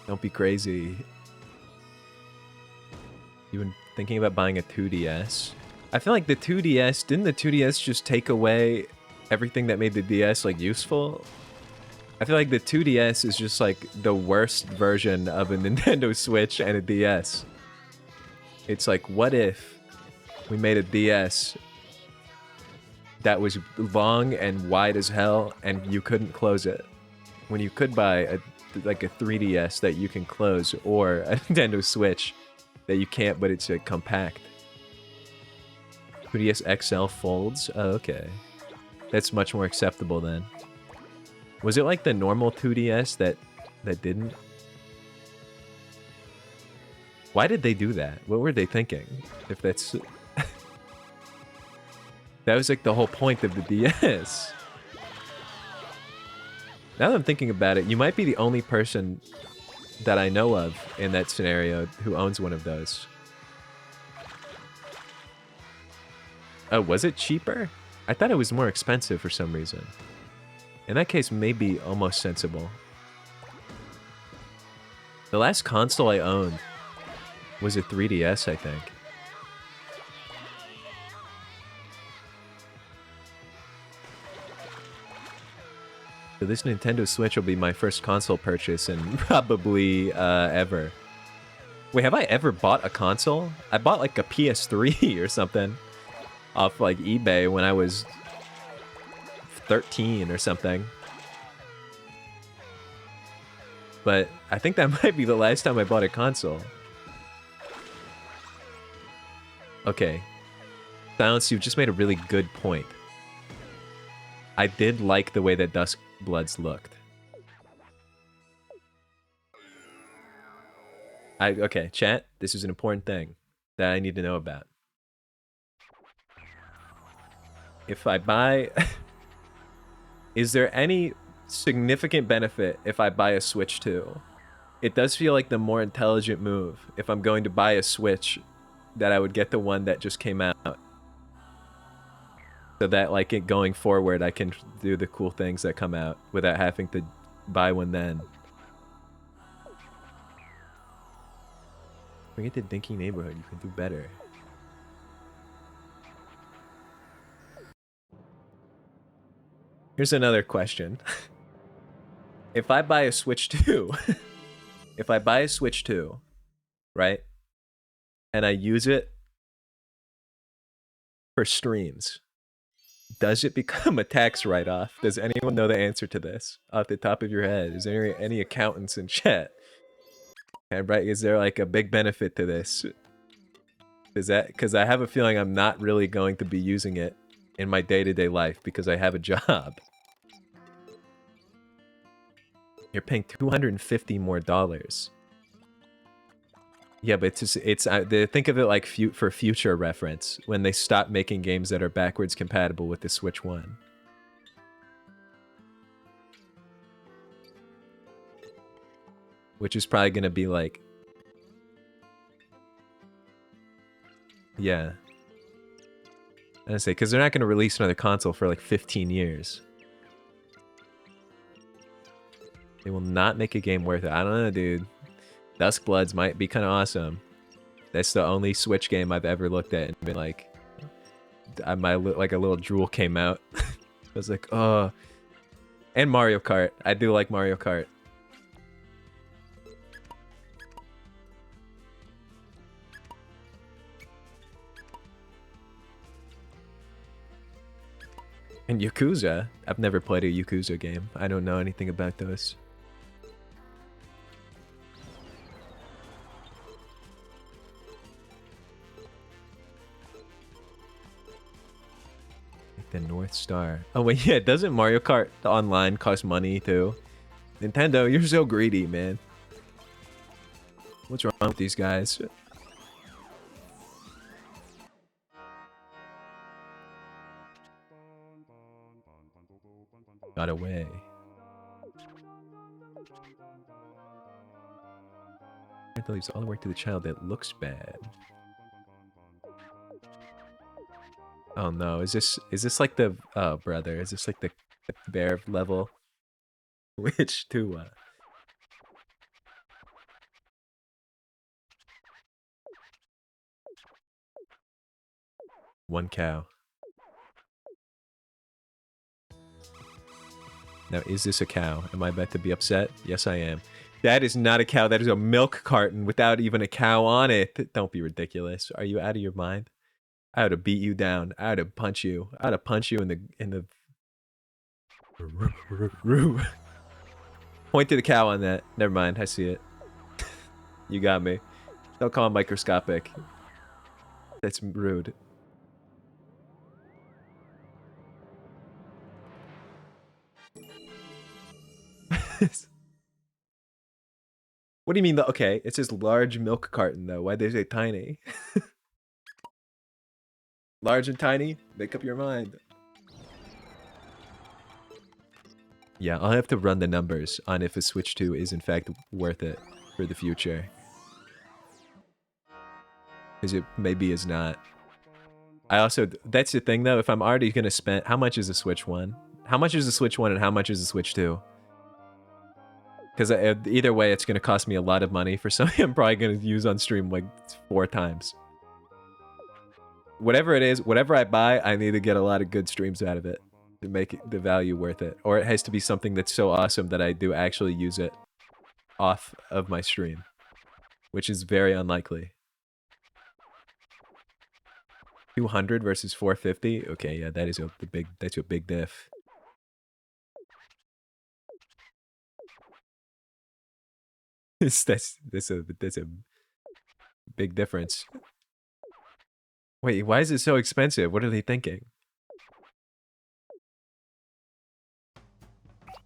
Don't be crazy. You been thinking about buying a 2DS? I feel like the 2DS, didn't the 2DS just take away everything that made the DS like useful? I feel like the 2DS is just like the worst version of a Nintendo Switch and a DS. It's like, what if we made a DS that was long and wide as hell and you couldn't close it? When you could buy like a 3DS that you can close, or a Nintendo Switch that you can't, but it's compact. 2DS XL folds? Oh, okay. That's much more acceptable then. Was it like the normal 2DS that didn't? Why did they do that? What were they thinking? If that's... That was like the whole point of the DS. Now that I'm thinking about it, you might be the only person that I know of in that scenario who owns one of those. Oh, was it cheaper? I thought it was more expensive for some reason. In that case, maybe almost sensible. The last console I owned was a 3DS, I think. So this Nintendo Switch will be my first console purchase and probably ever. Wait, have I ever bought a console? I bought like a PS3 or something off like eBay when I was 13 or something. But I think that might be the last time I bought a console. Okay. Silence, you've just made a really good point. I did like the way that Duskbloods looked. Okay, chat, this is an important thing that I need to know about. If I buy... Is there any significant benefit if I buy a Switch 2? It does feel like the more intelligent move if I'm going to buy a Switch that I would get the one that just came out. So that like going forward I can do the cool things that come out without having to buy one then. Bring it to Dinky Neighborhood, you can do better. Here's another question. If I buy a Switch 2, if I buy a Switch 2, right? And I use it for streams, does it become a tax write-off? Does anyone know the answer to this off the top of your head? Is there any accountants in chat? And right, is there like a big benefit to this? Is that because I have a feeling I'm not really going to be using it in my day-to-day life because I have a job. You're paying $250 more. Yeah, but think of it like for future reference when they stop making games that are backwards compatible with the Switch 1. Which is probably going to be like... Yeah. I say, because they're not going to release another console for like 15 years. They will not make a game worth it. I don't know, dude. Duskbloods might be kind of awesome. That's the only Switch game I've ever looked at and been like... like a little drool came out. I was like, oh... And Mario Kart. I do like Mario Kart. And Yakuza. I've never played a Yakuza game. I don't know anything about those. Like the North Star. Oh wait, yeah, doesn't Mario Kart Online cost money too? Nintendo, you're so greedy, man. What's wrong with these guys? Got away. Parental leaves all the work to the child that looks bad. Oh no, is this like the brother? Is this like the bear level? Which to one cow. Now, is this a cow? Am I about to be upset? Yes, I am. That is not a cow. That is a milk carton without even a cow on it. Don't be ridiculous. Are you out of your mind? I would have beat you down. I would have punched you. I would have punched you in the... Point to the cow on that. Never mind. I see it. You got me. Don't call him microscopic. That's rude. What do you mean? Okay, it says large milk carton though. Why'd they say tiny? Large and tiny? Make up your mind. Yeah, I'll have to run the numbers on if a Switch 2 is in fact worth it for the future. Because it maybe is not. I also, that's the thing though, if I'm already gonna spend, how much is a Switch 1? How much is the Switch 1 and how much is the Switch 2? Because either way, it's gonna cost me a lot of money for something I'm probably gonna use on stream like 4 times. Whatever it is, whatever I buy, I need to get a lot of good streams out of it to make the value worth it. Or it has to be something that's so awesome that I do actually use it off of my stream. which is very unlikely. 200 versus 450. Okay, yeah, that's a big diff. That's a big difference. Wait, why is it so expensive? What are they thinking?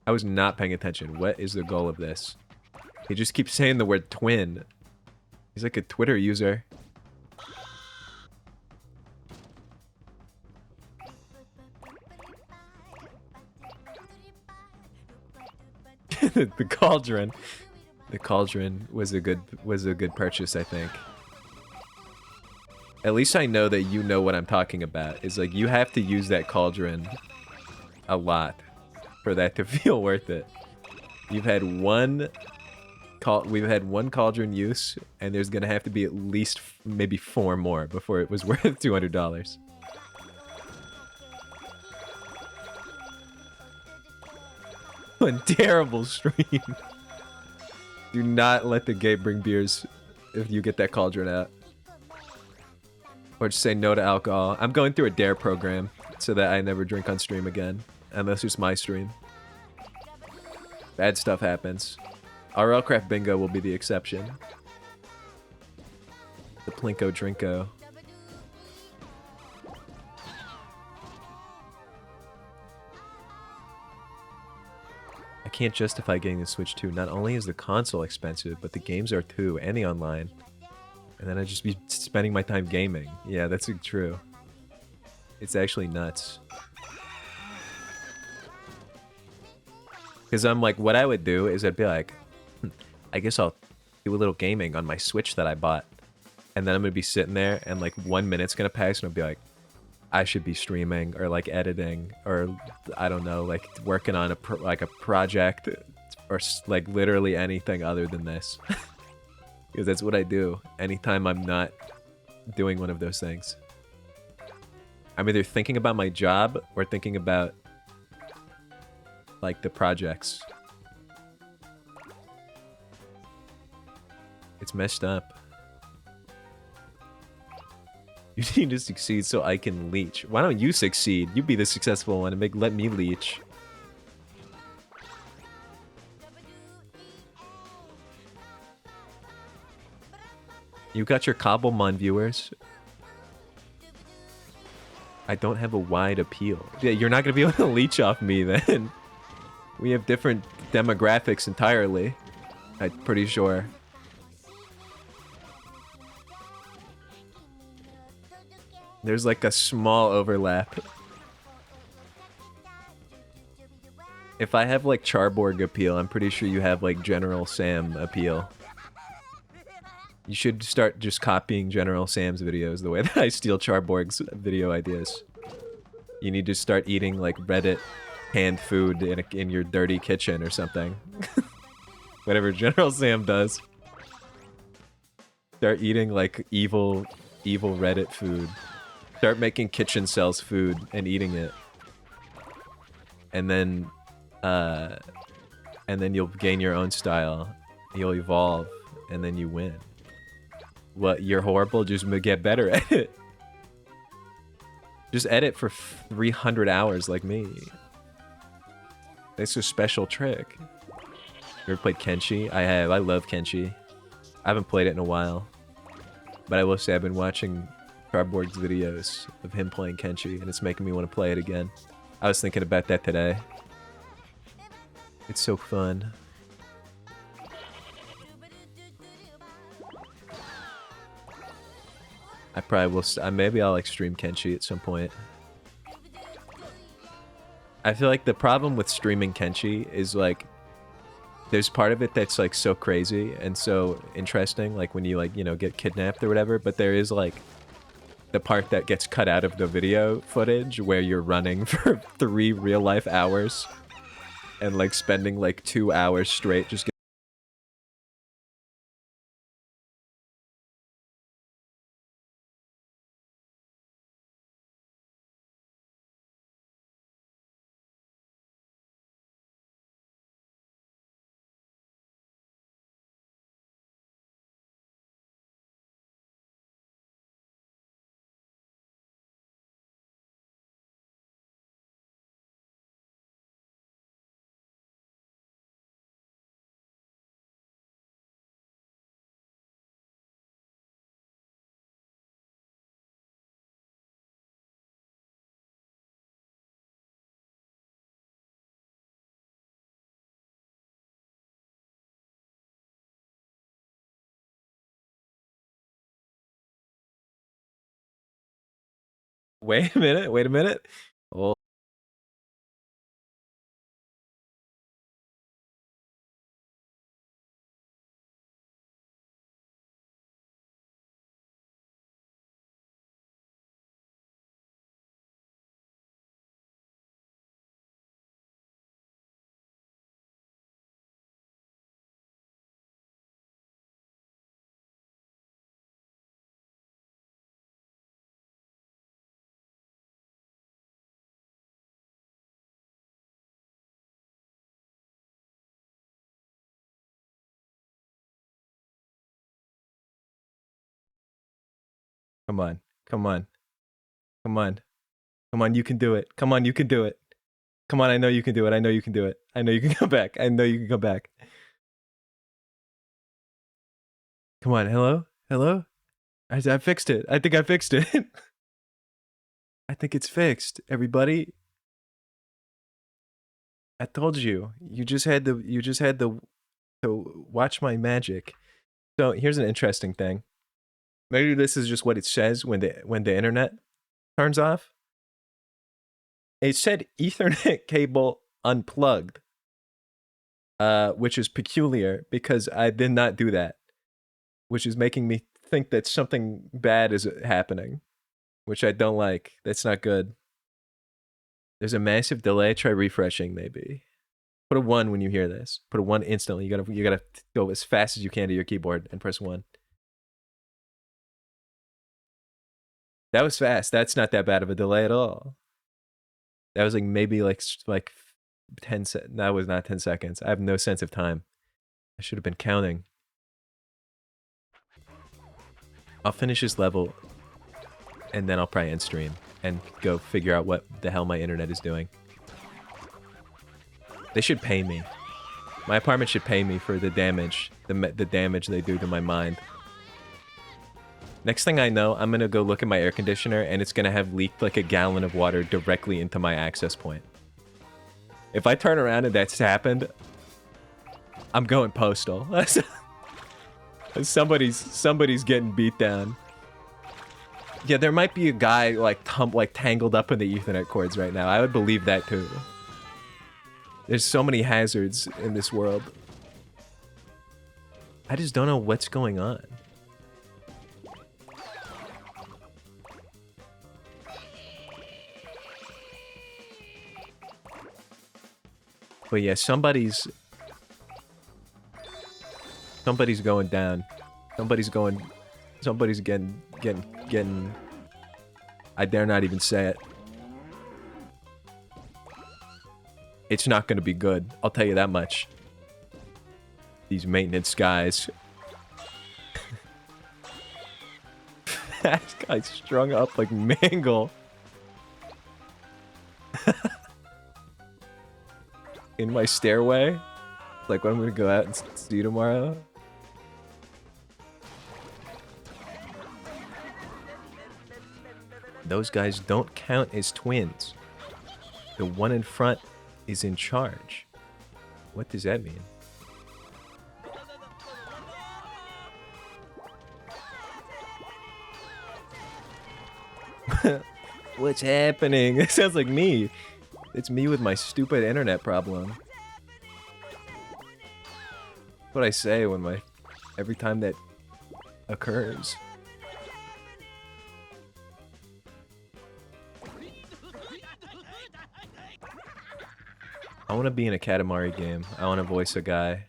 I was not paying attention. What is the goal of this? He just keeps saying the word twin. He's like a Twitter user. The cauldron. The cauldron was a good purchase, I think. At least I know that you know what I'm talking about. It's like you have to use that cauldron a lot for that to feel worth it. We've had one cauldron use, and there's gonna have to be at least maybe 4 more before it was worth $200. A terrible stream. Do not let the gate bring beers if you get that cauldron out. Or just say no to alcohol. I'm going through a DARE program so that I never drink on stream again. Unless it's my stream. Bad stuff happens. RL Craft Bingo will be the exception. The Plinko Drinko. I can't justify getting the Switch 2. Not only is the console expensive, but the games are too, and the online. And then I'd just be spending my time gaming. Yeah, that's true. It's actually nuts. Because I'm like, what I would do is I'd be like, I guess I'll do a little gaming on my Switch that I bought. And then I'm going to be sitting there and like 1 minute's going to pass and I'll be like, I should be streaming or like editing or I don't know, like working on a project or like literally anything other than this. Because that's what I do anytime I'm not doing one of those things. I'm either thinking about my job or thinking about like the projects. It's messed up. You need to succeed so I can leech. Why don't you succeed? You be the successful one and let me leech. You got your Cobblemon viewers. I don't have a wide appeal. Yeah, you're not gonna be able to leech off me then. We have different demographics entirely. I'm pretty sure. There's like a small overlap. If I have like Charborg appeal, I'm pretty sure you have like General Sam appeal. You should start just copying General Sam's videos the way that I steal Charborg's video ideas. You need to start eating like Reddit canned food in your dirty kitchen or something. Whatever General Sam does. Start eating like evil Reddit food. Start making kitchen cells food and eating it. And then you'll gain your own style. You'll evolve and then you win. What, you're horrible? Just get better at it. Just edit for 300 hours like me. That's a special trick. You ever played Kenshi? I have. I love Kenshi. I haven't played it in a while. But I will say I've been watching Cardboard's videos of him playing Kenshi, and it's making me want to play it again. I was thinking about that today. It's so fun. I probably will. Maybe I'll like stream Kenshi at some point. I feel like the problem with streaming Kenshi is like there's part of it that's like so crazy and so interesting, like when you like, you know, get kidnapped or whatever, but there is like the part that gets cut out of the video footage where you're running for 3 real life hours and like spending like 2 hours straight just Wait a minute. Wait a minute. Oh. Come on. Come on. Come on. Come on, you can do it. Come on, you can do it. Come on, I know you can do it. I know you can do it. I know you can come back. I know you can come back. Come on, hello? Hello? I fixed it. I think I fixed it. I think it's fixed. Everybody, I told you. You just had to watch my magic. So, here's an interesting thing. Maybe this is just what it says when the internet turns off. It said Ethernet cable unplugged, which is peculiar because I did not do that, which is making me think that something bad is happening, which I don't like. That's not good. There's a massive delay. Try refreshing, maybe. Put a 1 when you hear this. Put a 1 instantly. You gotta go as fast as you can to your keyboard and press 1. That was fast. That's not that bad of a delay at all. That was like maybe like 10 seconds. That was not 10 seconds. I have no sense of time. I should have been counting. I'll finish this level and then I'll probably end stream and go figure out what the hell my internet is doing. They should pay me. My apartment should pay me for the damage, the damage they do to my mind. Next thing I know, I'm gonna go look at my air conditioner and it's gonna have leaked like a gallon of water directly into my access point. If I turn around and that's happened, I'm going postal. Somebody's getting beat down. Yeah, there might be a guy like tangled up in the Ethernet cords right now. I would believe that too. There's so many hazards in this world. I just don't know what's going on. But yeah, somebody's going down. Somebody's getting I dare not even say it. It's not going to be good. I'll tell you that much. These maintenance guys. That guy's strung up like mangle. In my stairway. Like when I'm going to go out and see you tomorrow. Those guys don't count as twins. The one in front is in charge. What does that mean? What's happening? It sounds like me. It's me with my stupid internet problem. That's what I say when every time that occurs. I want to be in a Katamari game. I want to voice a guy.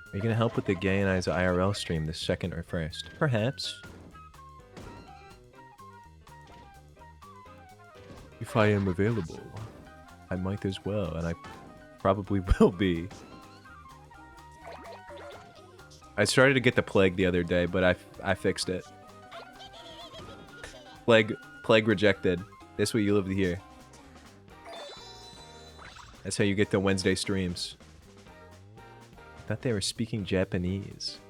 Are you gonna help with the Gay and I's IRL stream the second or first? Perhaps. If I am available, I might as well, and I probably will be. I started to get the plague the other day, but I fixed it. Plague rejected. That's what you live to hear. That's how you get the Wednesday streams. Thought they were speaking Japanese.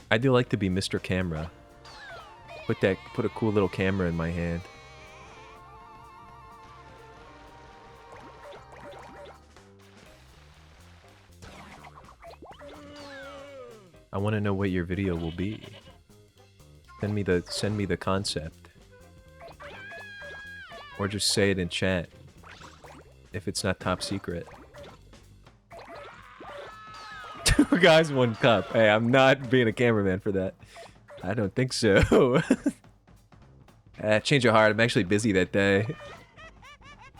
I do like to be Mr. Camera. Put a cool little camera in my hand. I want to know what your video will be. Send me the concept. Or just say it in chat. If it's not top secret. 2 guys, 1 cup. Hey, I'm not being a cameraman for that. I don't think so. Change of heart. I'm actually busy that day.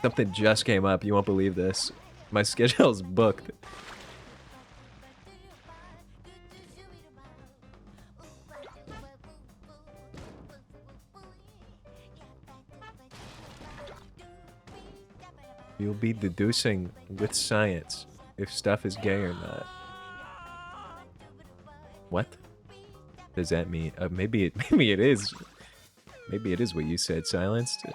Something just came up. You won't believe this. My schedule's booked. You'll be deducing with science if stuff is gay or not. What does that mean? Maybe it is. Maybe it is what you said. Silenced.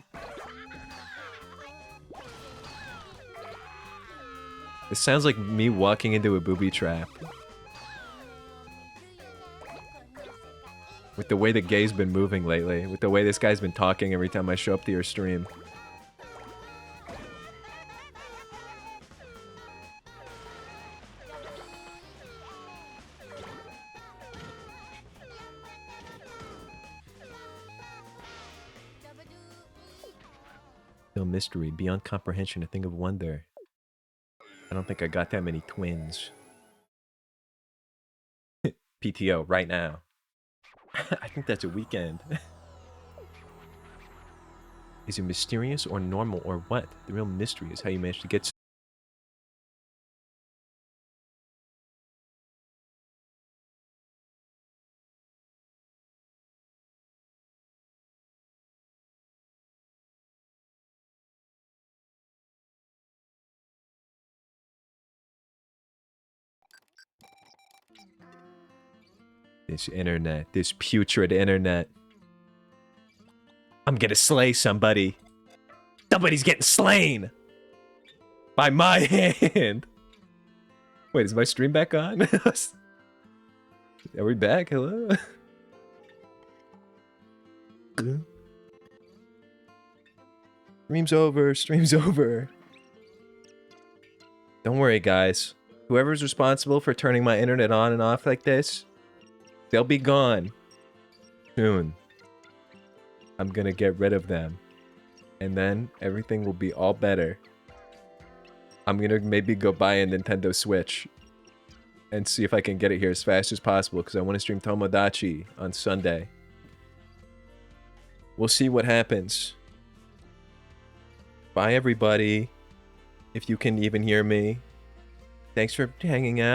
It sounds like me walking into a booby trap. With the way the gay's been moving lately. With the way this guy's been talking every time I show up to your stream. No mystery, beyond comprehension, a thing of wonder. I don't think I got that many twins. PTO, right now. I think that's a weekend. Is it mysterious or normal or what? The real mystery is how you managed to get... This internet, this putrid internet. I'm gonna slay somebody. Somebody's getting slain! By my hand! Wait, is my stream back on? Are we back? Hello? Stream's over, stream's over. Don't worry, guys. Whoever's responsible for turning my internet on and off like this, they'll be gone soon. I'm gonna get rid of them. And then everything will be all better. I'm gonna maybe go buy a Nintendo Switch and see if I can get it here as fast as possible because I want to stream Tomodachi on Sunday. We'll see what happens. Bye, everybody. If you can even hear me. Thanks for hanging out.